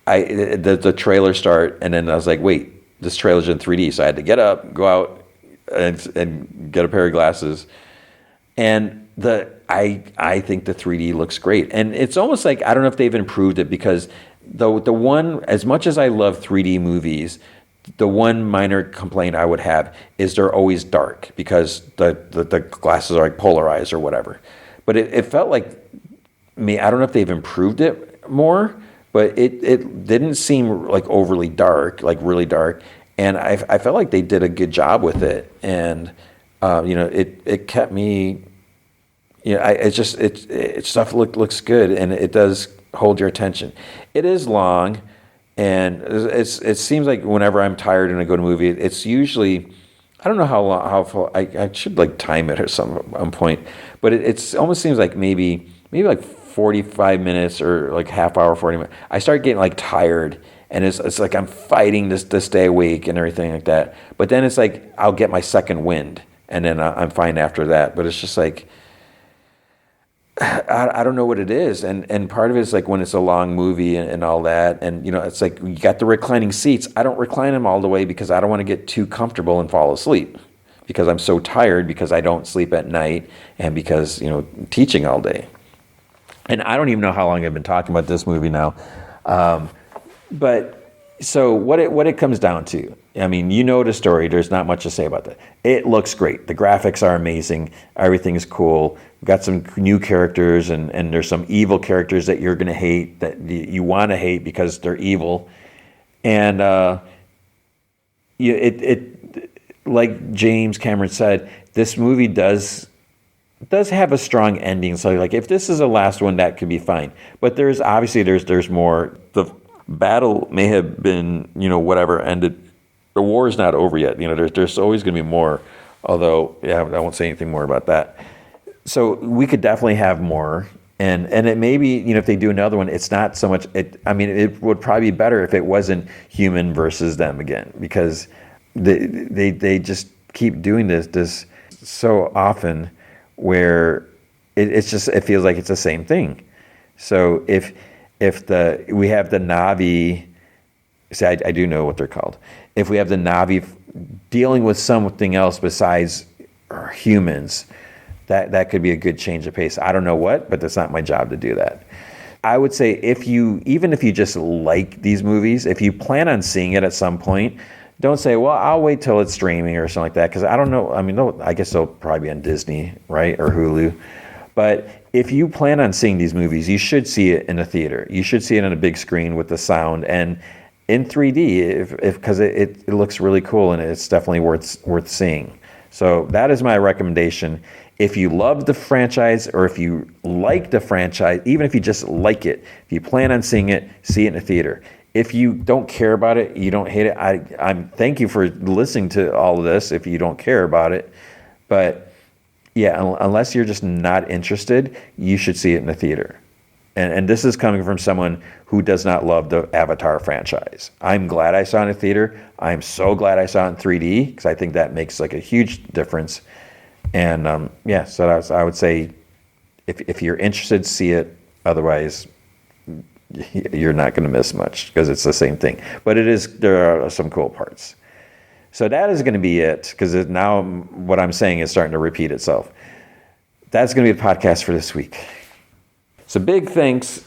A: the trailer start, and then I was like, wait, this trailer's in 3D. So I had to get up, go out, and get a pair of glasses. And I think the 3D looks great. And it's almost like, I don't know if they've improved it, because the one, as much as I love 3D movies, the one minor complaint I would have is they're always dark, because the glasses are like polarized or whatever. But it felt like me, I don't know if they've improved it more, but it didn't seem like overly dark, like really dark. And I felt like they did a good job with it. And, it kept me, stuff looks good, and it does hold your attention. It is long. And it seems like whenever I'm tired and I go to a movie, it's usually, I don't know how full, I should like time it at some point, but it almost seems like maybe like 45 minutes or like half hour, 40 minutes. I start getting like tired, and it's like I'm fighting to stay awake and everything like that. But then it's like I'll get my second wind, and then I'm fine after that. But it's just like, I don't know what it is, and part of it is like when it's a long movie and all that, and it's like you got the reclining seats. I don't recline them all the way because I don't want to get too comfortable and fall asleep, because I'm so tired, because I don't sleep at night, and because teaching all day. And I don't even know how long I've been talking about this movie now, but so what it comes down to, I mean, the story. There's not much to say about that. It looks great. The graphics are amazing. Everything is cool. We've got some new characters, and there's some evil characters that you're going to hate, that you want to hate because they're evil. And like James Cameron said, this movie does have a strong ending. So like, if this is the last one, that could be fine. But there's more. The battle may have been whatever ended. The war is not over yet. There's always going to be more. Although, I won't say anything more about that. So we could definitely have more, and it may be, if they do another one, it's not so much. It would probably be better if it wasn't human versus them again, because they just keep doing this so often, where it feels like it's the same thing. So if we have the Na'vi, see, I do know what they're called. If we have the Na'vi dealing with something else besides humans, that could be a good change of pace. I don't know what, but that's not my job to do that. I would say even if you just like these movies, if you plan on seeing it at some point, don't say, well, I'll wait till it's streaming or something like that, because I don't know. I mean, I guess they'll probably be on Disney, right, or Hulu. But if you plan on seeing these movies, you should see it in a theater. You should see it on a big screen with the sound and in 3D, because it looks really cool, and it's definitely worth seeing. So that is my recommendation. If you love the franchise, or if you like the franchise, even if you just like it, if you plan on seeing it, see it in a theater. If you don't care about it, you don't hate it, I'm thank you for listening to all of this if you don't care about it. But yeah, unless you're just not interested, you should see it in the theater. And this is coming from someone who does not love the Avatar franchise. I'm glad I saw it in a theater. I'm so glad I saw it in 3D, because I think that makes like a huge difference. And so I would say if you're interested, see it. Otherwise, you're not going to miss much, because it's the same thing. But there are some cool parts. So that is going to be it, because now what I'm saying is starting to repeat itself. That's going to be the podcast for this week. So big thanks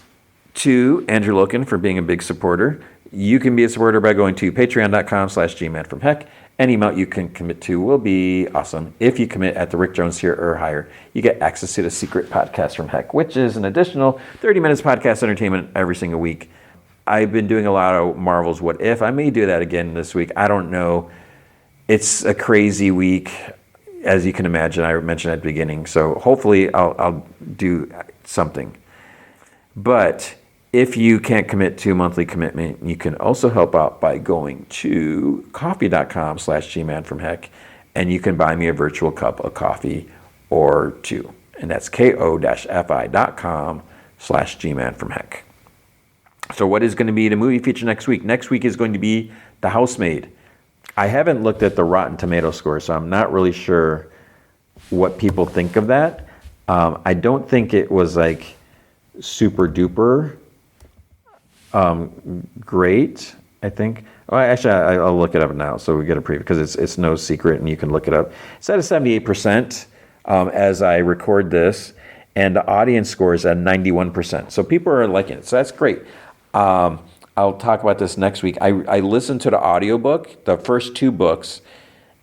A: to Andrew Loken for being a big supporter. You can be a supporter by going to patreon.com/gmanfromheck. Any amount you can commit to will be awesome. If you commit at the Rick Jones tier or higher, you get access to the secret podcast from Heck, which is an additional 30 minutes podcast entertainment every single week. I've been doing a lot of Marvel's What If. I may do that again this week. I don't know. It's a crazy week, as you can imagine. I mentioned at the beginning. So hopefully I'll do something. But if you can't commit to a monthly commitment, you can also help out by going to coffee.com/gmanfromheck, and you can buy me a virtual cup of coffee or two. And that's ko-fi.com/gmanfromheck. So what is going to be the movie feature next week? Next week is going to be The Housemaid. I haven't looked at the Rotten Tomato score, so I'm not really sure what people think of that. I don't think it was like super duper great, I think. Oh, actually, I'll look it up now so we get a preview, because it's no secret and you can look it up. It's at a 78% as I record this, and the audience score is at 91%. So people are liking it, so that's great. I'll talk about this next week. I listened to the audiobook, the first two books,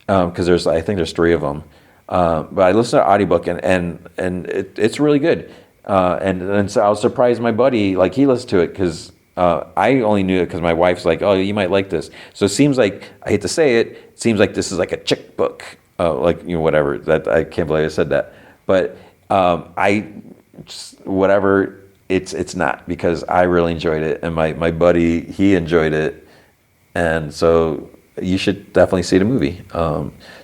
A: because I think there's three of them. But I listened to the audiobook, and it's really good. And so I was surprised my buddy, like, he listened to it, because I only knew it because my wife's like, oh, you might like this. So it seems like, I hate to say it, it seems like this is like a chick book, whatever. That I can't believe I said that. But it's not, because I really enjoyed it, and my buddy, he enjoyed it, and so you should definitely see the movie.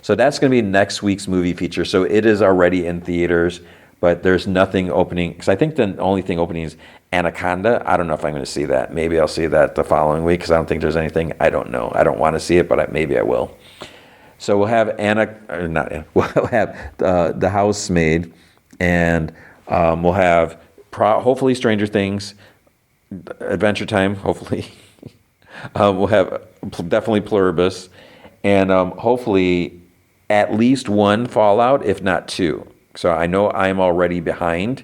A: So that's going to be next week's movie feature. So it is already in theaters, but there's nothing opening, because I think the only thing opening is Anaconda. I don't know if I'm going to see that. Maybe I'll see that the following week, because I don't think there's anything. I don't know. I don't want to see it, but maybe I will. So we'll have we'll have The Housemaid, and we'll have hopefully Stranger Things, Adventure Time, hopefully. We'll have definitely Pluribus, and hopefully at least one Fallout, if not two. So I know I'm already behind.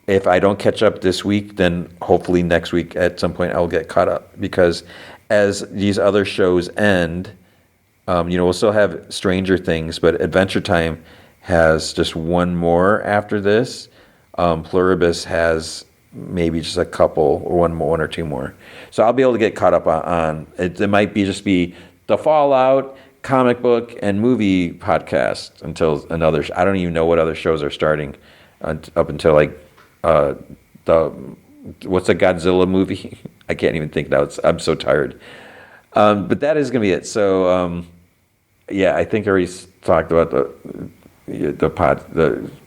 A: If I don't catch up this week, then hopefully next week at some point I'll get caught up, because as these other shows end, we'll still have Stranger Things, but Adventure Time has just one more after this. Pluribus has maybe just a couple, or one or two more. So I'll be able to get caught up on it. It might just be the Fallout, comic book, and movie podcast until another. I don't even know what other shows are starting up until like what's the Godzilla movie? I can't even think now. I'm so tired. But that is going to be it. So I think I already talked about the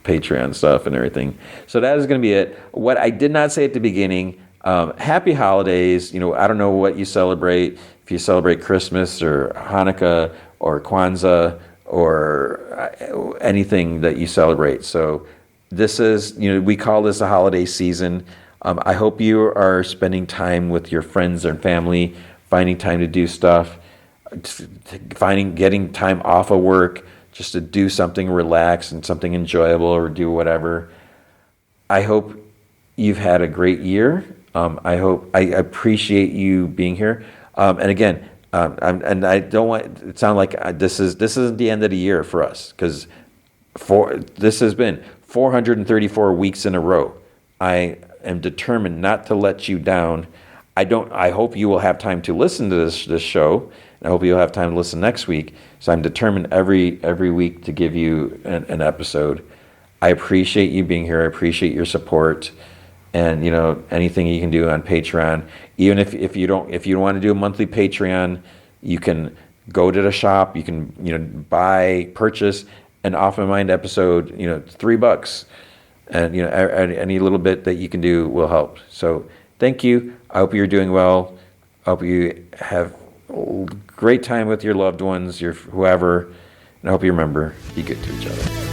A: Patreon stuff and everything. So that is going to be it. What I did not say at the beginning, happy holidays. I don't know what you celebrate, if you celebrate Christmas or Hanukkah or Kwanzaa or anything that you celebrate. So this is, we call this a holiday season. I hope you are spending time with your friends and family, finding time to do stuff, getting time off of work, just to do something, relax and something enjoyable, or do whatever. I hope you've had a great year. I appreciate you being here. And again, and I don't want it to sound like this isn't the end of the year for us, because this has been 434 weeks in a row. I am determined not to let you down. I hope you will have time to listen to this show. I hope you'll have time to listen next week. So I'm determined every week to give you an episode. I appreciate you being here. I appreciate your support. And, anything you can do on Patreon, even if you don't want to do a monthly Patreon, you can go to the shop, you can, purchase an Off My Mind episode, $3. And, any little bit that you can do will help. So thank you. I hope you're doing well. I hope you have a great time with your loved ones, your whoever. And I hope you remember, be good to each other.